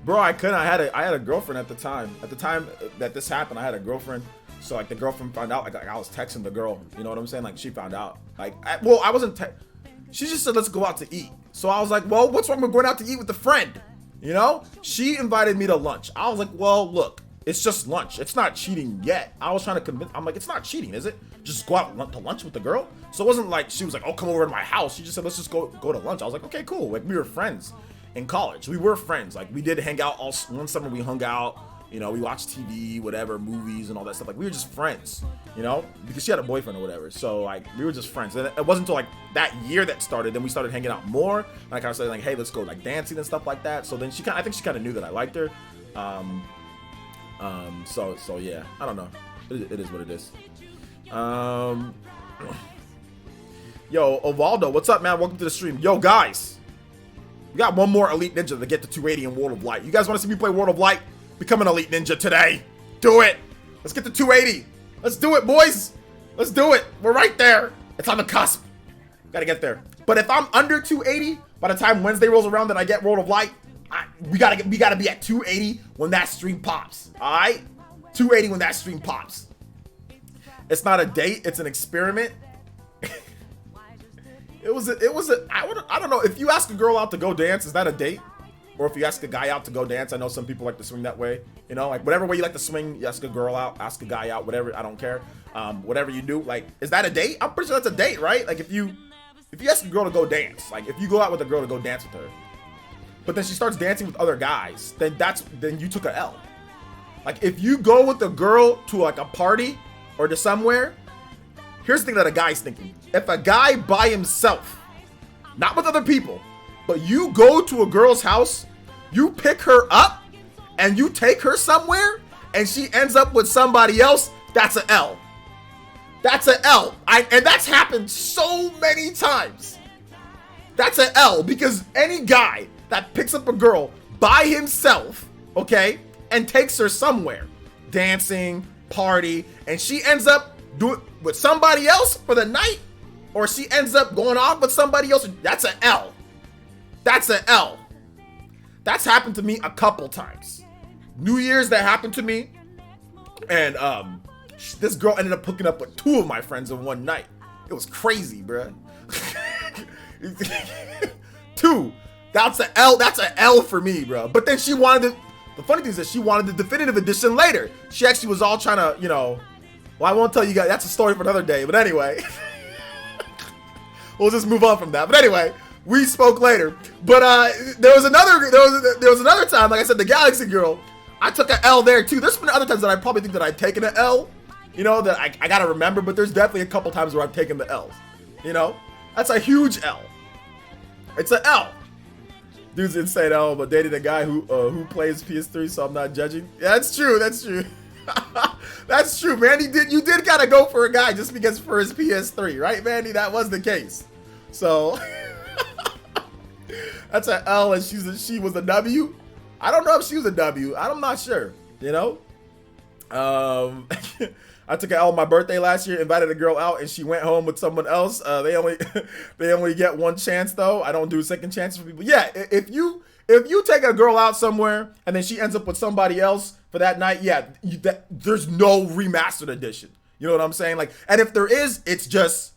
Bro, I couldn't. I had a girlfriend at the time. At the time that this happened, I had a girlfriend. So like the girlfriend found out. Like I was texting the girl. You know what I'm saying? Like she found out. Like I wasn't. She just said let's go out to eat. So I was like, well, what's wrong with going out to eat with a friend? You know? She invited me to lunch. I was like, well, look, it's just lunch. It's not cheating yet. I was trying to convince. I'm like, it's not cheating, is it? Just go out to lunch with the girl. So it wasn't like she was like, oh, come over to my house. She just said, let's just go to lunch. I was like, okay, cool. Like we were friends in college. We were friends. Like we did hang out one summer. We hung out. You know, we watched TV, whatever, movies and all that stuff. Like we were just friends. You know, because she had a boyfriend or whatever. So like we were just friends. And it wasn't until like that year that started. Then we started hanging out more. And I kind of said like, hey, let's go like dancing and stuff like that. So then I think she kind of knew that I liked her. So yeah, I don't know. It is what it is. Yo, Ovaldo, what's up, man? Welcome to the stream. Yo, guys, we got one more Elite Ninja to get to 280 in World of Light. You guys want to see me play World of Light? Become an Elite Ninja today. Do it. Let's get to 280. Let's do it, boys. Let's do it. We're right there. It's on the cusp. Gotta get there. But if I'm under 280 by the time Wednesday rolls around and I get World of Light, we gotta be at 280 when that stream pops. All right, 280 when that stream pops. It's not a date. It's an experiment. I don't know. If you ask a girl out to go dance, is that a date? Or if you ask a guy out to go dance, I know some people like to swing that way. You know, like whatever way you like to swing, you ask a girl out, ask a guy out, whatever. I don't care. Whatever you do, like, is that a date? I'm pretty sure that's a date, right? Like if you ask a girl to go dance, like if you go out with a girl to go dance with her, but then she starts dancing with other guys, then you took a L. Like if you go with a girl to like a party or to somewhere, here's the thing that a guy's thinking. If a guy by himself, not with other people, but you go to a girl's house, you pick her up, and you take her somewhere, and she ends up with somebody else, that's an L. That's an L. And that's happened so many times. That's an L, because any guy that picks up a girl by himself, okay, and takes her somewhere, dancing, party, and she ends up doing with somebody else for the night, or she ends up going off with somebody else, that's an L. That's an L. That's happened to me a couple times. New Year's, that happened to me, and this girl ended up hooking up with 2 of my friends in one night. It was crazy, bruh. 2. That's an L. That's an L for me, bro. But then she wanted to. The funny thing is that she wanted the definitive edition later. She actually was all trying to, you know. Well, I won't tell you guys. That's a story for another day. But anyway, we'll just move on from that. But anyway, we spoke later. But there was another time, like I said, the Galaxy Girl. I took an L there too. There's been other times that I probably think that I've taken an L. You know, that I gotta remember. But there's definitely a couple times where I've taken the L's. You know, that's a huge L. It's an L. Dudes didn't say L, but dated a guy who plays PS3, so I'm not judging. Yeah, that's true. That's true. That's true, man. You did gotta go for a guy just because for his PS3, right, Mandy? That was the case. So that's an L, and she was a W. I don't know if she was a W. I'm not sure. You know. I took an L on my birthday last year, invited a girl out, and she went home with someone else. They only get one chance though. I don't do second chances for people. Yeah, if you take a girl out somewhere and then she ends up with somebody else for that night, yeah, there's no remastered edition. You know what I'm saying? Like, and if there is, it's just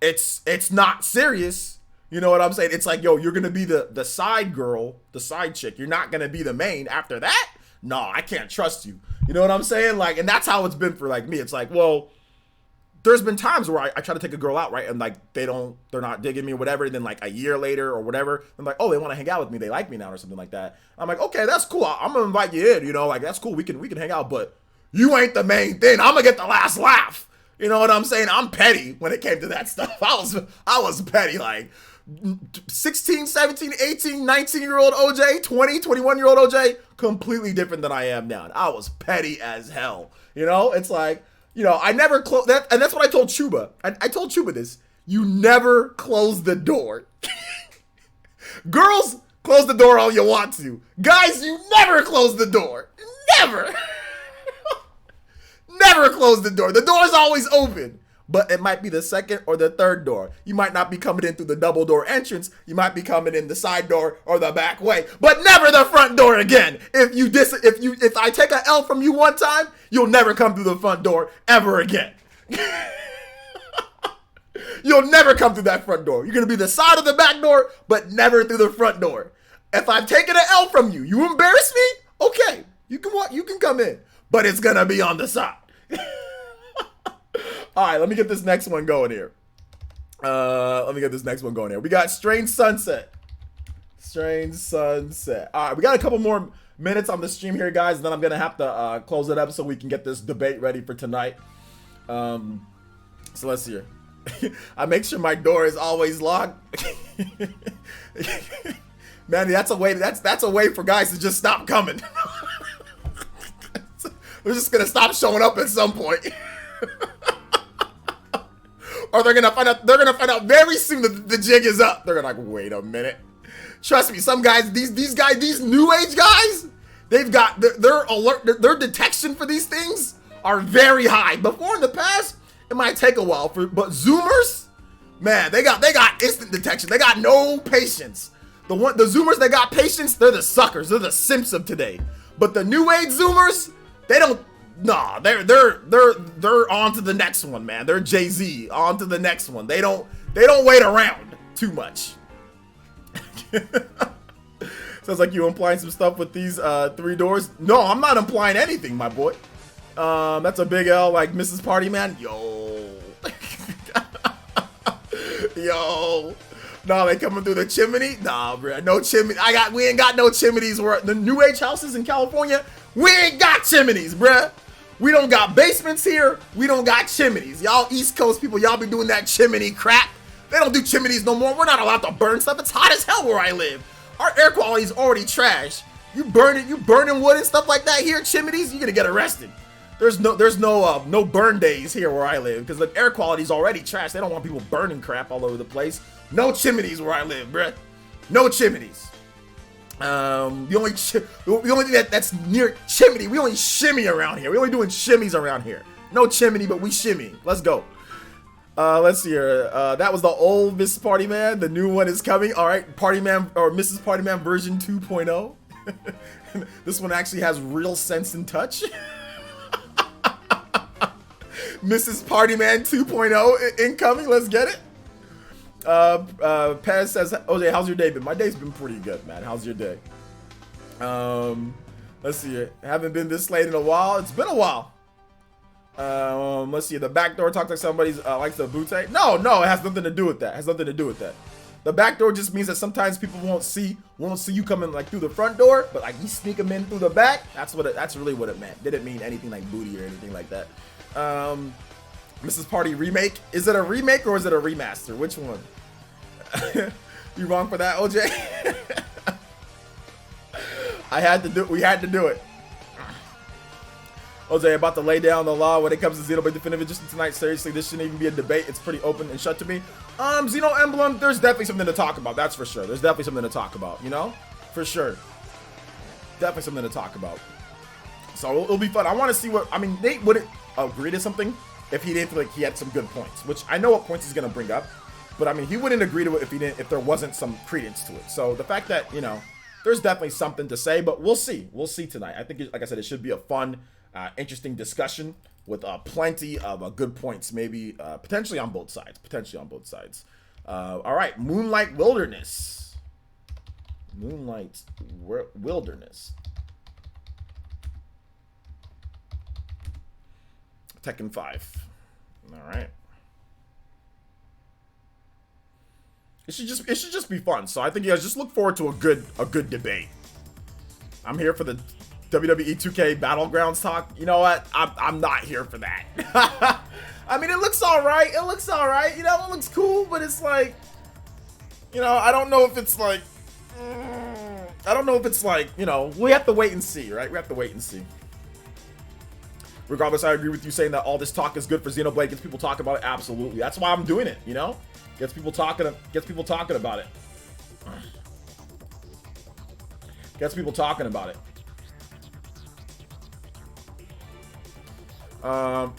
it's not serious. You know what I'm saying? It's like, yo, you're gonna be the side girl, the side chick. You're not gonna be the main. After that, no, I can't trust you. You know what I'm saying? Like, and that's how it's been for like me. It's like, well, there's been times where I try to take a girl out, right, and like they're not digging me or whatever, and then like a year later or whatever, I'm like, oh, they want to hang out with me, they like me now or something like that. I'm like, okay, that's cool. I'm gonna invite you in, you know, like that's cool. We can hang out, but you ain't the main thing. I'm gonna get the last laugh. You know what I'm saying? I'm petty when it came to that stuff. I was petty, like 16, 17, 18, 19-year-old OJ, 20, 21-year-old OJ, completely different than I am now. I was petty as hell. You know, it's like, you know, I never close that, and that's what I told Chuba. I told Chuba this. You never close the door. Girls, close the door all you want to. Guys, you never close the door. Never. Never close the door. The door's always open. But it might be the second or the third door. You might not be coming in through the double door entrance. You might be coming in the side door or the back way, but never the front door again. If I take an L from you one time, you'll never come through the front door ever again. You'll never come through that front door. You're gonna be the side or the back door, but never through the front door. If I've taken an L from you, you embarrass me? Okay, you can come in, but it's gonna be on the side. All right, let me get this next one going here. We got Strange Sunset. Strange Sunset. All right, we got a couple more minutes on the stream here, guys, and then I'm going to have to close it up so we can get this debate ready for tonight. So let's see here. I make sure my door is always locked. Man, that's a way for guys to just stop coming. They're just going to stop showing up at some point. Or they're gonna find out very soon that the jig is up. They're gonna like, wait a minute. Trust me, some guys, these new age guys, they've got their alert, their detection for these things are very high. Before in the past, it might take a while but Zoomers, man, they got instant detection. They got no patience. The Zoomers that got patience, they're the suckers. They're the simps of today. But the new age Zoomers, they don't. Nah, they're on to the next one, man. They're Jay-Z, on to the next one. They don't wait around too much. Sounds like you implying some stuff with these 3 doors. No, I'm not implying anything, my boy. That's a big L, like Mrs. Party Man. Yo. Yo. No, they coming through the chimney? Nah, bro. No chimney. We ain't got no chimneys. Where the new age houses in California, we ain't got chimneys, bruh. We don't got basements here. We don't got chimneys. Y'all East Coast people, y'all be doing that chimney crap. They don't do chimneys no more. We're not allowed to burn stuff. It's hot as hell where I live. Our air quality is already trash. You burning wood and stuff like that here, chimneys, you're gonna get arrested. There's no burn days here where I live because the air quality is already trash. They don't want people burning crap all over the place. No chimneys where I live, bruh. No chimneys. The only thing that's near chimney, we only shimmy around here. We only doing shimmies around here. No chimney, but we shimmy. Let's go. Let's see here. That was the old Miss Party Man. The new one is coming. All right, Party Man or Mrs. Party Man version 2.0. This one actually has real sense and touch. Mrs. Party Man 2.0 incoming. Let's get it. Pez says, OJ, how's your day been? My day's been pretty good, man. How's your day? Let's see here. Haven't been this late in a while. It's been a while. Let's see. The back door talks like somebody's likes the bootay. No, it has nothing to do with that. The back door just means that sometimes people won't see you coming like through the front door, but like you sneak them in through the back. That's really what it meant. Didn't mean anything like booty or anything like that. Mrs. Party remake. Is it a remake or is it a remaster? Which one? You wrong for that, OJ? We had to do it. OJ about to lay down the law when it comes to Xenoblade Definitive Edition tonight. Seriously, this shouldn't even be a debate. It's pretty open and shut to me. Xeno Emblem, there's definitely something to talk about. That's for sure. There's definitely something to talk about, you know? For sure. Definitely something to talk about. So it'll be fun. I want to see Nate wouldn't agree to something if he didn't feel like he had some good points, which I know what points he's going to bring up, but I mean, he wouldn't agree to it if there wasn't some credence to it. So the fact that, you know, there's definitely something to say, but we'll see. We'll see tonight. I think, like I said, it should be a fun, interesting discussion with plenty of good points, maybe potentially on both sides. All right, Moonlight Wilderness. Tekken 5. All right. It should just be fun. So I think you guys just look forward to a good debate. I'm here for the WWE 2K Battlegrounds talk. You know what? I'm not here for that. I mean, it looks all right. It looks all right. You know, it looks cool, but it's like, you know, I don't know if it's like, you know, we have to wait and see, right? We have to wait and see. Regardless, I agree with you saying that all this talk is good for Xenoblade. Gets people talking about it. Absolutely. That's why I'm doing it, you know? Gets people talking about it. Gets people talking about it.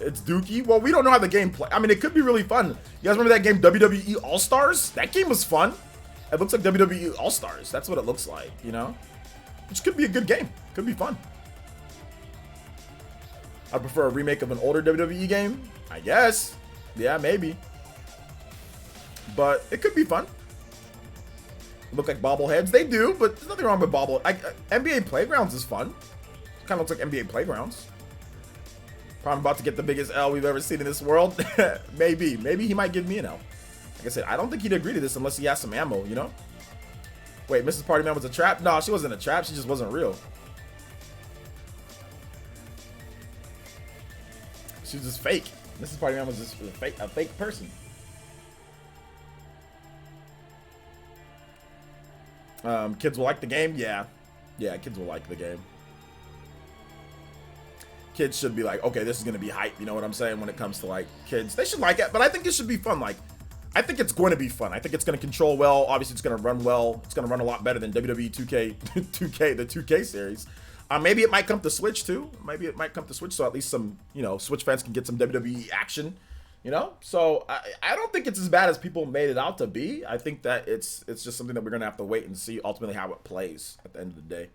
It's Dookie. Well, we don't know how the game play. I mean, it could be really fun. You guys remember that game WWE All-Stars? That game was fun. It looks like WWE All-Stars. That's what it looks like, you know? Which could be a good game. Could be fun. I prefer a remake of an older WWE game. I guess. Yeah, maybe. But it could be fun. Look like bobbleheads. They do, but there's nothing wrong with NBA Playgrounds is fun. Kind of looks like NBA Playgrounds. Probably about to get the biggest L we've ever seen in this world. Maybe. Maybe he might give me an L. Like I said, I don't think he'd agree to this unless he has some ammo, you know? Wait, Mrs. Party Man was a trap? No, she wasn't a trap. She just wasn't real. She was just fake. Mrs. Party Man was just a fake person. Kids will like the game? Yeah. Yeah, kids will like the game. Kids should be like, okay, this is going to be hype. You know what I'm saying? When it comes to like kids, they should like it, but I think it should be fun. Like, I think it's going to be fun. I think it's going to control well. Obviously, it's going to run well. It's going to run a lot better than WWE 2K, the 2K series. Maybe it might come to Switch too. Maybe it might come to Switch, so at least some, you know, Switch fans can get some WWE action. You know, so I don't think it's as bad as people made it out to be. I think that it's just something that we're gonna have to wait and see ultimately how it plays at the end of the day.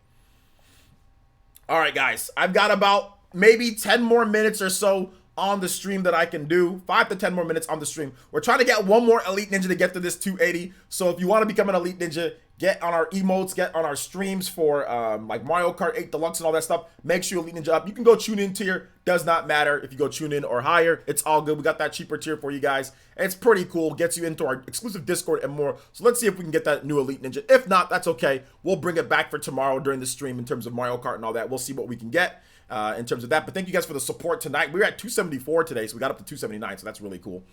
All right, guys, I've got about maybe 10 more minutes or so on the stream that I can do. 5 to 10 more minutes on the stream. We're trying to get one more Elite Ninja to get to this 280. So if you want to become an Elite Ninja, get on our emotes, get on our streams for like Mario Kart 8 Deluxe and all that stuff. Make sure you Elite Ninja up. You can go tune in tier. Does not matter if you go tune in or higher. It's all good. We got that cheaper tier for you guys. It's pretty cool. Gets you into our exclusive Discord and more. So let's see if we can get that new Elite Ninja. If not, that's okay. We'll bring it back for tomorrow during the stream in terms of Mario Kart and all that. We'll see what we can get in terms of that. But thank you guys for the support tonight. We were at 274 today, so we got up to 279. So that's really cool.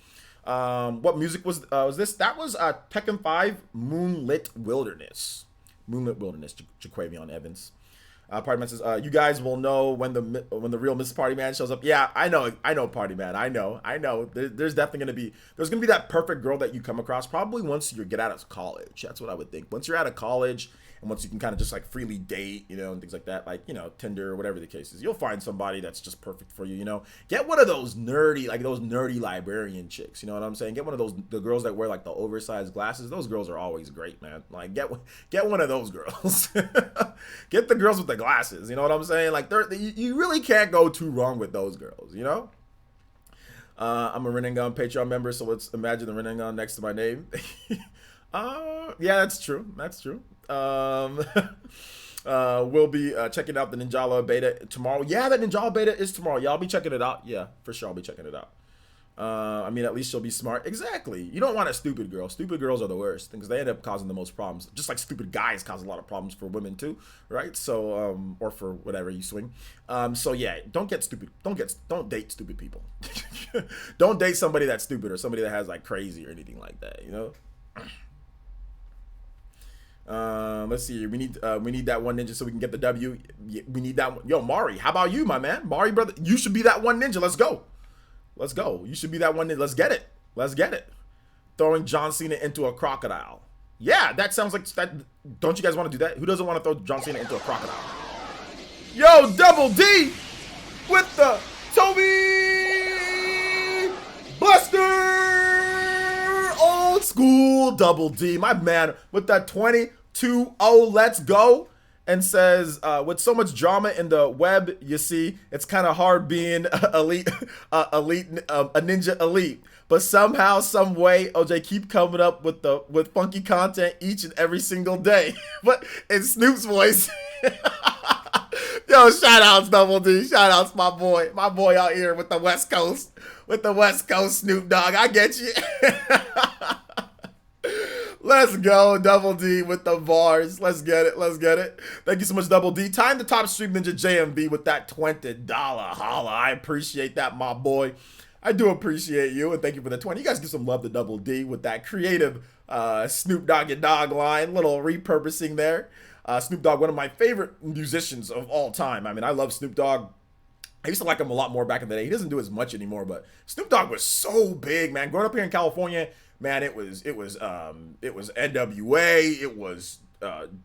What music was this? That was Tekken 5 Moonlit Wilderness. Moonlit Wilderness, Jaquavion Evans. Party Man says, you guys will know when the real Miss Party Man shows up. Yeah, I know Party Man. I know. There's definitely gonna be that perfect girl that you come across probably once you get out of college. That's what I would think. Once you're out of college and once you can kind of just like freely date, you know, and things like that, like, you know, Tinder or whatever the case is, you'll find somebody that's just perfect for you. You know, get one of those nerdy librarian chicks. You know what I'm saying? Get one of the girls that wear like the oversized glasses. Those girls are always great, man. Like get one of those girls. Get the girls with the glasses. You know what I'm saying? Like you really can't go too wrong with those girls. You know. I'm a Renengon Patreon member, so let's imagine the Renengon next to my name. Yeah, that's true. That's true. We'll be checking out the Ninjala beta tomorrow. Yeah, that Ninjala beta is tomorrow. Yeah, I'll be checking it out. Yeah, for sure, I'll be checking it out. I mean, at least she'll be smart. Exactly. You don't want a stupid girl. Stupid girls are the worst because they end up causing the most problems. Just like stupid guys cause a lot of problems for women too, right? So, or for whatever you swing. So yeah, don't date stupid people. Don't date somebody that's stupid or somebody that has like crazy or anything like that. You know. Let's see. We need that one ninja so we can get the W. We need that one. Yo, Mari, how about you, my man? Mari, brother, you should be that one ninja. Let's go. Let's go. You should be that one ninja. Let's get it. Let's get it. Throwing John Cena into a crocodile. Yeah, that sounds like that. Don't you guys want to do that? Who doesn't want to throw John Cena into a crocodile? Yo, Double D with the Toby Buster. Old school Double D, my man, with that 22-0. Let's go. And says, with so much drama in the web, you see, it's kind of hard being a ninja elite. But somehow, some way, OJ keep coming up with funky content each and every single day. But in Snoop's voice, Yo, shout outs, Double D. Shout outs, my boy out here with the West Coast, Snoop Dogg. I get you. Let's go, Double D with the bars. Let's get it. Thank you so much, Double D. Time to top stream Ninja JMB with that $20 holla. I appreciate that, my boy. I do appreciate you, and thank you for the 20. You guys give some love to Double D with that creative Snoop Doggy Dogg line, little repurposing there. Snoop Dogg, one of my favorite musicians of all time. I mean, I love Snoop Dogg. I used to like him a lot more back in the day. He doesn't do as much anymore, but Snoop Dogg was so big, man. Growing up here in California, man, it was NWA, it was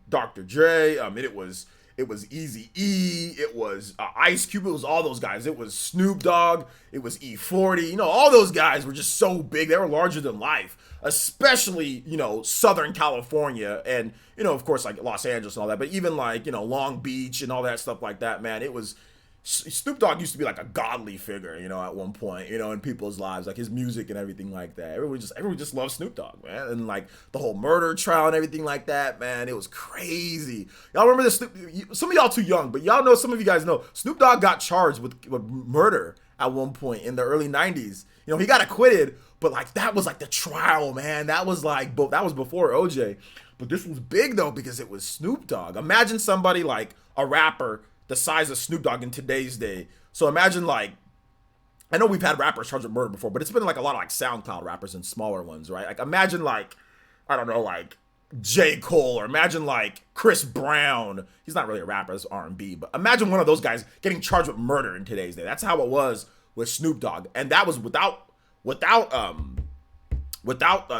Dr. Dre, it was Eazy-E, it was Ice Cube, it was all those guys. It was Snoop Dogg, it was E40. You know, all those guys were just so big. They were larger than life, especially, you know, Southern California and, you know, of course, like Los Angeles and all that, but even like, you know, Long Beach and all that stuff like that, man. It was Snoop Dogg used to be like a godly figure, you know, at one point, you know, in people's lives, like his music and everything like that. Everyone just loves Snoop Dogg, man. And like the whole murder trial and everything like that, man, it was crazy. Y'all remember this? Some of y'all too young, but y'all know, some of you guys know, Snoop Dogg got charged with murder at one point in the early 90s. You know, he got acquitted, but like that was like the trial, man. That was like, that was before OJ. But this was big though, because it was Snoop Dogg. Imagine somebody like a rapper the size of Snoop Dogg in today's day. So imagine like, I know we've had rappers charged with murder before, but it's been like a lot of like SoundCloud rappers and smaller ones, right? Like imagine like, I don't know, like J. Cole, or imagine like Chris Brown. He's not really a rapper, it's R&B, but imagine one of those guys getting charged with murder in today's day. That's how it was with Snoop Dogg. And that was without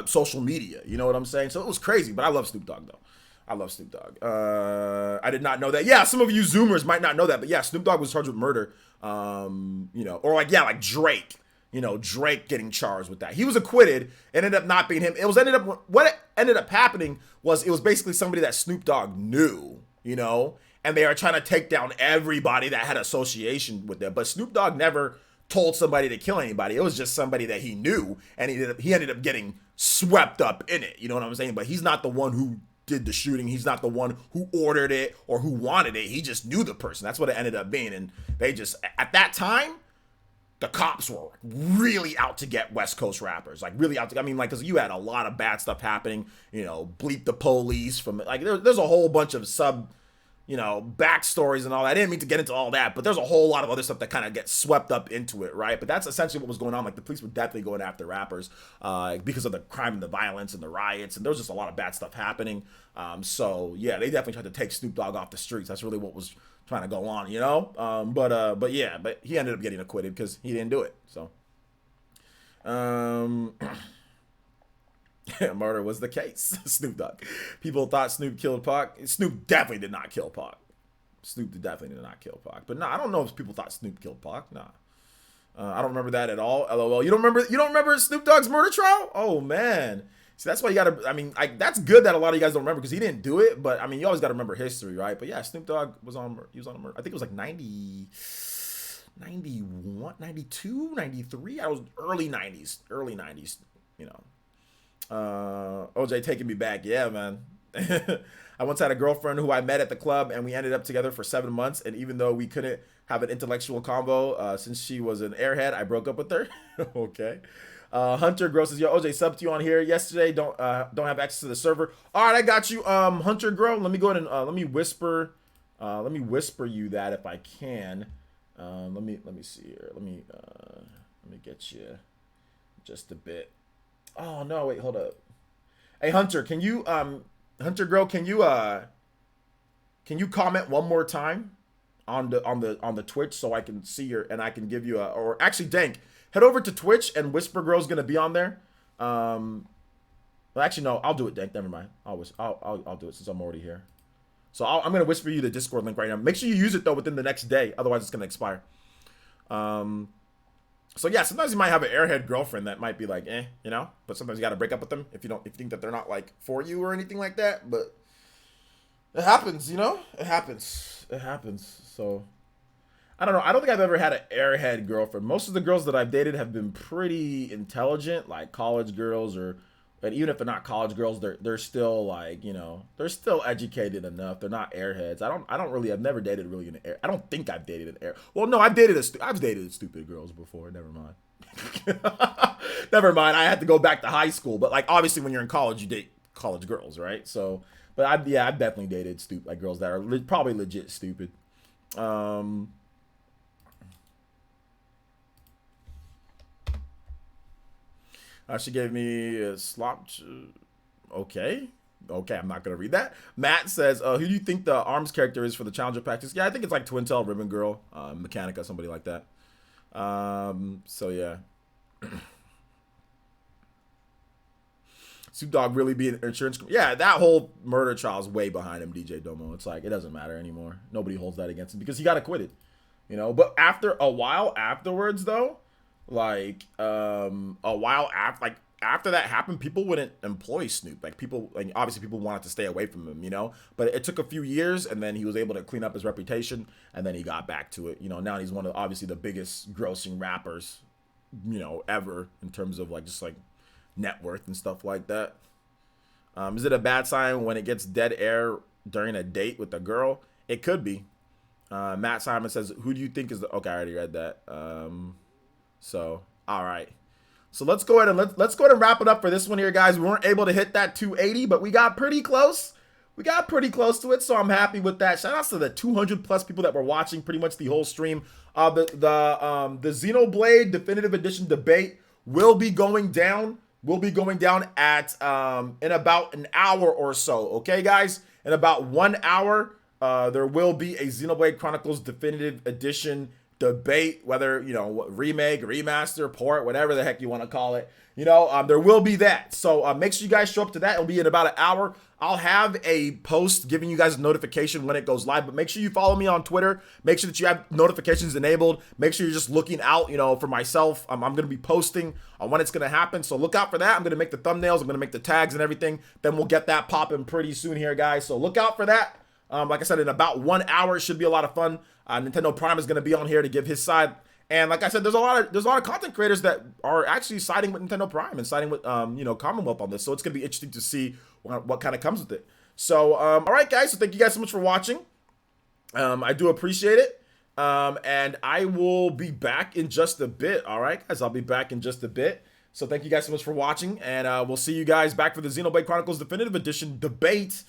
social media, you know what I'm saying? So it was crazy, but I love Snoop Dogg though. I love Snoop Dogg. I did not know that. Yeah, some of you Zoomers might not know that, but yeah, Snoop Dogg was charged with murder. You know, or like, yeah, like Drake. You know, Drake getting charged with that. He was acquitted. Ended up not being him. What ended up happening was it was basically somebody that Snoop Dogg knew, you know, and they are trying to take down everybody that had association with them. But Snoop Dogg never told somebody to kill anybody. It was just somebody that he knew, and he ended up getting swept up in it. You know what I'm saying? But he's not the one who did the shooting. He's not the one who ordered it or who wanted it. He just knew the person. That's what it ended up being. And they just, at that time, the cops were really out to get West Coast rappers. Like really out to, I mean, like, because you had a lot of bad stuff happening, you know, Bleep the Police from, like, there's a whole bunch of you know, backstories and all that. I didn't mean to get into all that, but there's a whole lot of other stuff that kind of gets swept up into it, right? But that's essentially what was going on. Like, the police were definitely going after rappers because of the crime and the violence and the riots, and there was just a lot of bad stuff happening. So yeah, they definitely tried to take Snoop Dogg off the streets. That's really what was trying to go on, you know? But yeah, but he ended up getting acquitted because he didn't do it. So murder was the case. Snoop Dogg. People thought Snoop killed Pac. Snoop definitely did not kill Pac. Snoop definitely did not kill Pac. But I don't know if people thought Snoop killed Pac. Nah. I don't remember that at all. LOL. You don't remember Snoop Dogg's murder trial? Oh man. See, that's why you gotta, I mean, that's good that a lot of you guys don't remember because he didn't do it, but I mean, you always gotta remember history, right? But yeah, Snoop Dogg was on a murder. I think it was like 91, 92, 93. I was early 90s, you know. OJ taking me back. Yeah, man. I once had a girlfriend who I met at the club and we ended up together for 7 months. And even though we couldn't have an intellectual combo, since she was an airhead, I broke up with her. Okay. Hunter Gross says, yo, OJ, sub to you on here yesterday. Don't have access to the server. All right, I got you. Hunter Grow. Let me go ahead and, let me whisper you that if I can. Let me see here. Let me get you just a bit. Oh no, wait, hold up. Hey Hunter, can you Hunter Grow, can you comment one more time on the Twitch so I can see your, and I can give you a, or actually Dank, head over to Twitch and Whisper Grow's gonna be on there. Well, actually no, I'll do it, Dank. Never mind. I'll do it since I'm already here. So I'm gonna whisper you the Discord link right now. Make sure you use it though within the next day, otherwise it's gonna expire. So yeah, sometimes you might have an airhead girlfriend that might be like, you know, but sometimes you got to break up with them if you think that they're not like for you or anything like that. But it happens, you know, it happens. So I don't know. I don't think I've ever had an airhead girlfriend. Most of the girls that I've dated have been pretty intelligent, like college girls or And even if they're not college girls, they're still like, you know, they're still educated enough. They're not airheads. I've never dated really an air. I don't think I've dated an air. Well, no, I've dated stupid girls before. Never mind. Never mind. I had to go back to high school, but like obviously when you're in college, you date college girls, right? So, but I've definitely dated like girls that are probably legit stupid. She gave me a slop. Okay, I'm not gonna read that. Matt says, "Who do you think the ARMS character is for the Challenger practice?" Yeah, I think it's like Twin Tail, Ribbon Girl, Mechanica, somebody like that. So yeah. Snoop Dogg really be an insurance? Yeah, that whole murder trial is way behind him, DJ Domo. It's like it doesn't matter anymore. Nobody holds that against him because he got acquitted, you know. But after a while afterwards, though, like a while after that happened, people wouldn't employ Snoop. Like people, like obviously people wanted to stay away from him, you know. But it took a few years, and then he was able to clean up his reputation, and then he got back to it. You know, now he's one of obviously the biggest grossing rappers, you know, ever in terms of like just like net worth and stuff like that. Is it a bad sign when it gets dead air during a date with a girl? It could be. Matt Simon says, "Who do you think is the?" Okay, I already read that. So all right. So let's go ahead and let's go ahead and wrap it up for this one here, guys. We weren't able to hit that 280, but we got pretty close. We got pretty close to it, so I'm happy with that. Shout outs to the 200 plus people that were watching pretty much the whole stream. The Xenoblade Definitive Edition debate will be going down. Will be going down at in about an hour or so. Okay, guys, in about 1 hour, there will be a Xenoblade Chronicles Definitive Edition debate, whether, you know, remake, remaster, port, whatever the heck you want to call it. You know, there will be that. So make sure you guys show up to that. It'll be in about an hour. I'll have a post giving you guys a notification when it goes live, but make sure you follow me on Twitter. Make sure that you have notifications enabled. Make sure you're just looking out, you know, for myself. I'm going to be posting on when it's going to happen. So look out for that. I'm going to make the thumbnails. I'm going to make the tags and everything. Then we'll get that popping pretty soon here, guys. So look out for that. Like I said, in about 1 hour, it should be a lot of fun. Nintendo Prime is going to be on here to give his side. And like I said, there's a lot of content creators that are actually siding with Nintendo Prime and siding with you know, Commonwealth on this. So it's going to be interesting to see what kind of comes with it. So all right, guys. So thank you guys so much for watching. I do appreciate it. And I will be back in just a bit. All right, guys. I'll be back in just a bit. So thank you guys so much for watching, and we'll see you guys back for the Xenoblade Chronicles Definitive Edition debate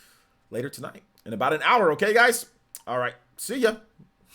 later tonight in about an hour. Okay, guys. All right. See ya.